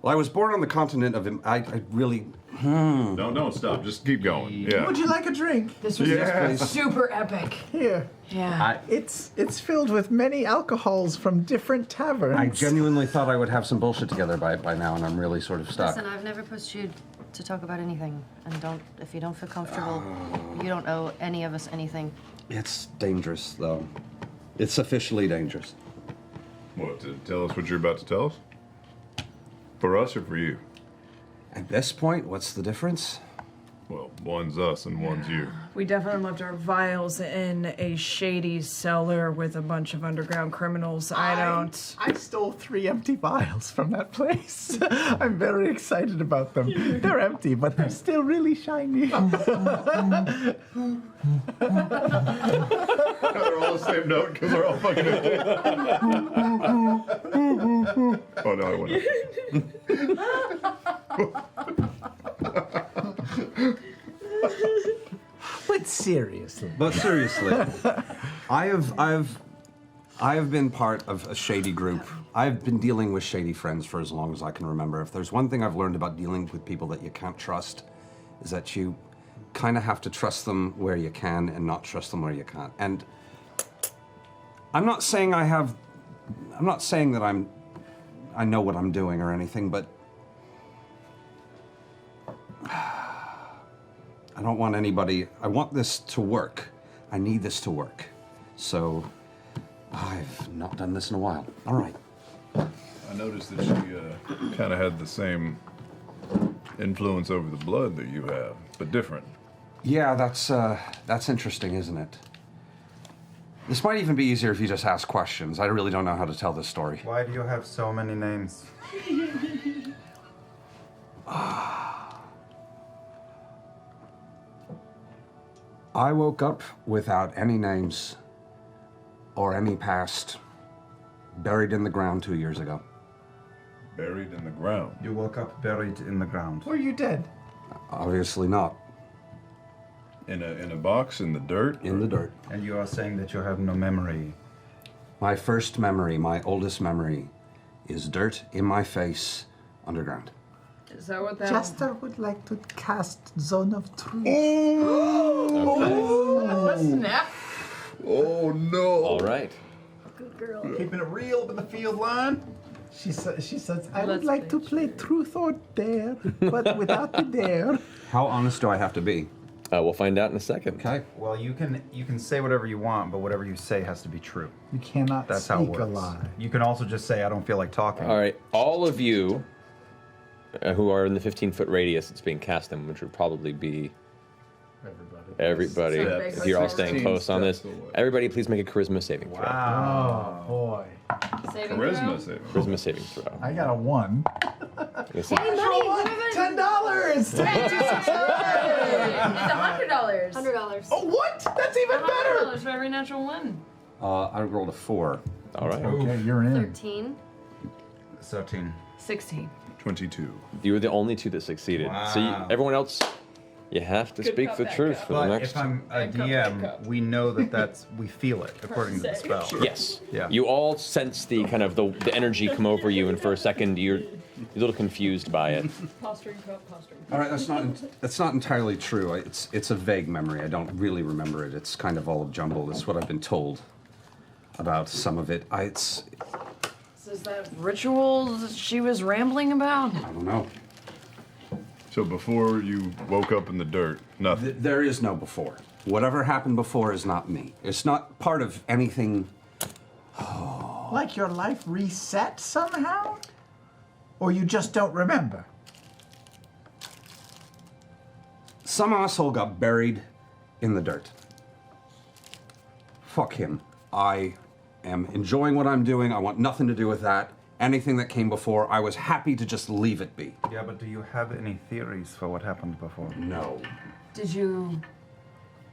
well, I was born on the continent of. I really. Don't stop. Just keep going. Yeah. Would you like a drink? This was super epic. Here. Yeah. It's filled with many alcohols from different taverns. I genuinely thought I would have some bullshit together by now, and I'm really sort of stuck. Listen, I've never pushed you to talk about anything, and if you don't feel comfortable, you don't owe any of us anything. It's dangerous, though. It's officially dangerous. What, to tell us what you're about to tell us? For us or for you? At this point, what's the difference? Well, one's us and one's you. We definitely left our vials in a shady cellar with a bunch of underground criminals. I stole 3 empty vials from that place. I'm very excited about them. They're empty, but they're still really shiny. They're all the same note because they're all fucking empty. Oh no, I went. But seriously. I have been part of a shady group. I've been dealing with shady friends for as long as I can remember. If there's one thing I've learned about dealing with people that you can't trust, is that you kind of have to trust them where you can and not trust them where you can't. And I'm not saying that I know what I'm doing or anything, but I don't want anybody. I want this to work. I need this to work. So I've not done this in a while. All right. I noticed that she kind of had the same influence over the blood that you have, but different. Yeah, that's interesting, isn't it? This might even be easier if you just ask questions. I really don't know how to tell this story. Why do you have so many names? I woke up without any names or any past, buried in the ground 2 years ago. Buried in the ground? You woke up buried in the ground. Were you dead? Obviously not. In a box in the dirt? In the dirt. And you are saying that you have no memory. My first memory, my oldest memory, is dirt in my face underground. Is that what that? Jester would like to cast Zone of Truth. Oh, snap! Oh no! All right. Good girl. Keeping it real up in the field line. She says, I would like to play Truth or Dare, but without the dare. How honest do I have to be? We'll find out in a second. Okay. Well, you can say whatever you want, but whatever you say has to be true. You cannot That's how it speak a works. lie. You can also just say, I don't feel like talking. All right. All of you who are in the 15-foot radius it's being cast in, which would probably be everybody. Steps. If you're all staying 16 close on this, steps away. everybody please make a charisma saving throw. Oh, boy. Saving Charisma throw? saving. Charisma saving throw. I got a 1. Yes, sir. Hey, money! $10! It's $100. $100. Oh, what? That's even better! $100 for every natural one. I rolled a 4. All right. Okay, you're in. 13. 13. 16. 22. You were the only two that succeeded. So everyone else, you have to speak the truth for the But next. if I'm a DM, we know that we feel it according to the spell. Yes. Yeah. You all sense the kind of the energy come over you, and for a second you're a little confused by it. Posturing cup, posturing cup. All right, that's not entirely true. It's a vague memory. I don't really remember it. It's kind of all jumbled. It's what I've been told about some of it. Is that rituals she was rambling about? I don't know. So before you woke up in the dirt, nothing. There is no before. Whatever happened before is not me. It's not part of anything. Like your life reset somehow? Or you just don't remember? Some asshole got buried in the dirt. Fuck him. I am enjoying what I'm doing. I want nothing to do with that. Anything that came before, I was happy to just leave it be. Yeah, but do you have any theories for what happened before? No. Did you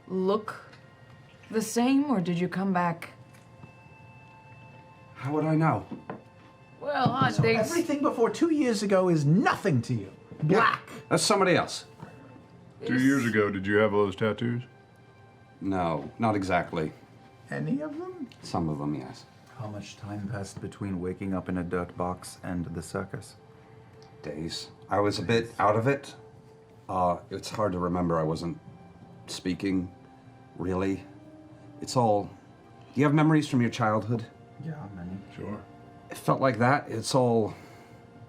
look the same, or did you come back? How would I know? Well, So everything before 2 years ago is nothing to you. Black. That's somebody else. 2 years ago, did you have all those tattoos? No, not exactly. Any of them? Some of them, yes. How much time passed between waking up in a dirt box and the circus? Days. I was a bit out of it. It's hard to remember. I wasn't speaking, really. It's all... Do you have memories from your childhood? Yeah, many. Sure. It felt like that. It's all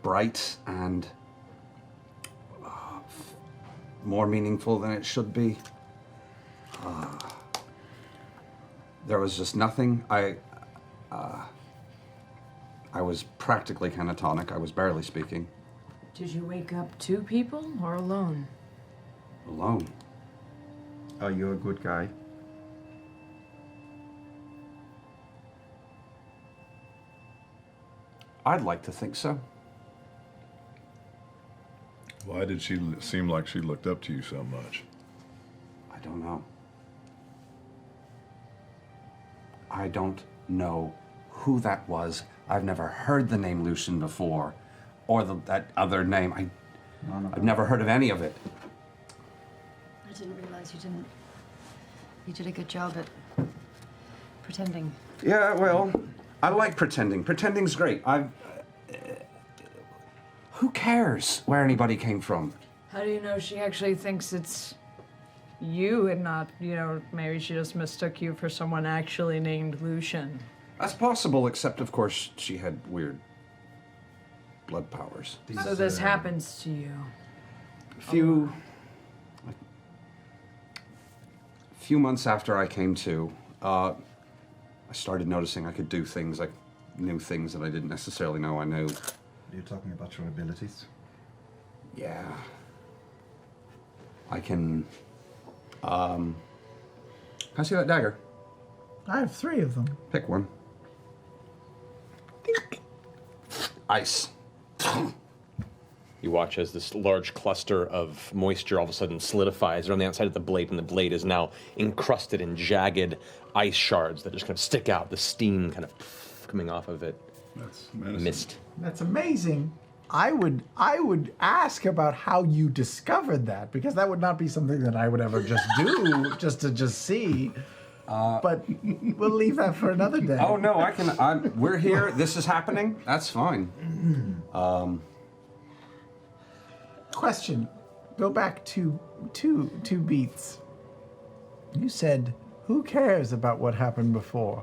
bright and more meaningful than it should be. There was just nothing. I was practically catatonic. I was barely speaking. Did you wake up 2 people or alone? Alone. Are you a good guy? I'd like to think so. Why did she seem like she looked up to you so much? I don't know. I don't know who that was. I've never heard the name Lucian before, or that other name. I've never heard of any of it. I didn't realize you didn't. You did a good job at pretending. Yeah, well, I like pretending. Pretending's great. Who cares where anybody came from? How do you know she actually thinks it's you and not, maybe she just mistook you for someone actually named Lucian? That's possible, except, of course, she had weird blood powers. So this happens to you. A few months after I came to, I started noticing I could do things, like new things that I didn't necessarily know I knew. Are you talking about your abilities? Yeah. I can, can I see that dagger? I have 3 of them. Pick one. Ice. You watch as this large cluster of moisture all of a sudden solidifies around the outside of the blade, and the blade is now encrusted in jagged ice shards that just kind of stick out, the steam kind of coming off of it. That's menacing. Mist. That's amazing. I would ask about how you discovered that, because that would not be something that I would ever just do just to see. but we'll leave that for another day. Oh no, we're here. This is happening. That's fine. Question. Go back two beats. You said, who cares about what happened before?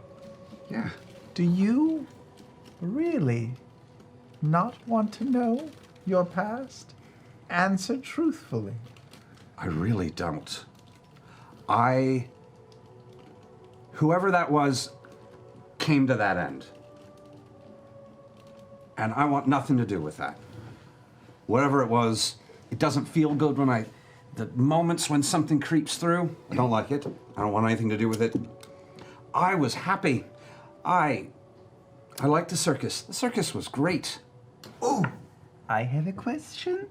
Yeah. Do you really not want to know your past? Answer truthfully. I really don't. Whoever that was came to that end. And I want nothing to do with that. Whatever it was, it doesn't feel good when the moments when something creeps through, I don't like it. I don't want anything to do with it. I was happy. I liked the circus. The circus was great. Oh, I have a question.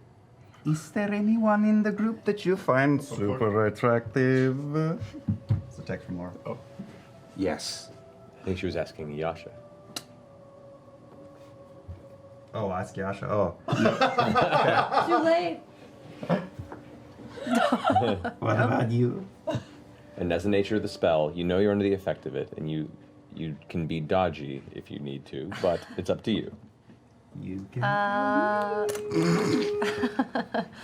Is there anyone in the group that you find super attractive? It's a text from Laura. Oh. Yes. I think she was asking Yasha. Oh, ask Yasha. Oh. Too late. What about you? And as the nature of the spell, you know you're under the effect of it, and you can be dodgy if you need to, but it's up to you. You can.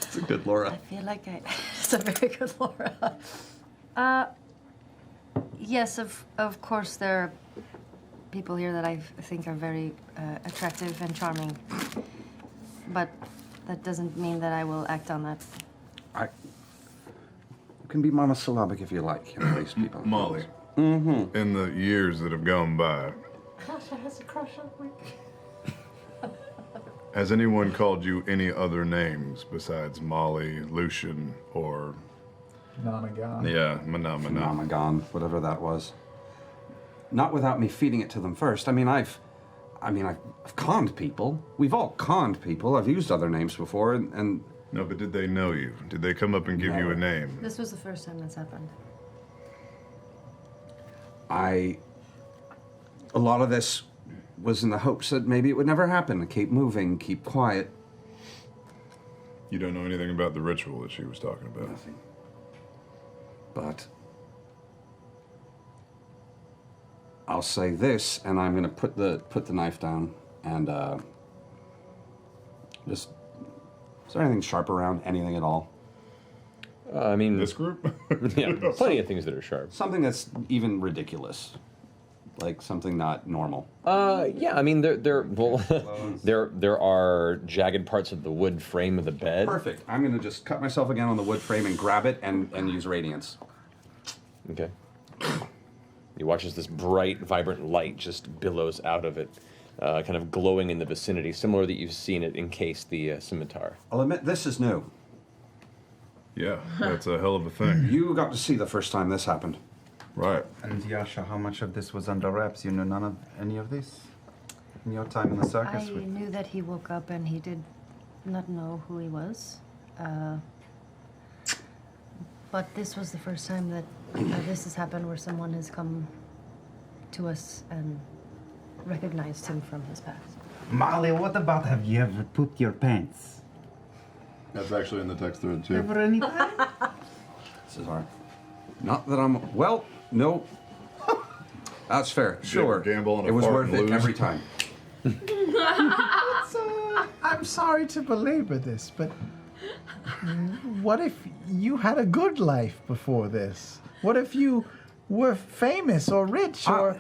It's a good Laura. I feel like it's a very good Laura. Yes, of course there are people here that I think are very attractive and charming, but that doesn't mean that I will act on that. You can be monosyllabic if you like. These people. Molly. Mm-hmm. In the years that have gone by, Yasha has a crush on me. has anyone called you any other names besides Molly, Lucian, or... Nonagon. Yeah, Manamagon. Nonagon, whatever that was. Not without me feeding it to them first. I've conned people. We've all conned people. I've used other names before, and... No, but did they know you? Did they come up and give you a name? This was the first time that's happened. A lot of this was in the hopes that maybe it would never happen. Keep moving, keep quiet. You don't know anything about the ritual that she was talking about? Nothing. But I'll say this, and I'm going to put the knife down, and just... Is there anything sharp around? Anything at all? This group? Yeah, plenty of things that are sharp. Something that's even ridiculous. Like something not normal. Yeah, there are jagged parts of the wood frame of the bed. Perfect. I'm going to just cut myself again on the wood frame and grab it and use radiance. Okay. You watch as this bright, vibrant light just billows out of it, kind of glowing in the vicinity, similar that you've seen it encase the scimitar. I'll admit, this is new. Yeah, that's a hell of a thing. You got to see the first time this happened. Right. And Yasha, how much of this was under wraps? You knew none of any of this in your time in the circus? I knew that he woke up and he did not know who he was. But this was the first time that this has happened where someone has come to us and recognized him from his past. Molly, what about have you ever pooped your pants? That's actually in the text thread, too. Ever any time? This is hard. Not that I'm... Well, no. That's fair. Sure. Gamble on a it was fart worth and it lose. every time. I'm sorry to belabor this, but what if you had a good life before this? What if you were famous or rich or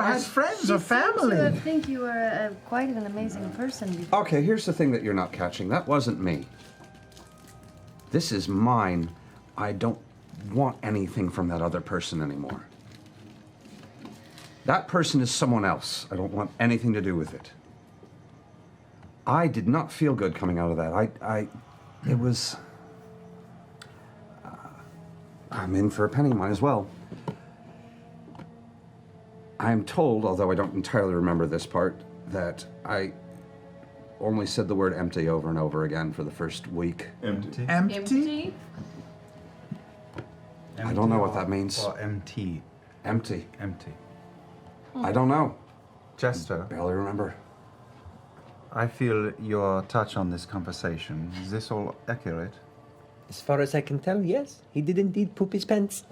had friends or family? I think you are quite an amazing person. Before. Okay, here's the thing that you're not catching. That wasn't me. This is mine. I don't want anything from that other person anymore. That person is someone else. I don't want anything to do with it. I did not feel good coming out of that. It was... I'm in for a penny, might as well. I'm told, although I don't entirely remember this part, that I only said the word empty over and over again for the first week. Empty. Empty? I don't know what that means. Or empty. Empty. Empty. I don't know. Jester. Barely remember. I feel your touch on this conversation. Is this all accurate? As far as I can tell, yes. He did indeed poop his pants.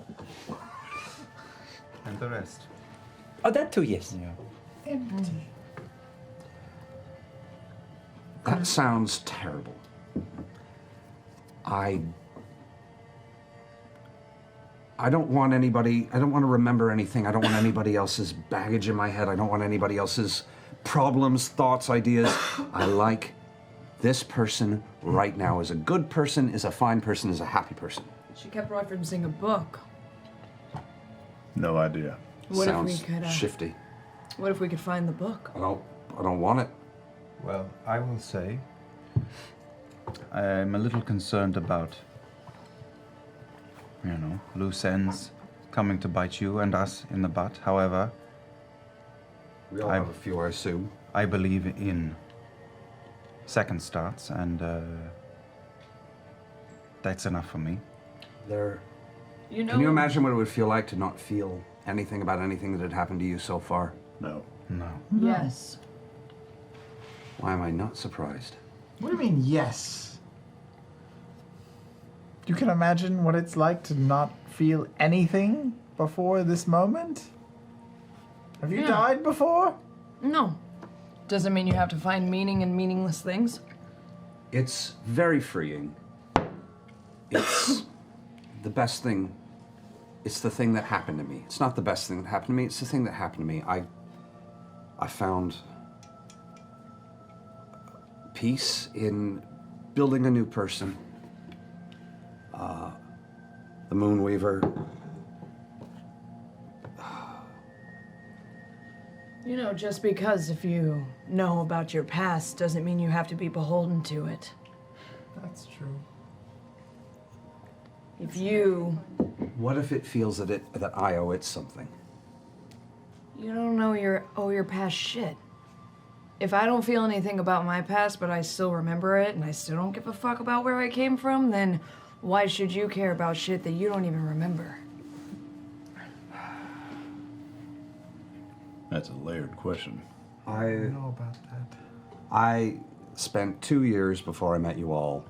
And the rest. Oh, that too, yes. Yeah. Empty. That sounds terrible. I don't want anybody, I don't want to remember anything. I don't want anybody else's baggage in my head. I don't want anybody else's problems, thoughts, ideas. I like this person right now is a good person, is a fine person, is a happy person. She kept referencing a book. No idea. What Sounds if we could, shifty. What if we could find the book? I don't want it. Well, I will say I'm a little concerned about, loose ends coming to bite you and us in the butt. However, we all have a few, I assume. I believe in second starts, and that's enough for me. Can you know- imagine what it would feel like to not feel anything about anything that had happened to you so far? No. No. Yes. Why am I not surprised? What do you mean, yes? You can imagine what it's like to not feel anything before this moment? Have you Yeah. died before? No. Doesn't mean you have to find meaning in meaningless things. It's very freeing. It's the best thing. It's the thing that happened to me. It's not the best thing that happened to me. It's the thing that happened to me. I found peace in building a new person. The Moonweaver. You know, just because if you know about your past doesn't mean you have to be beholden to it. That's true. If you What if it feels that I owe it something? You don't know your past shit. If I don't feel anything about my past, but I still remember it, and I still don't give a fuck about where I came from, then why should you care about shit that you don't even remember? That's a layered question. I know about that. I spent 2 years before I met you all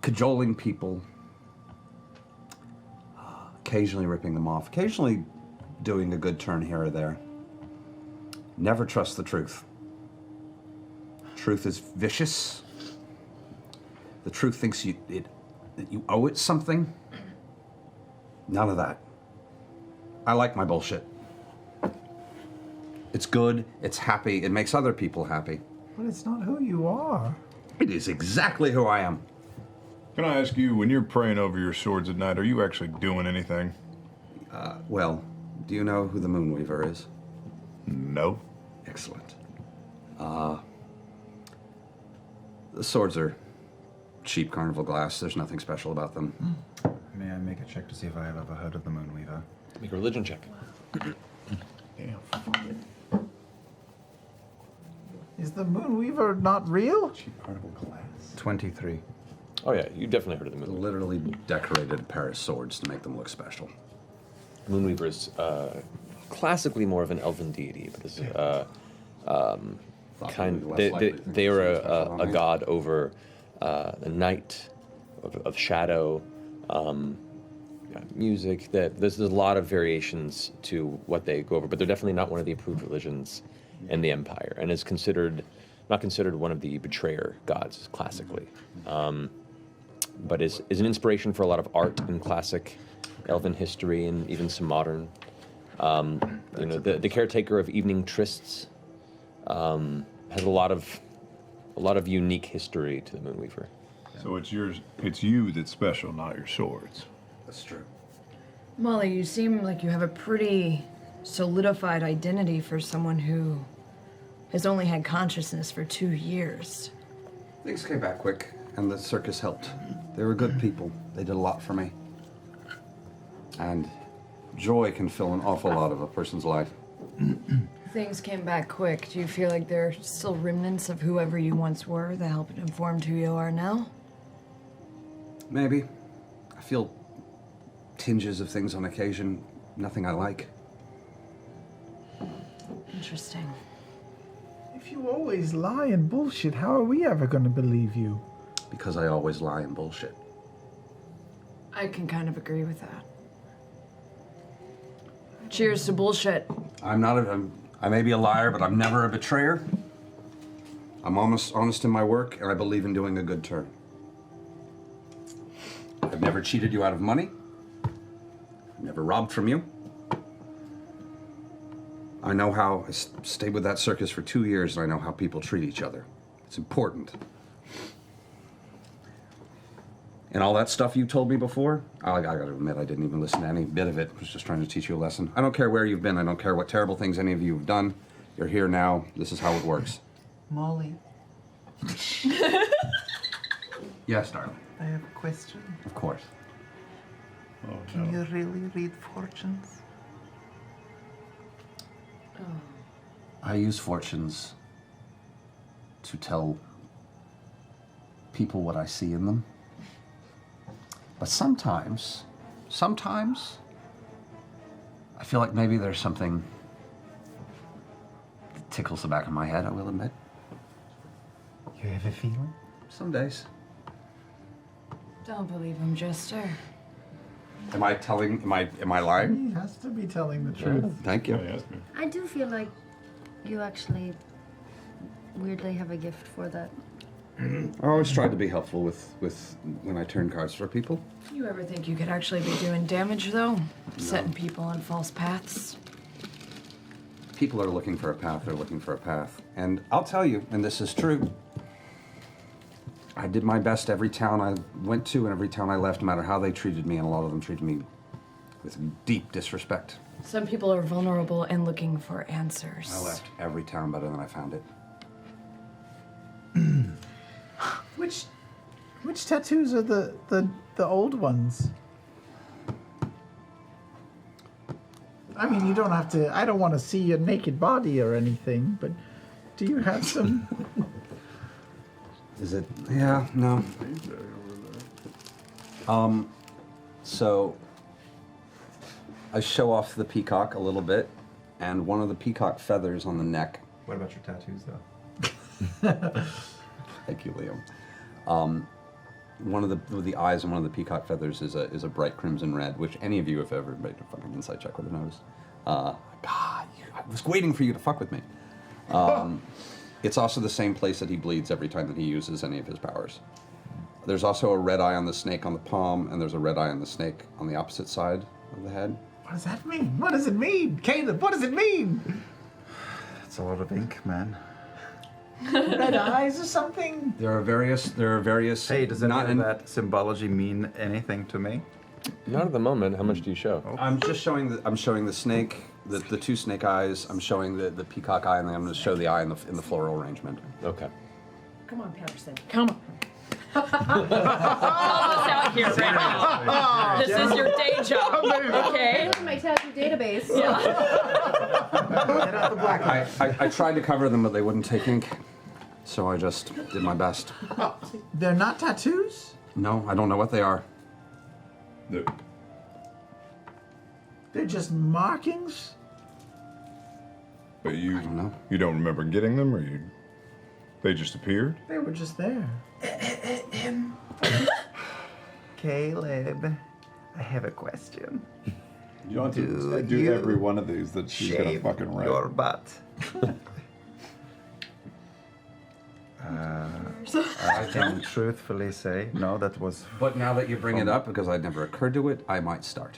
cajoling people, occasionally ripping them off, occasionally doing a good turn here or there. Never trust the truth. Truth is vicious. The truth thinks that you owe it something. None of that. I like my bullshit. It's good, it's happy, it makes other people happy. But it's not who you are. It is exactly who I am. Can I ask you, when you're praying over your swords at night, are you actually doing anything? Well, do you know who the Moonweaver is? No. Excellent. The swords are cheap carnival glass. There's nothing special about them. May I make a check to see if I have ever heard of the Moonweaver? Make a religion check. Damn, fuck it. Is the Moonweaver not real? Cheap carnival glass. 23. Oh yeah, you definitely heard of the Moonweaver. Literally decorated a pair of swords to make them look special. Moonweaver is classically more of an elven deity, but is they are a god over the night, of shadow, music. There's a lot of variations to what they go over, but they're definitely not one of the approved religions in the Empire, and is not considered one of the betrayer gods classically, but is an inspiration for a lot of art in classic elven history and even some modern. The caretaker of evening trysts has a lot of unique history to the Moonweaver. So it's you that's special, not your swords. That's true. Molly, you seem like you have a pretty solidified identity for someone who has only had consciousness for 2 years. Things came back quick, and the circus helped. They were good people. They did a lot for me. And joy can fill an awful lot of a person's life. Things came back quick. Do you feel like there are still remnants of whoever you once were that helped inform who you are now? Maybe. I feel tinges of things on occasion. Nothing I like. Interesting. If you always lie and bullshit, how are we ever going to believe you? Because I always lie and bullshit. I can kind of agree with that. Cheers to bullshit. I may be a liar, but I'm never a betrayer. I'm honest in my work, and I believe in doing a good turn. I've never cheated you out of money. I've never robbed from you. I know how, I stayed with that circus for 2 years, and I know how people treat each other. It's important. And all that stuff you told me before, I gotta admit, I didn't even listen to any bit of it. I was just trying to teach you a lesson. I don't care where you've been. I don't care what terrible things any of you have done. You're here now. This is how it works. Molly, Yes, darling. I have a question. Of course. Can you really read fortunes? I use fortunes to tell people what I see in them. But sometimes, I feel like maybe there's something that tickles the back of my head, I will admit. You have a feeling? Some days. Don't believe him, Jester. Am I lying? He has to be telling the truth. Thank you. I do feel like you actually weirdly have a gift for that. I always tried to be helpful with when I turn cards for people. You ever think you could actually be doing damage, though? Setting people on false paths? People are looking for a path, they're looking for a path. And I'll tell you, and this is true, I did my best every town I went to and every town I left, no matter how they treated me, and a lot of them treated me with deep disrespect. Some people are vulnerable and looking for answers. I left every town better than I found it. Which tattoos are the old ones? I mean, you don't have to. I don't want to see your naked body or anything, but do you have some? Is it? Yeah, no. So I show off the peacock a little bit, and one of the peacock feathers on the neck. What about your tattoos, though? Thank you, Liam. One of the eyes on one of the peacock feathers is a bright crimson red, which any of you have ever made a fucking insight check would have noticed. God, I was waiting for you to fuck with me. It's also the same place that he bleeds every time that he uses any of his powers. There's also a red eye on the snake on the palm, and there's a red eye on the snake on the opposite side of the head. What does that mean? What does it mean, Caleb? What does it mean? It's a lot of ink, man. Red eyes or something? There are various. Hey, does any of that symbology mean anything to me? Not at the moment. How much do you show? I'm just showing the snake, the two snake eyes. I'm showing the peacock eye, and then I'm going to show the eye in the floral arrangement. Okay. Come on, Patterson. Come on. Help us out here right now. This is your day job, okay? Look at my tattoo database. Yeah. Get out the black eye. I tried to cover them, but they wouldn't take ink, so I just did my best. They're not tattoos? No, I don't know what they are. They're just markings? But you don't remember getting them, or they just appeared? They were just there. Caleb, I have a question. You don't have to do every one of these that she's gonna shave fucking write. your butt. I can truthfully say, no, that was... But now that you bring it up, because I'd never occurred to it, I might start.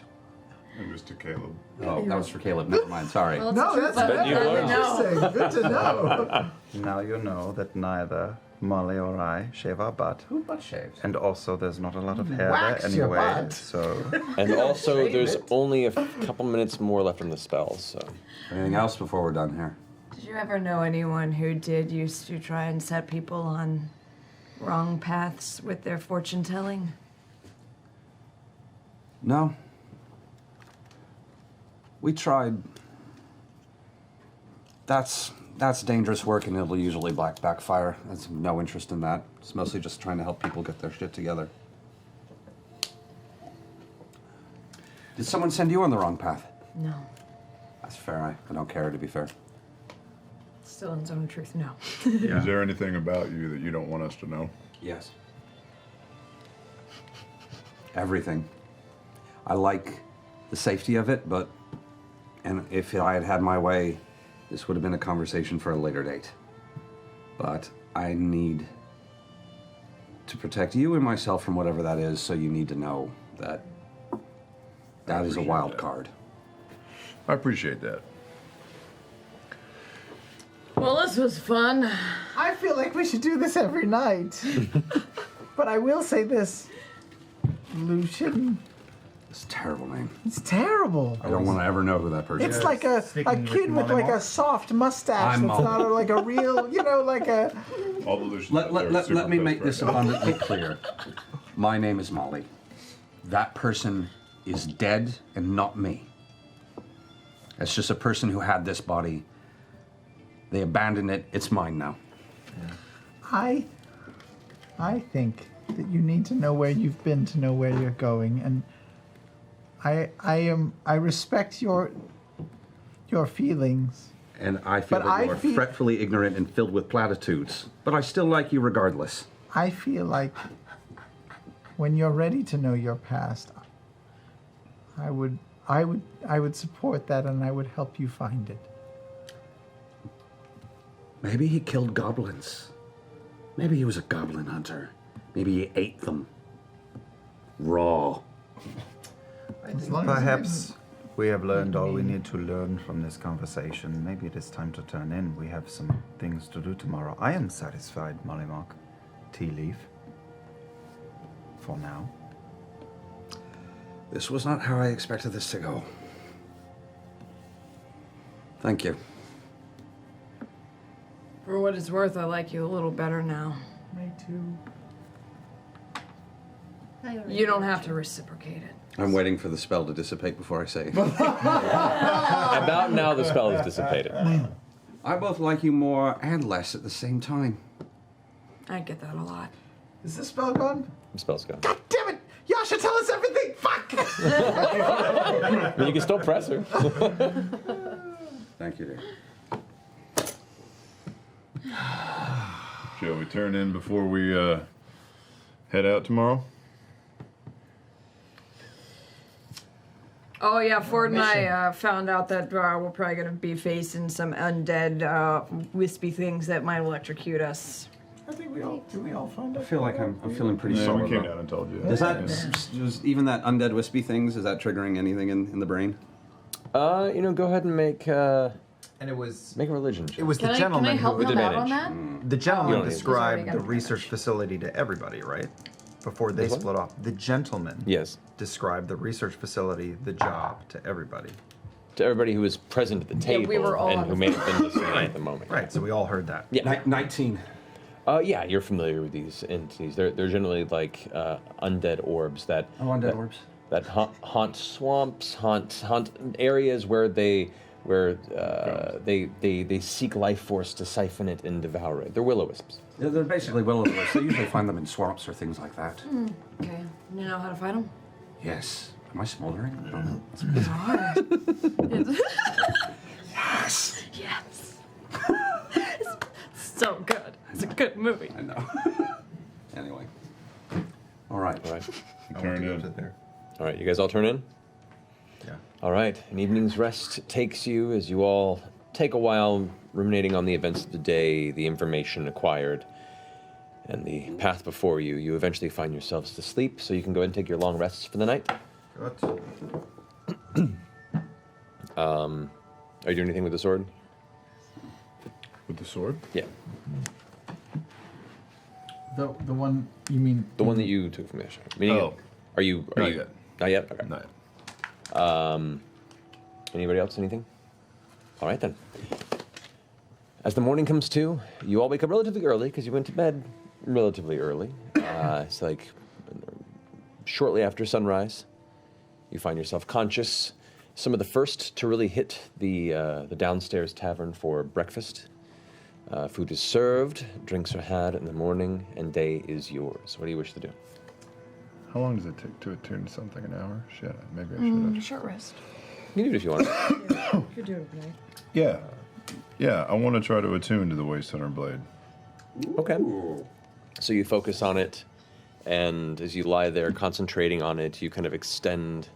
It was to Caleb. Oh, that was for Caleb. Never mind. Sorry. Well, no, that's interesting. Good to know. Now you know that neither Molly or I shave our butt. Who butt shaves? And also, there's not a lot of hair Wax there your anyway, butt. so... And also, Shave there's it. only a couple minutes more left on the spells, so. Anything else before we're done here? Did you ever know anyone who did used to try and set people on wrong paths with their fortune telling? No. We tried. That's dangerous work, and it'll usually backfire. There's no interest in that. It's mostly just trying to help people get their shit together. Did someone send you on the wrong path? No. That's fair. I don't care, to be fair. Still in zone of truth, no. Is there anything about you that you don't want us to know? Yes. Everything. I like the safety of it, but And if I had had my way, this would have been a conversation for a later date. But I need to protect you and myself from whatever that is, so you need to know that that is a wild card. I appreciate that. Well, this was fun. I feel like we should do this every night. But I will say this, Lucian. It's a terrible name. It's terrible. I don't want to ever know who that person is. It's like a kid with like a soft mustache I'm that's not like a real, like a... All the Lucians Let me make this abundantly clear. My name is Molly. That person is dead and not me. It's just a person who had this body. They abandoned it. It's mine now. I think that you need to know where you've been to know where you're going, and I respect your feelings. And I feel But that you I are feel- fretfully ignorant and filled with platitudes. But I still like you regardless. I feel like when you're ready to know your past, I would support that, and I would help you find it. Maybe he killed goblins. Maybe he was a goblin hunter. Maybe he ate them. Raw. Perhaps we have learned all we need to learn from this conversation. Maybe it is time to turn in. We have some things to do tomorrow. I am satisfied, Mollymock. Tea leaf. For now. This was not how I expected this to go. Thank you. For what it's worth, I like you a little better now. Me too. You don't have to reciprocate it. I'm waiting for the spell to dissipate before I say. About now, the spell is dissipated. I both like you more and less at the same time. I get that a lot. Is the spell gone? The spell's gone. God damn it! Yasha, tell us everything! Fuck! I mean, you can still press her. Thank you, dear. Shall we turn in before we head out tomorrow? Oh yeah, Ford and I found out that we're probably going to be facing some undead, wispy things that might electrocute us. I think we all find I out. feel like I'm feeling pretty Yeah, solid. we came though. down and told you. Does that, does even that undead wispy things, is that triggering anything in the brain? Go ahead and make And it was make a religion check. it was Can the I gentleman help who him out on that? the gentleman Oh, described he's the already got research facility to everybody, right? Before they What? split off. The gentleman Yes. described the research facility, the job, to everybody. To everybody who was present at the table we were all and on who the may have been listening at the moment. Right, so we all heard that. Yeah. 19. Yeah, you're familiar with these entities. They're generally like undead orbs that Oh, undead orbs. that haunt swamps, haunt areas where they seek life force to siphon it and devour it. They're will-o-wisps. Yeah, they're basically will-o-wisps. They usually find them in swamps or things like that. Okay, you know how to fight them? Yes. Am I smoldering? I don't know. It's hard. Yes. Yes. So good. It's a good movie. I know. Anyway. All right. All right. Turn in. There. All right, you guys all turn in? Yeah. All right, an evening's rest takes you as you all take a while ruminating on the events of the day, the information acquired, and the path before you. You eventually find yourselves to sleep, so you can go ahead and take your long rests for the night. Good. Are you doing anything with the sword? With the sword? Yeah. The one you mean? The one that you took from yesterday. Meaning, Oh. Are you? Not you, yet. Not yet? Okay. Not yet. Anybody else? Anything? All right, then. As the morning comes to, you all wake up relatively early because you went to bed relatively early. It's like shortly after sunrise. You find yourself conscious. Some of the first to really hit the downstairs tavern for breakfast. Food is served, drinks are had in the morning, and day is yours. What do you wish to do? How long does it take to attune something? An hour? Shit, maybe I should have. Short rest. You can do it if you want. You could do it overnight. Yeah. Yeah, I want to try to attune to the Waste Hunter Blade. Okay. So you focus on it, and as you lie there concentrating on it, you kind of extend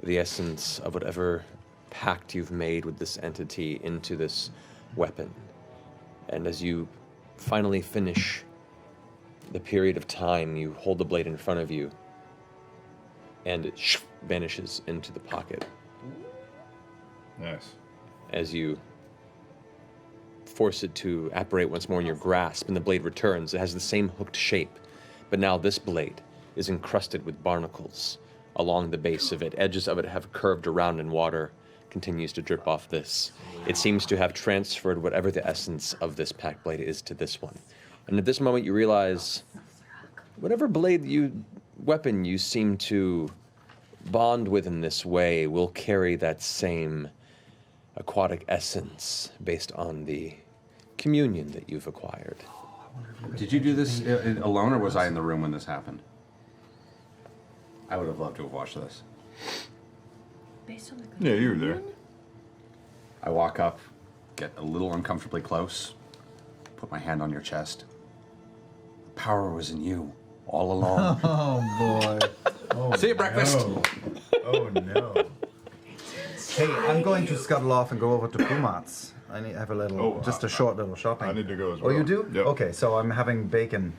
the essence of whatever pact you've made with this entity into this weapon. And as you finally finish the period of time, you hold the blade in front of you, and it vanishes into the pocket. Nice. As you force it to apparate once more in your grasp, and the blade returns. It has the same hooked shape, but now this blade is encrusted with barnacles along the base of it. Edges of it have curved around, and water continues to drip off this. It seems to have transferred whatever the essence of this pack blade is to this one. And at this moment you realize whatever weapon you seem to bond with in this way will carry that same aquatic essence based on the communion that you've acquired. Did you do this alone, or was I in the room when this happened? I would have loved to have watched this. Based on the Yeah, you were there. I walk up, get a little uncomfortably close, put my hand on your chest. The power was in you all along. Oh boy. Oh, See you at breakfast. No. Oh no. Hey, I'm going to scuttle off and go over to Pumat's. I need to have a little, just a short little shopping. I need to go as Oh, well. you do? Yep. Okay, so I'm having bacon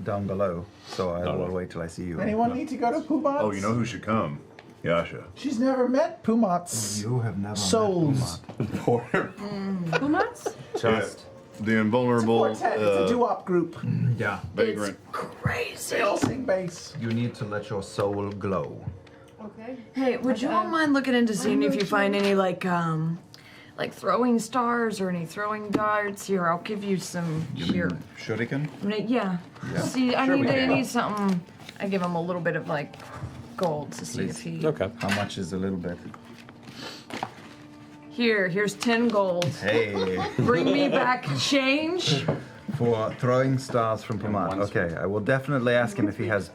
down below, so I will wait till I see you. Anyone need to go to Pumat's? Oh, you know who should come? Yasha. She's never met Pumat's. You have never Souls. Pumat's? Just the invulnerable. It's a doo-wop group. Yeah. Vagrant. Crazy. They all sing bass. You need to let your soul glow. Okay. Hey, would you all mind looking into seeing if you find any like throwing stars or any throwing darts? Here, I'll give you some here. Shuriken? Yeah. Yeah. See, I Sure we need can. something. I give him a little bit of like gold to see if he. Okay. How much is a little bit? Here's 10 gold. Hey. Bring me back change. For throwing stars from Pumat. Okay, I will definitely ask him if he has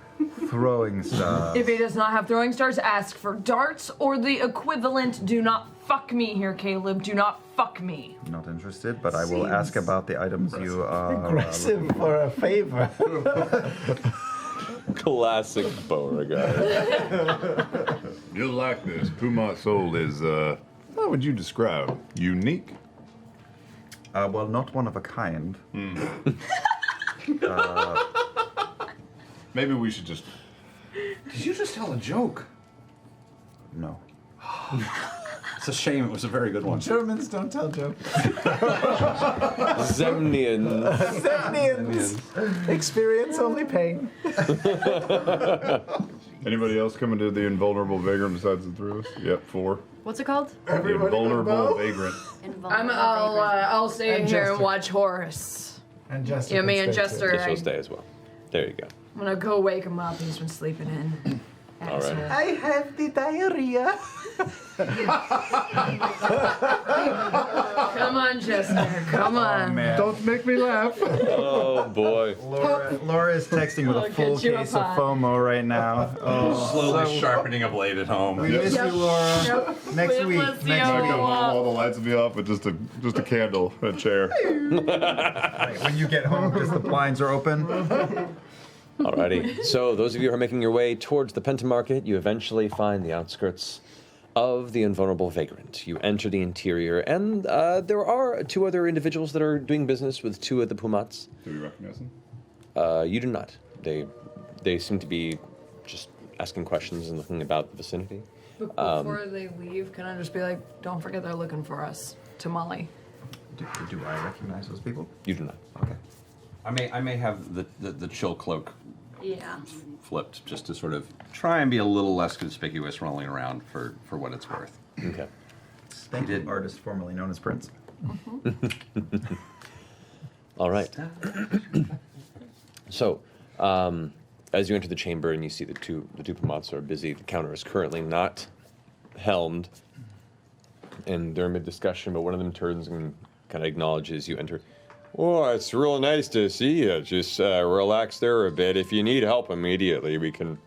throwing stars. If he does not have throwing stars, ask for darts or the equivalent. Do not fuck me here, Caleb. Do not fuck me. Not interested, but I will ask about the items you are. Aggressive for a favor. Classic Beauregard. You'll like this. Pumat soul is, how would you describe? Unique? Well, not one of a kind. Maybe we should just. Did you just tell a joke? No. It's a shame. It was a very good one. Germans don't tell jokes. Zemnians. Zemnians. Experience only pain. Anybody else coming to the invulnerable vagrant besides the three of us? Yep, 4. What's it called? The invulnerable vagrant. I'll stay And here Jester. and watch Horace. And Jester. Yeah, me can and stay too. Jester. This will stay as well. There you go. I'm gonna go wake him up. He's been sleeping in. All right. I have the diarrhea. Come on, Jester. Come on. Man. Don't make me laugh. Oh boy. Laura is texting with I'll a full get you a case of pie. FOMO right now. Oh, Slowly sharpening a blade at home. we miss you, Laura. Next Wait, week. let's see Next how week. it All the lights will be off with just a candle, a chair. Right, when you get home, just the blinds are open. Alrighty. So those of you who are making your way towards the Pentamarket, you eventually find the outskirts of the invulnerable vagrant. You enter the interior, and there are 2 other individuals that are doing business with 2 of the Pumats. Do we recognize them? You do not. They seem to be just asking questions and looking about the vicinity. Before they leave, can I just be like, don't forget they're looking for us. Tamale. Do I recognize those people? You do not. Okay. I may have the chill cloak Yeah. flipped just to sort of try and be a little less conspicuous rolling around for what it's worth. Okay. Thank you, artist formerly known as Prince. All right. So, as you enter the chamber and you see the two Pumats are busy, the counter is currently not helmed, and they're mid discussion. But one of them turns and kind of acknowledges you enter. Oh, it's real nice to see you. Just relax there a bit. If you need help immediately, we can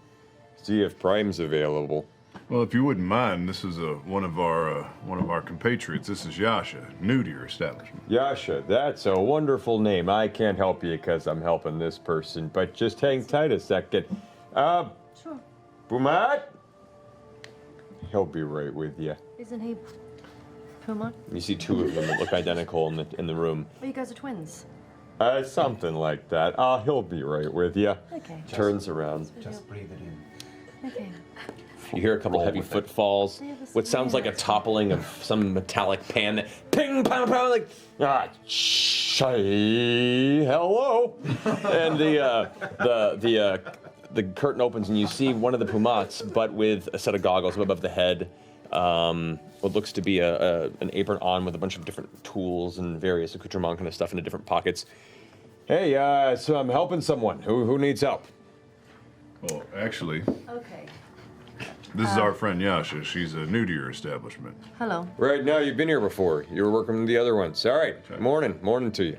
see if Prime's available. Well, if you wouldn't mind, this is one of our compatriots. This is Yasha, new to your establishment. Yasha, that's a wonderful name. I can't help you because I'm helping this person, but just hang tight a second. Sure. Pumat? He'll be right with you. Isn't he Puma? You see two of them that look identical in the room. Oh, you guys are twins. Something like that. He'll be right with you. Okay. Turns around. Just breathe it in. Okay. You hear a couple heavy footfalls. What sounds like a toppling of some metallic pan that ping, pound, pound, like, say hello. And the curtain opens and you see one of the Pumats, but with a set of goggles above the head. What looks to be an apron on with a bunch of different tools and various accoutrement kind of stuff into different pockets. Hey, so I'm helping someone. Who needs help? Well, actually, Okay. this is our friend Yasha. She's new to your establishment. Hello. Right now, you've been here before. You were working with the other ones. All right. Morning to you.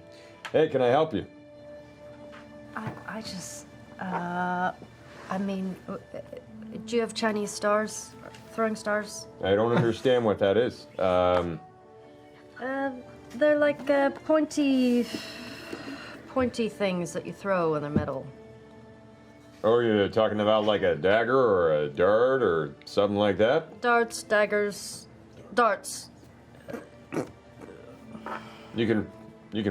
Hey, can I help you? I just, I mean, do you have Chinese stars? Throwing stars? I don't understand what that is. They're like pointy things that you throw and they're metal. Oh, you're talking about like a dagger or a dart or something like that? Darts, daggers, darts. You can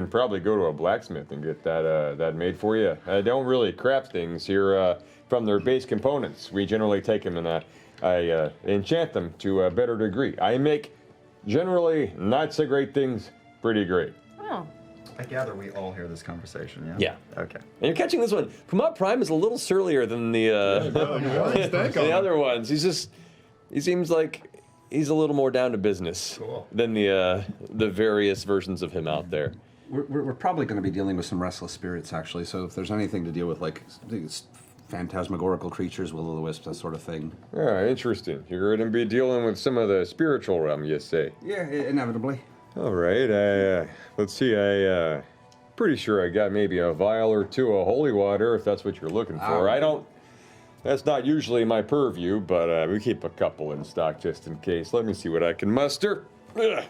probably go to a blacksmith and get that made for you. I don't really craft things here from their base components. We generally take them and I enchant them to a better degree. I make generally not so great things pretty great. Oh. I gather we all hear this conversation, yeah? Yeah. Okay. And you're catching this one. Pumat Prime is a little surlier than the other ones. He seems like he's a little more down to business than the various versions of him out there. We're probably going to be dealing with some restless spirits, actually. So if there's anything to deal with, like these phantasmagorical creatures, will-o'-the-wisps, that sort of thing. Yeah, interesting. You're going to be dealing with some of the spiritual realm, you say? Yeah, inevitably. All right. Let's see. Pretty sure I got maybe a vial or two of holy water, if that's what you're looking for. I don't. That's not usually my purview, but we keep a couple in stock just in case. Let me see what I can muster. Ugh.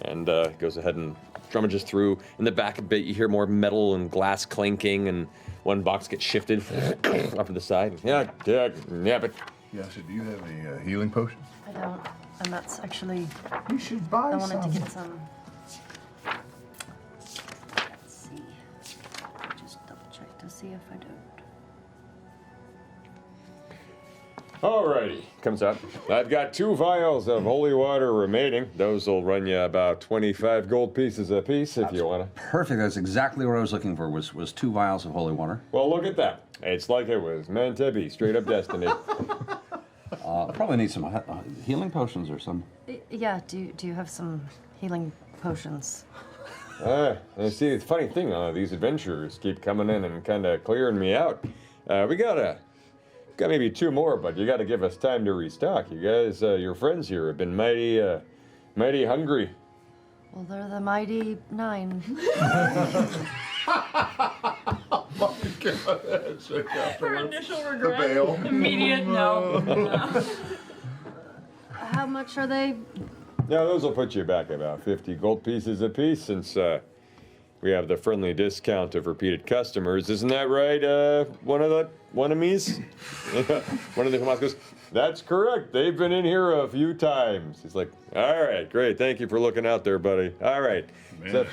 And goes ahead and rummages through. In the back a bit, you hear more metal and glass clinking, and one box gets shifted up to the side. Yeah, but. Yasha, do you have a healing potion? I don't. And that's actually. You should buy I wanted some. to get some. Let's see. Just double check to see if I don't. Alrighty, comes up. I've got 2 vials of holy water remaining. Those will run you about 25 gold pieces a piece if you want to. Perfect. That's exactly what I was looking for. Was 2 vials of holy water. Well, look at that. It's like it was meant to be. Straight up destiny. I probably need some healing potions or some. Yeah. Do you have some healing potions? You see, it's a funny thing. These adventurers keep coming in and kind of clearing me out. We got maybe 2 more, but you got to give us time to restock. You guys, your friends here have been mighty hungry. Well, they're the Mighty Nein. Oh my God! Her initial The regret. bail. Immediate no. How much are they? Yeah, those will put you back about 50 gold pieces a piece since we have the friendly discount of repeated customers. Isn't that right, one of me's? One of the Hamas goes, that's correct. They've been in here a few times. He's like, all right, great. Thank you for looking out there, buddy. All right. Man,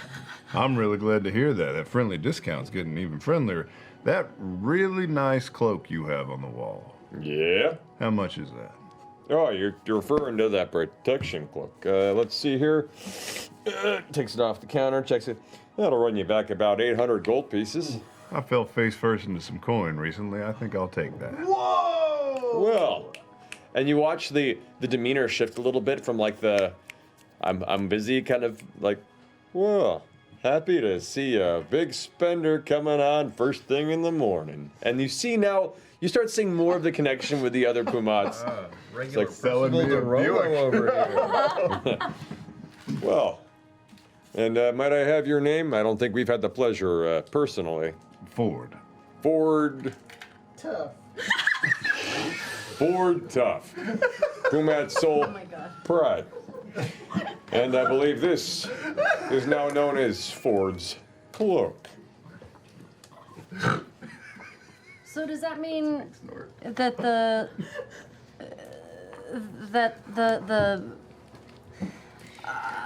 I'm really glad to hear that. That friendly discount's getting even friendlier. That really nice cloak you have on the wall. Yeah? How much is that? Oh, you're referring to that protection cloak. Let's see here. Takes it off the counter, checks it. That'll run you back about 800 gold pieces. I fell face first into some coin recently. I think I'll take that. Whoa! Well, and you watch the demeanor shift a little bit from like the I'm busy kind of like, whoa, happy to see a big spender coming on first thing in the morning. And you see now, you start seeing more of the connection with the other Pumats. It's like selling me a Buick over here. Well, and might I have your name? I don't think we've had the pleasure personally. Ford. Ford. Tough. Ford Tough. Pumat Soul Pride. And I believe this is now known as Ford's Cloak. So does that mean that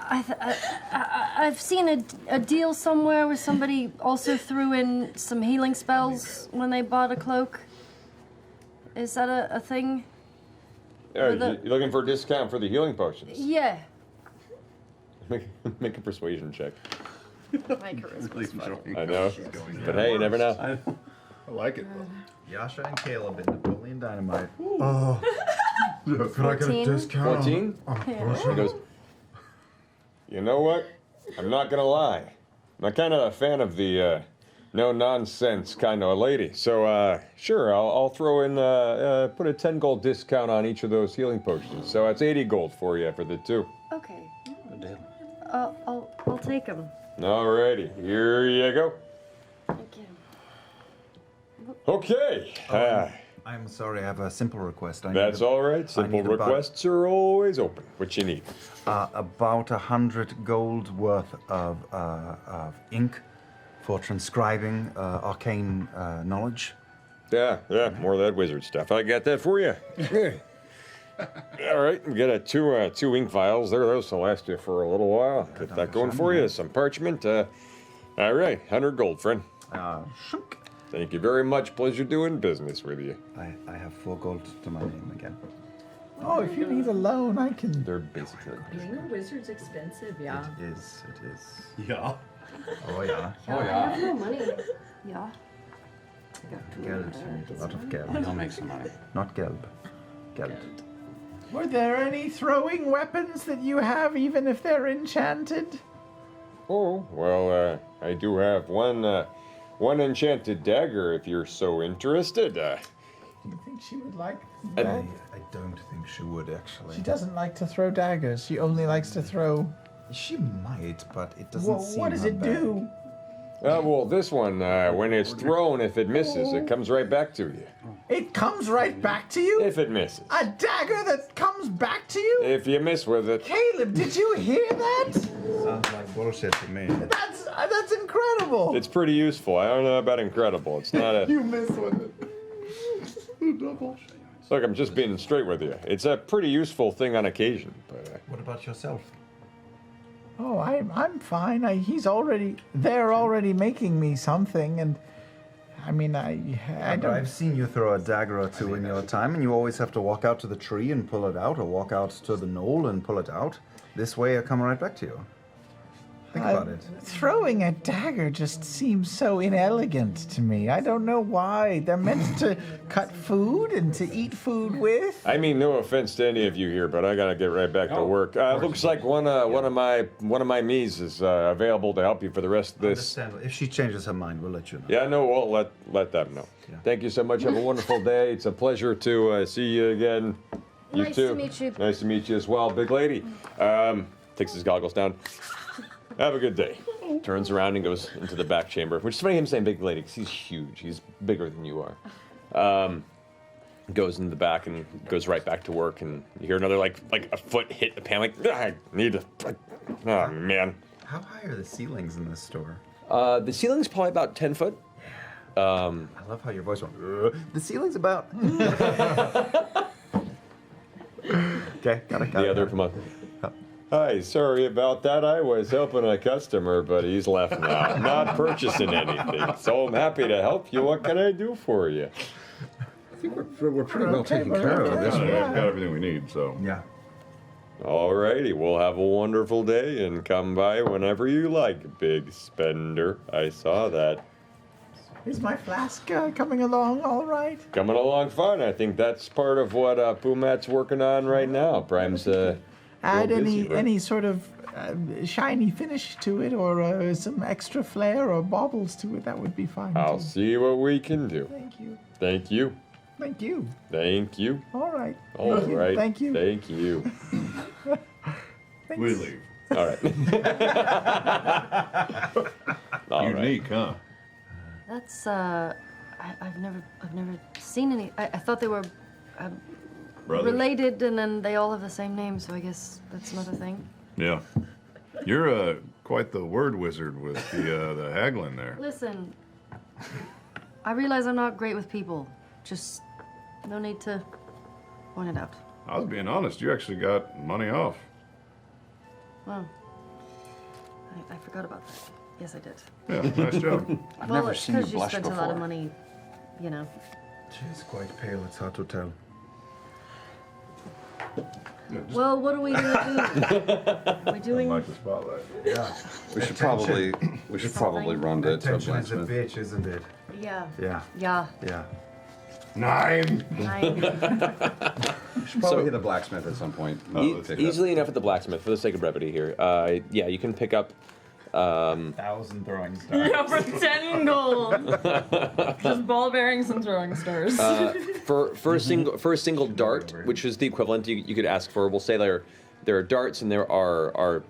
I've seen a deal somewhere where somebody also threw in some healing spells when they bought a cloak. Is that a thing? You're looking for a discount for the healing potions. Yeah. Make a persuasion check. My charisma's funny. I know. But hey, you never know. I like it. Yasha and Caleb in Napoleon Dynamite. Oh. Could I get a 14? discount? 14? Yeah. He goes, you know what? I'm not gonna lie. I'm kind of a fan of the no-nonsense kind of a lady. So, sure, I'll throw in, put a 10 gold discount on each of those healing potions. So that's 80 gold for you for the 2. Okay. I'll take them. Alrighty, here you go. Thank you. Okay. I'm sorry, I have a simple request. That's all right. Simple requests are always open. What you need? About 100 gold worth of ink for transcribing arcane knowledge. Yeah, more of that wizard stuff. I got that for you. All right, we got two ink vials there. Those will last you for a little while. Get that going for you. Some parchment. All right, 100 gold, friend. Thank you very much. Pleasure doing business with you. I have 4 gold to my name again. Oh, if you need a loan, I can. They're basically. Being a wizard's expensive, yeah. It is. Yeah. Oh, yeah. I have no money. Yeah. Geld. A lot of geld. He'll make some money. Not gelb. Geld. Were there any throwing weapons that you have, even if they're enchanted? Oh, well, I do have one enchanted dagger if you're so interested. Do you think she would like I that? don't think she would, actually. She doesn't like to throw daggers. She only likes to throw... She might, but it doesn't seem what does her it bag. do? Well, this one, when it's thrown, if it misses, it comes right back to you. It comes right back to you? If it misses. A dagger that comes back to you? If you miss with it. Caleb, did you hear that? Sounds like bullshit to me. That's incredible. It's pretty useful. I don't know about incredible. It's not a... You miss with it. Look, I'm just being straight with you. It's a pretty useful thing on occasion. But What about yourself? Oh, I'm fine. They're already making me something, and I mean, I don't. I've seen you throw a dagger or two in your time, and you always have to walk out to the tree and pull it out, or walk out to the knoll and pull it out. This way, it'll come right back to you. Think about it. Throwing a dagger just seems so inelegant to me. I don't know why. They're meant to cut food and to eat food with. I mean, no offense to any of you here, but I gotta get right back to work. Looks like one of my Mies is available to help you for the rest of this. If she changes her mind, we'll let you know. Yeah, no, we'll let them know. Yeah. Thank you so much. Have a wonderful day. It's a pleasure to see you again. You Nice too. to meet you. Nice to meet you as well, big lady. Takes his goggles down. Have a good day. Turns around and goes into the back chamber, which is funny him saying big lady because he's huge. He's bigger than you are. Goes in the back and goes right back to work, and you hear another like a foot hit the pan. Like, I need to. Oh man. How high are the ceilings in this store? The ceiling's probably about 10 foot. I love how your voice went. The ceiling's about. Okay, got it. The other come up. Hi, sorry about that. I was helping a customer, but he's left now. Not purchasing anything. So I'm happy to help you. What can I do for you? I think we're pretty well taken care of this one. We've got everything we need, so. Yeah. Alrighty, we'll have a wonderful day and come by whenever you like, big spender. I saw that. Is my flask coming along all right? Coming along fine. I think that's part of what Pumat's working on right now. Prime's Add real busy, right? any sort of shiny finish to it, or some extra flair or baubles to it. That would be fine. I'll too. see what we can do. Thank you. Thank you. Thank you. Thank you. All right. All Thank you. right. Thank you. Thank you. We leave. All right. All right. Unique, huh? That's I've never seen any. I thought they were Brothers? related, and then they all have the same name. So I guess that's another thing. Yeah. You're quite the word wizard with the haggling there. Listen, I realize I'm not great with people. Just no need to point it out. I was being honest. You actually got money off. Well, I forgot about that. Yes, I did. Yeah, nice job. I've Well, never it's seen you 'cause blush spent before. a lot of money, you know. She's quite pale, it's hard to tell. Well, what are we gonna do? Are we doing? Like the spotlight. Yeah. We should probably run to Attention is a blacksmith. bitch, isn't it? Yeah. Yeah. Yeah. Yeah. 9. 9. We should probably hit a blacksmith at some point. Easily enough at the blacksmith, for the sake of brevity here. Yeah, you can pick up. 1,000 throwing stars. Yeah, for 10 gold. Just ball bearings and throwing stars. For a single dart, which is the equivalent you could ask for, we'll say there are darts and there are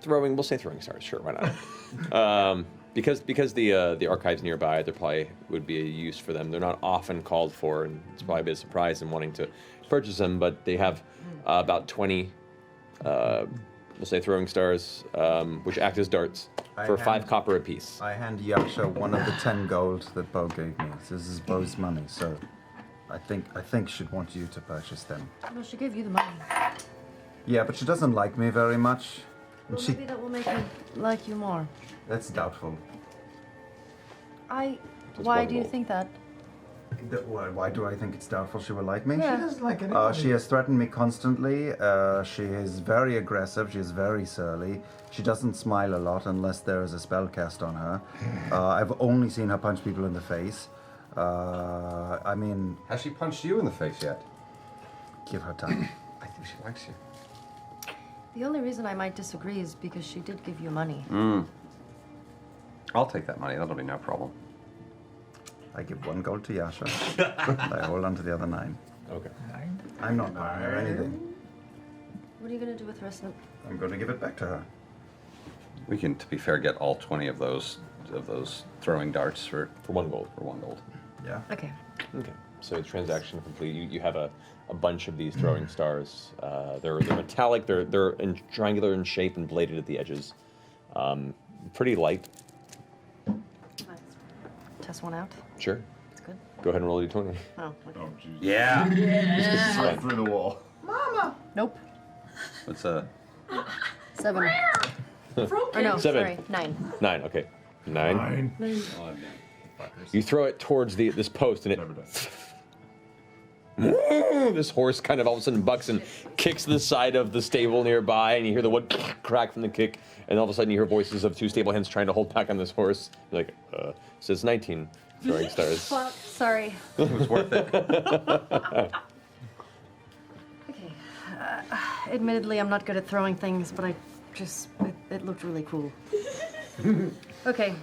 throwing. We'll say throwing stars. Sure, why not? Because the archive's nearby, there probably would be a use for them. They're not often called for, and it's probably a bit of surprise in wanting to purchase them. But they have about 20. We'll say throwing stars, which act as darts for 5 copper apiece. I hand Yaksha one of the 10 gold that Bo gave me. This is Bo's money, so I think she'd want you to purchase them. Well, she gave you the money. Yeah, but she doesn't like me very much. And Well, maybe that will make her like you more. That's doubtful. Why do you think that? Why do I think it's doubtful she will like me? Yeah. She doesn't like anybody. She has threatened me constantly. She is very aggressive. She is very surly. She doesn't smile a lot unless there is a spell cast on her. I've only seen her punch people in the face. I mean... Has she punched you in the face yet? Give her time. I think she likes you. The only reason I might disagree is because she did give you money. I'll take that money. That'll be no problem. I give 1 gold to Yasha. I hold on to the other 9. Okay. I'm not buying her anything. What are you gonna do with the rest of it? I'm going to give it back to her. We can, to be fair, get all 20 of those throwing darts for 1 gold. For 1 gold. Yeah. Okay. Okay. So transaction complete. You have a bunch of these throwing stars. They're metallic. They're triangular in shape and bladed at the edges. Pretty light. Test one out. Sure. It's good. Go ahead and roll your 20. Oh. Okay. Oh, jeez. Yeah. Yeah. Straight through the wall. Mama. Nope. What's 7. Or no, 7. sorry, 9. 9. Okay. 9. You throw it towards this post, and it. This horse kind of all of a sudden bucks and kicks the side of the stable nearby, and you hear the wood crack from the kick, and all of a sudden you hear voices of 2 stable hands trying to hold back on this horse. You're like, says 19 throwing stars. Fuck. Sorry. It was worth it. Okay. Admittedly, I'm not good at throwing things, but it looked really cool. Okay.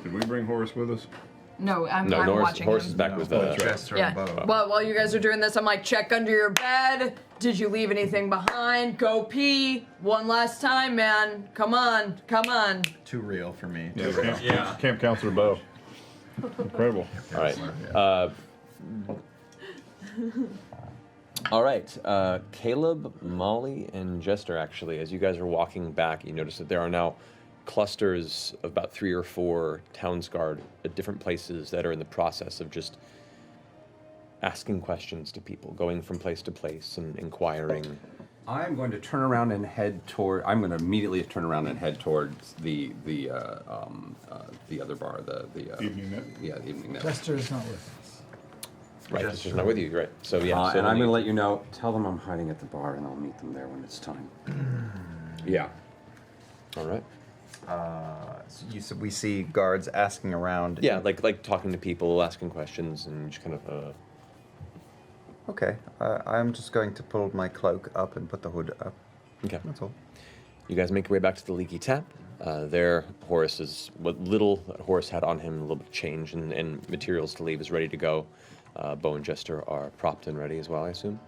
Did we bring Horace with us? No, I'm Norris, watching Horace him. is back with the Jester Yeah. and Bo. Well, while you guys are doing this, I'm like, check under your bed. Did you leave anything behind? Go pee. One last time, man. Come on. Come on. Too real for me. Yeah, Camp Counselor Bo. Incredible. All right. All right. Caleb, Molly, and Jester, actually, as you guys are walking back, you notice that there are now clusters of about 3 or 4 towns guard at different places that are in the process of just asking questions to people, going from place to place and inquiring. I'm going to turn around and head toward. I'm going to immediately turn around and head towards the other bar, the Evening Nip. Yeah, the Evening Nip. Jester is not with us. Right, Jester's not with you, right? So yeah. So and I'm then going to let you know. Tell them I'm hiding at the bar, and I'll meet them there when it's time. Yeah. All right. So we see guards asking around. Yeah, like talking to people, asking questions, and just kind of. Okay, I'm just going to pull my cloak up and put the hood up. Okay. That's all. You guys make your way back to the Leaky Tap. There, Horace what little that Horace had on him, a little bit of change and materials to leave, is ready to go. Bo and Jester are propped and ready as well, I assume.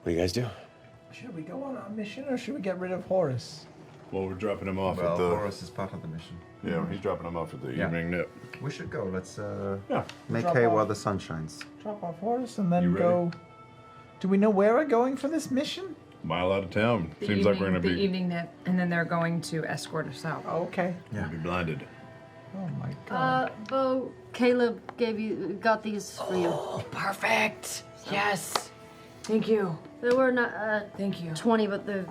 What do you guys do? Should we go on our mission or should we get rid of Horace? Well, we're dropping him off Well, at the. Horace is part of the mission. Yeah, he's dropping him off at the Yeah. Evening Nip. We should go. Let's Yeah. make Drop hay off. while the sun shines. Drop off Horace and You then ready? go. Do we know where we're going for this mission? Mile out of town. The Seems like we're going to the be. evening nip, and then they're going to escort us out. Okay. We'll be blinded. Oh my god. Bo, Caleb got these for you. Oh, perfect. Yes. Thank you. There were not. Thank you. 20, but the.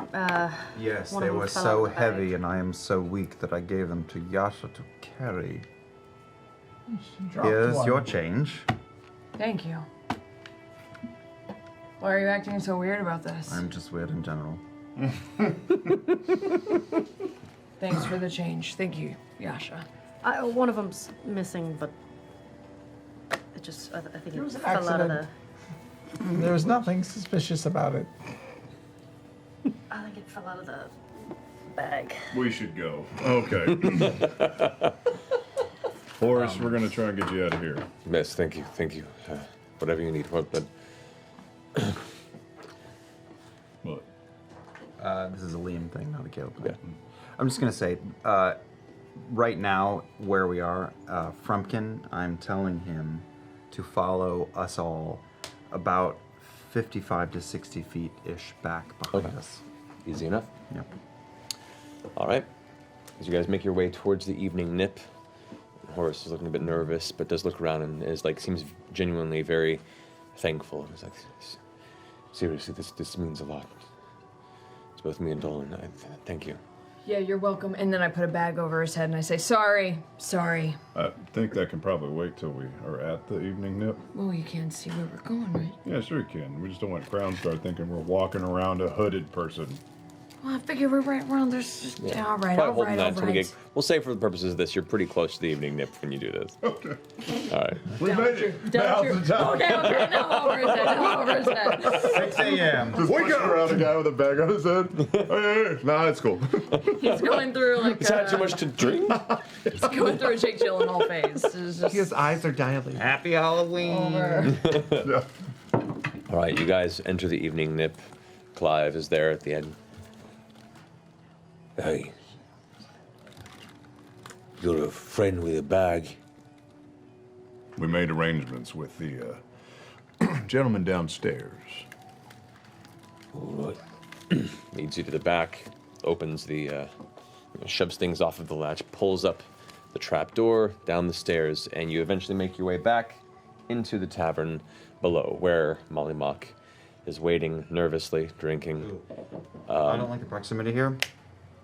Yes, one they of them were fell so out of the heavy, and I am so weak that I gave them to Yasha to carry. Here's your change. Thank you. Why are you acting so weird about this? I'm just weird in general. Thanks for the change. Thank you, Yasha. One of them's missing, but it just. I think it was an fell out of the. accident. There was nothing suspicious about it. I think it fell out of the bag. We should go. Okay. Horace, we're going to try and get you out of here. Yes, thank you. Whatever you need. What? This is a Liam thing, not a Caleb thing. Yeah. I'm just going to say, right now, where we are, Frumpkin, I'm telling him to follow us all about 55 to 60 feet-ish back behind us. Easy enough? Yep. All right. As you guys make your way towards the evening nip, Horace is looking a bit nervous, but does look around and is seems genuinely very thankful. He's like, seriously, this means a lot. It's both me and Dolan. Thank you. Yeah, you're welcome. And then I put a bag over his head and I say, sorry. I think that can probably wait till we are at the evening nip. Well, you can't see where we're going, right? Yeah, sure you can. We just don't want Crown start thinking we're walking around a hooded person. Well, I figure we're right around. There's just, yeah, all right. Probably holding that until we get. We'll say for the purposes of this, you're pretty close to the evening nip when you do this. Okay. All right. We made it. Down over his head. 6 a.m. Just wake up around a guy with a bag on his head. Hey, nah, it's cool. He's going through like. He's had too much to drink. He's going through a Jake Gyllenhaal phase. Just... His eyes are dilated. Happy Halloween. Yeah. All right, you guys enter the evening nip. Clive is there at the end. Hey, you're a friend with a bag. We made arrangements with the gentleman downstairs. All right. Leads you to the back, opens the, shoves things off of the latch, pulls up the trap door, down the stairs, and you eventually make your way back into the tavern below, where Molly Mock is waiting nervously, drinking. I don't like the proximity here.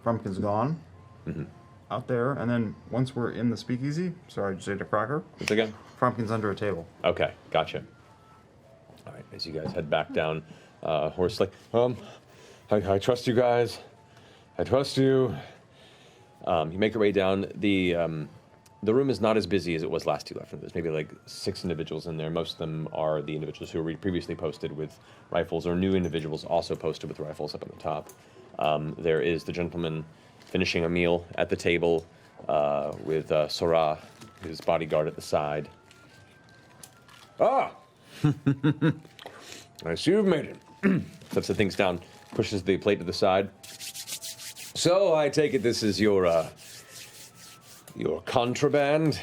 Frumpkin's gone. Mm-hmm. Out there, and then once we're in the speakeasy, sorry, just ate a cracker. What's again? Frumpkin's under a table. Okay, gotcha. All right, as you guys head back down, Horace like, I trust you guys. I trust you. You make your way down. The room is not as busy as it was last you left. There's maybe like 6 individuals in there. Most of them are the individuals who were previously posted with rifles, or new individuals also posted with rifles up on the top. There is the gentleman finishing a meal at the table with Sora, his bodyguard, at the side. Ah! I see you've made it. Sets the things down, pushes the plate to the side. So I take it this is your contraband?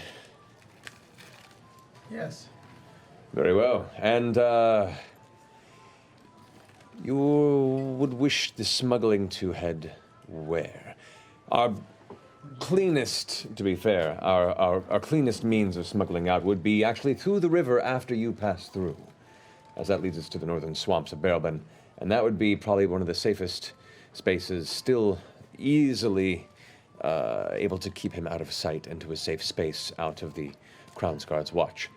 Yes. Very well. And you would wish the smuggling to head where? Our cleanest, to be fair, our cleanest means of smuggling out would be actually through the river after you pass through, as that leads us to the northern swamps of Barrelben, and that would be probably one of the safest spaces, still easily able to keep him out of sight and to a safe space out of the Crown's Guard's watch.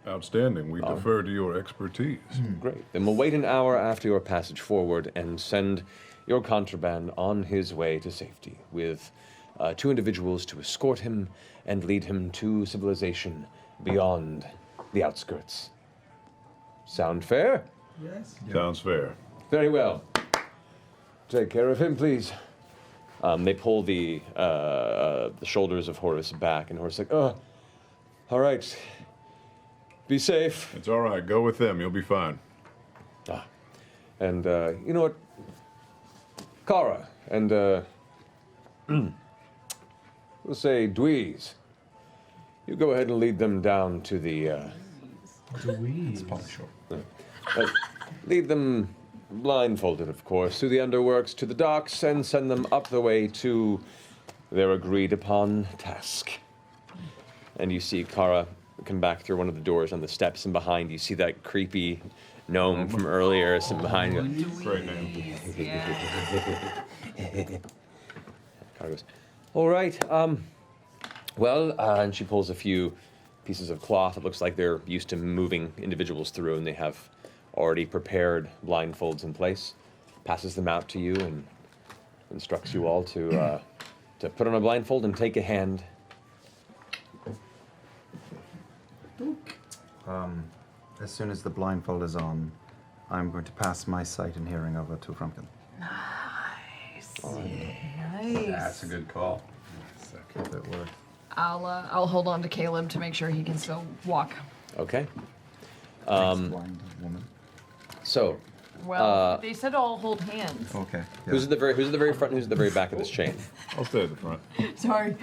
Outstanding. We defer to your expertise. Great. Then we'll wait an hour after your passage forward and send your contraband on his way to safety with 2 individuals to escort him and lead him to civilization beyond the outskirts. Sound fair? Yes. Sounds fair. Very well. Take care of him, please. They pull the shoulders of Horace back, and Horace is like, oh, all right. Be safe. It's all right. Go with them. You'll be fine. And you know what? Kara and we'll say Dweez. You go ahead and lead them down to the Dweez. Probably short. lead them blindfolded, of course, through the underworks to the docks and send them up the way to their agreed upon task. And you see Kara come back through one of the doors on the steps, and behind you see that creepy gnome from earlier sitting behind you. Great name. Cara goes, all right. And she pulls a few pieces of cloth. It looks like they're used to moving individuals through, and they have already prepared blindfolds in place. Passes them out to you and instructs you all to put on a blindfold and take a hand. As soon as the blindfold is on, I'm going to pass my sight and hearing over to Frumpkin. Nice. Nice. That's a good call. If it works. I'll hold on to Caleb to make sure he can still walk. Okay. Blind woman. So. Well, they said I'll hold hands. Okay. Who's at the very front? Who's at the very back of this chain? I'll stay at the front. Sorry,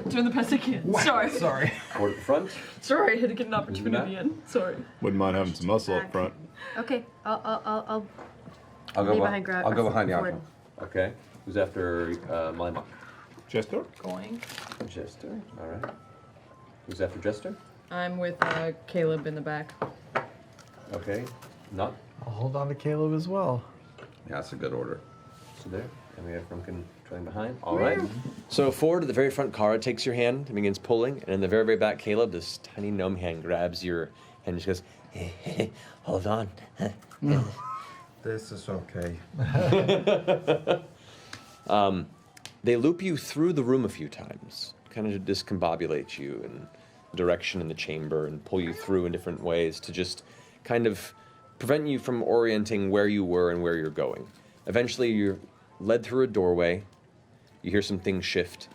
doing the best I can. Sorry. Toward the front. Sorry, I had to get an opportunity at the end. Sorry. Wouldn't mind having some muscle up front. Okay, I'll go be behind Grab. I'll go behind forward. Yako. Okay. Who's after Molly Jester? Going. Jester. All right. Who's after Jester? I'm with Caleb in the back. Okay. Not. I'll hold on to Caleb as well. Yeah, that's a good order. So there. And we have Frumpkin trailing behind. All right. So forward to the very front, Kara takes your hand and begins pulling. And in the very, very back, Caleb, this tiny gnome hand, grabs your hand and just goes, hey, hold on. This is okay. They loop you through the room a few times, kind of to discombobulate you in direction in the chamber and pull you through in different ways to just kind of prevent you from orienting where you were and where you're going. Eventually, you're led through a doorway, you hear some things shift,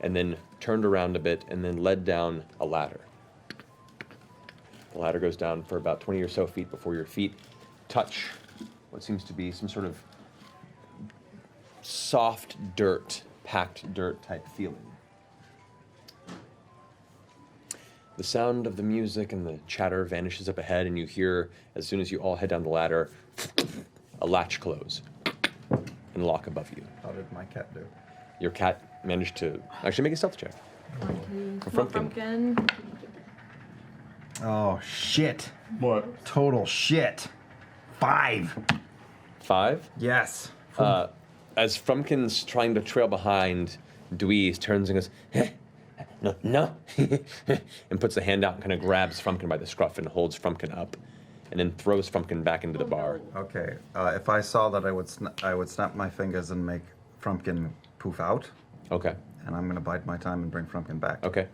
and then turned around a bit, and then led down a ladder. The ladder goes down for about 20 or so feet before your feet touch what seems to be some sort of soft dirt, packed dirt type feeling. The sound of the music and the chatter vanishes up ahead, and you hear, as soon as you all head down the ladder, a latch close and lock above you. How did my cat do? Your cat managed to actually make a stealth check. Frumpkin. Oh, shit. What? Total shit. 5. 5? Yes. As Frumpkin's trying to trail behind, Dweez turns and goes, no, and puts a hand out and kind of grabs Frumpkin by the scruff and holds Frumpkin up, and then throws Frumpkin back into the bar. Okay. If I saw that, I would snap my fingers and make Frumpkin poof out. Okay. And I'm going to bide my time and bring Frumpkin back. Okay.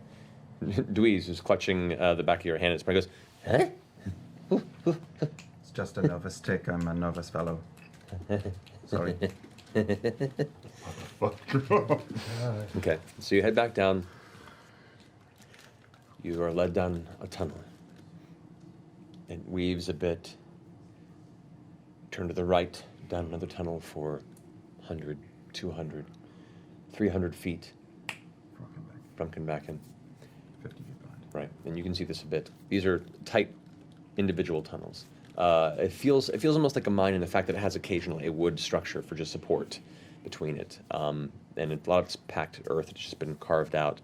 Dweez is clutching the back of your hand and goes, huh? It's just a nervous tick. I'm a nervous fellow. Sorry. Okay, so you head back down. You are led down a tunnel. It weaves a bit. Turn to the right, down another tunnel for 100, 200, 300 feet. Frumpkin back in. 50 feet behind. Right, and you can see this a bit. These are tight individual tunnels. It feels almost like a mine in the fact that it has occasionally a wood structure for just support between it. And a lot of it's packed earth. It's just been carved out.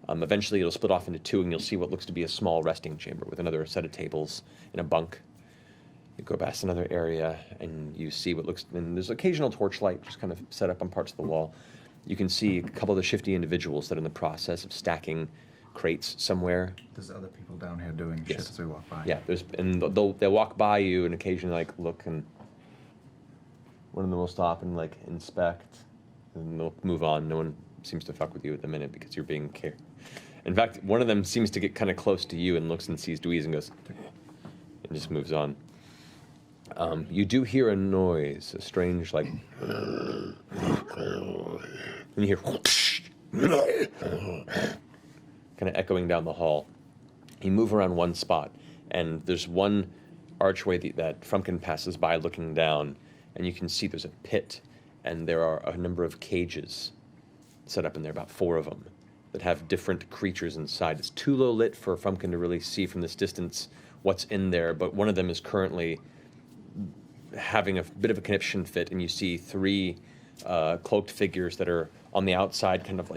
Eventually, it'll split off into two, and you'll see what looks to be a small resting chamber with another set of tables and a bunk. You go past another area, and you see what looks... And there's occasional torchlight just kind of set up on parts of the wall. You can see a couple of the shifty individuals that are in the process of stacking crates somewhere. There's other people down here doing shit as we walk by. Yeah, they'll walk by you and occasionally look, and one of them will stop and inspect, and they'll move on. No one seems to fuck with you at the minute because you're being cared. In fact, one of them seems to get kind of close to you and looks and sees Dweez and goes, and just moves on. You do hear a noise, a strange and you hear kind of echoing down the hall. You move around one spot, and there's one archway that Frumpkin passes by looking down, and you can see there's a pit, and there are a number of cages set up in there, about 4 of them, that have different creatures inside. It's too low lit for Frumpkin to really see from this distance what's in there, but one of them is currently having a bit of a conniption fit, and you see 3 cloaked figures that are on the outside kind of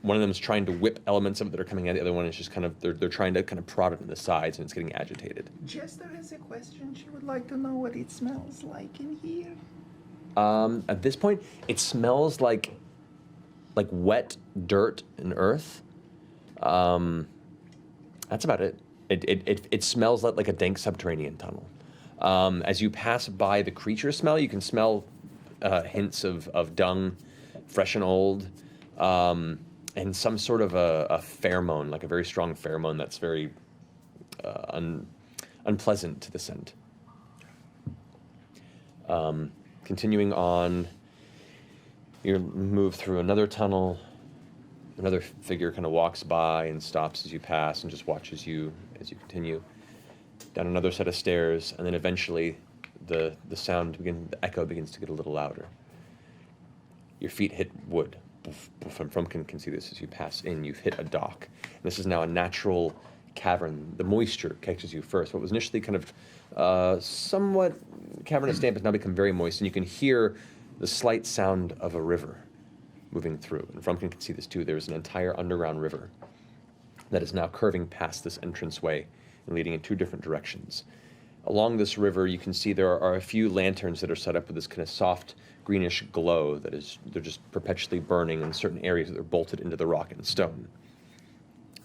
one of them is trying to whip elements of it that are coming out. The other one is just kind of, they're trying to kind of prod it in the sides, and it's getting agitated. Jester has a question. She would like to know what it smells like in here. At this point, it smells like wet dirt and earth. That's about it. It smells like a dank subterranean tunnel. As you pass by the creature smell, you can smell hints of dung, fresh and old, and some sort of a pheromone, like a very strong pheromone that's very unpleasant to the scent. Continuing on, you move through another tunnel. Another figure kind of walks by and stops as you pass and just watches you as you continue. Down another set of stairs, and then eventually the echo begins to get a little louder. Your feet hit wood. Frumkin can see this as you pass in. You've hit a dock. And this is now a natural cavern. The moisture catches you first. What was initially kind of somewhat cavernous damp has now become very moist, and you can hear the slight sound of a river moving through. And Frumkin can see this too. There's an entire underground river that is now curving past this entranceway and leading in two different directions. Along this river, you can see there are a few lanterns that are set up with this kind of soft greenish glow that is, they're just perpetually burning in certain areas that are bolted into the rock and stone.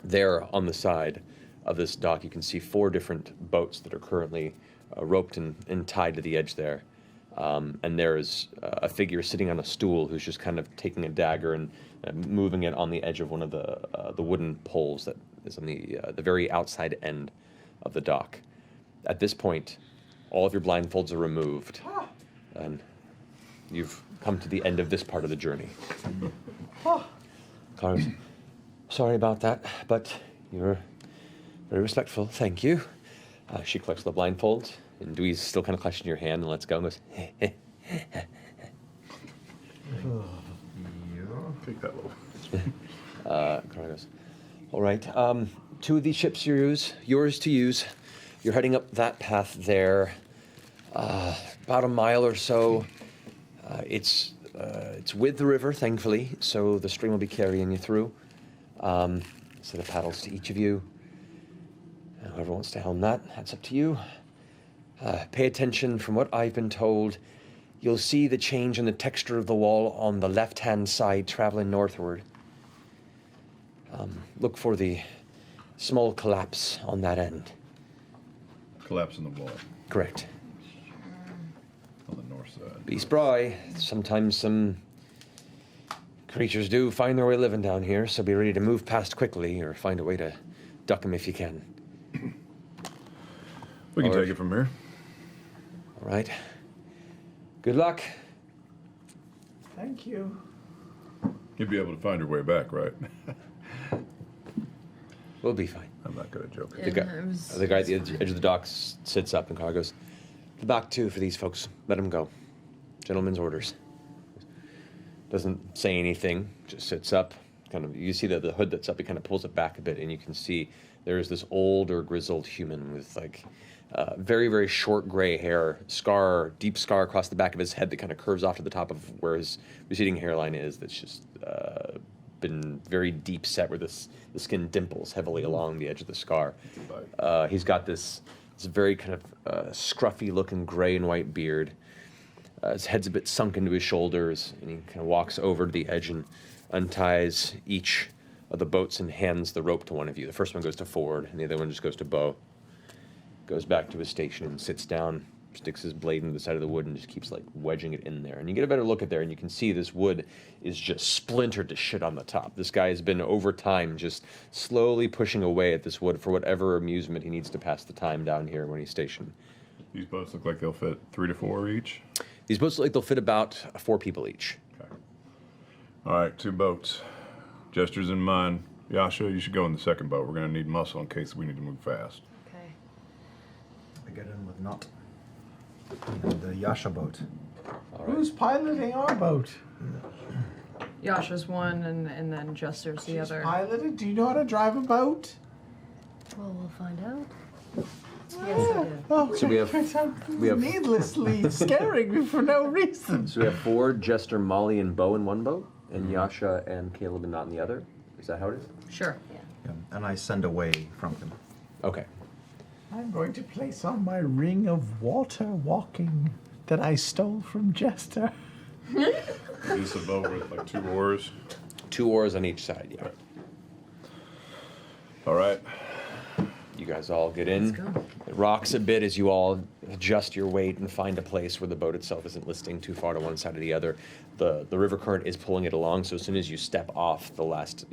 There on the side of this dock, you can see 4 different boats that are currently roped and tied to the edge there. And there is a figure sitting on a stool who's just kind of taking a dagger and moving it on the edge of one of the wooden poles that is on the very outside end of the dock. At this point, all of your blindfolds are removed, and you've come to the end of this part of the journey. Carlos, sorry about that, but you're very respectful. Thank you. She collects the blindfolds, and Dewey's still kind of clutching your hand and lets go and goes, Take that low. Carlos goes, all right, 2 of these ships yours to use. You're heading up that path there, about a mile or so. It's with the river, thankfully, so the stream will be carrying you through. Set of paddles to each of you. Whoever wants to helm that's up to you. Pay attention. From what I've been told, you'll see the change in the texture of the wall on the left-hand side traveling northward. Look for the small collapse on that end. Collapse in the wall. Correct. On the north side. Be spry. Sometimes some creatures do find their way living down here, so be ready to move past quickly or find a way to duck them if you can. We can take it from here. All right. Good luck. Thank you. You'd be able to find your way back, right? We'll be fine. I'm not good at joking. The guy at the edge of the dock sits up and Carl goes, the back 2 for these folks. Let them go. Gentleman's orders. Doesn't say anything, just sits up. Kind of, you see the hood that's up, he kind of pulls it back a bit, and you can see there's this older, grizzled human with like very, very short gray hair, deep scar across the back of his head that kind of curves off to the top of where his receding hairline is. That's just been very deep set, where the skin dimples heavily along the edge of the scar. He's got this very kind of scruffy-looking gray and white beard. His head's a bit sunk into his shoulders, and he kind of walks over to the edge and unties each of the boats and hands the rope to one of you. The first one goes to Ford, and the other one just goes to Bo. Goes back to his station and sits down, sticks his blade into the side of the wood and just keeps like wedging it in there. And you get a better look at there, and you can see this wood is just splintered to shit on the top. This guy has been, over time, just slowly pushing away at this wood for whatever amusement he needs to pass the time down here when he's stationed. These boats look like they'll fit 3 to 4 each? These boats look like they'll fit about 4 people each. Okay. All right, 2 boats. Jester's in mine. Yasha, you should go in the second boat. We're going to need muscle in case we need to move fast. Okay. I get in with Not. The Yasha boat. Who's piloting our boat? Yasha's one, and then Jester's the other. Piloted? Do you know how to drive a boat? Well, we'll find out. Yes, I do. Oh, So we have needlessly scaring me for no reason. So we have Ford, Jester, Molly, and Bo in one boat, and Yasha and Caleb and Not in the other. Is that how it is? Sure. Yeah, and I send away from him. Okay. I'm going to place on my ring of water walking that I stole from Jester. Is a boat with like 2 oars? 2 oars on each side, yeah. All right. You guys all get in. Let's go. It rocks a bit as you all adjust your weight and find a place where the boat itself isn't listing too far to one side or the other. The river current is pulling it along, so as soon as you step off the last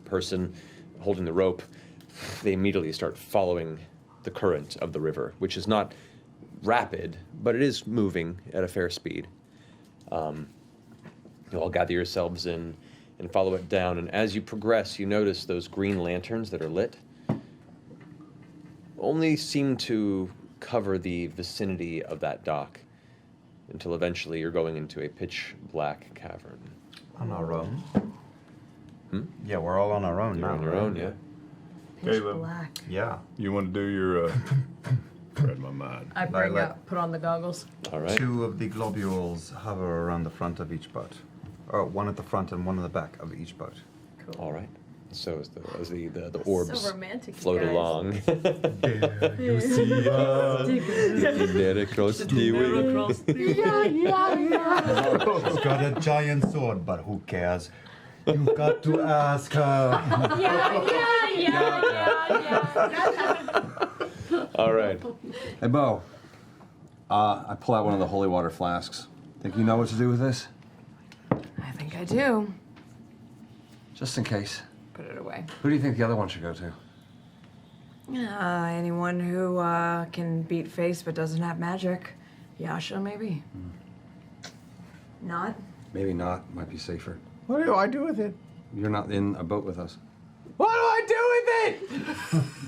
person holding the rope, they immediately start following the current of the river, which is not rapid, but it is moving at a fair speed. You all gather yourselves in and follow it down, and as you progress, you notice those green lanterns that are lit only seem to cover the vicinity of that dock until eventually you're going into a pitch black cavern. On our own? Yeah, we're all on our own You're now. on your own, yeah. Caleb. Black. Yeah. You want to do your... read my mind. I bring out, put on the goggles. All right. 2 of the globules hover around the front of each boat. Or 1 at the front and 1 at the back of each boat. Cool. All right. So as the orbs So romantic, you float guys. along. You see us. There across the way. She's got a giant sword, but who cares? You've got to ask her. All right. Hey, Bo. I pull out one of the holy water flasks. Think you know what to do with this? I think I do. Just in case. Put it away. Who do you think the other one should go to? Anyone who can beat face but doesn't have magic. Yasha, maybe. Not? Maybe not. Might be safer. What do I do with it? You're not in a boat with us. What do I do with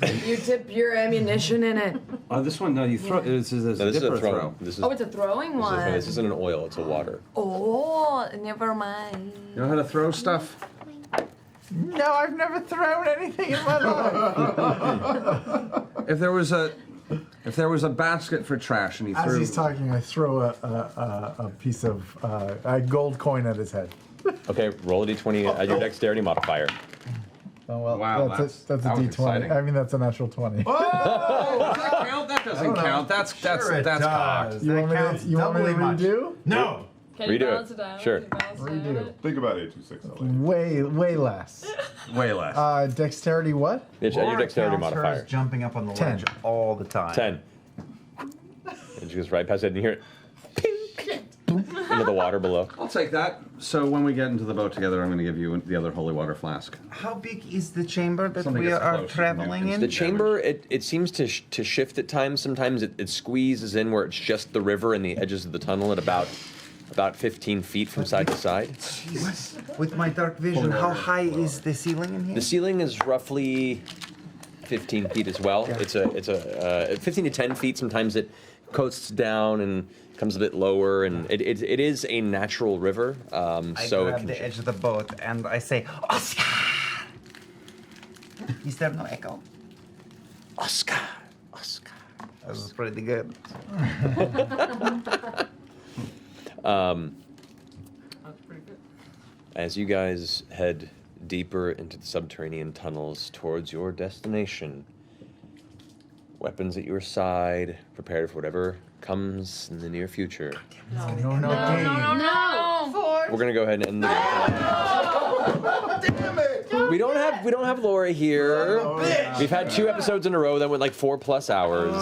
it? You dip your ammunition in it. This one, no, you throw. Yeah. This is a No, this is a dipper throw. throw. This is, Oh, it's a throwing one. this isn't an oil, it's a water. Oh, never mind. You know how to throw stuff? No, I've never thrown anything in my life. If there was a basket for trash and he As threw. he's talking, I throw a piece of a gold coin at his head. Okay, roll a d20 at your dexterity modifier. Oh well, Wow, that's a that was D20. exciting. I mean, that's a natural 20. Oh, does that count? That doesn't count. That's cocked. You want me to, redo? No. Can you Redo balance it. it down? Sure. Can you balance it down? Redo. Think about 826. Way less. Way less. Dexterity what? It's at your Laura dexterity counts hers modifier. jumping up on the 10. ledge all the time. 10. And she goes right past it, and you hear it into the water below. I'll take that. So when we get into the boat together, I'm going to give you the other holy water flask. How big is the chamber that Something we gets are close, traveling in? The chamber, it seems to shift at times. Sometimes it squeezes in where it's just the river and the edges of the tunnel at about 15 feet from side to side. Jesus. With my dark vision, how high is the ceiling in here? The ceiling is roughly 15 feet as well. Yeah. It's a 15 to 10 feet. Sometimes it coasts down and comes a bit lower, and it is a natural river. I So it grab can the edge of the boat and I say, Oscar! Is there no echo? Oscar, Oscar. That was pretty good. As you guys head deeper into the subterranean tunnels towards your destination, weapons at your side, prepared for whatever comes in the near future. No. We're gonna go ahead and end the Damn it! We don't have Laura here. We've had 2 episodes in a row that went like 4+ hours.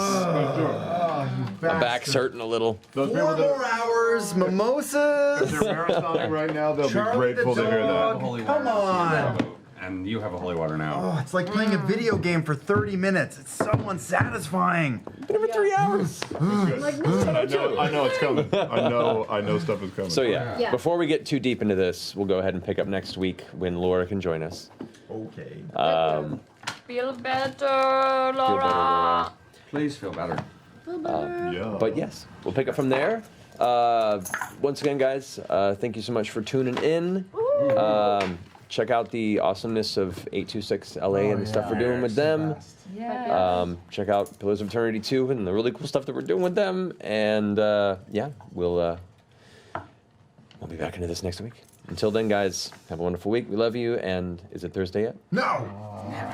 My back's hurting a little. 4 more hours, mimosas. If they're marathoning right now, they'll Charlie be grateful the to hear dog. that. Come on. And you have a holy water now. Oh, it's like playing a video game for 30 minutes. It's so unsatisfying. Been over 3 hours. I know it's coming. I know stuff is coming. So yeah, before we get too deep into this, we'll go ahead and pick up next week when Laura can join us. Okay. Feel better, Laura. Please feel better. But yes, we'll pick up from there. Once again, guys, thank you so much for tuning in. Check out the awesomeness of 826 LA and the stuff we're doing with them. Check out Pillars of Eternity 2 and the really cool stuff that we're doing with them. And yeah, we'll be back into this next week. Until then, guys, have a wonderful week. We love you. And is it Thursday yet? No.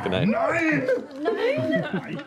Good night. Nine.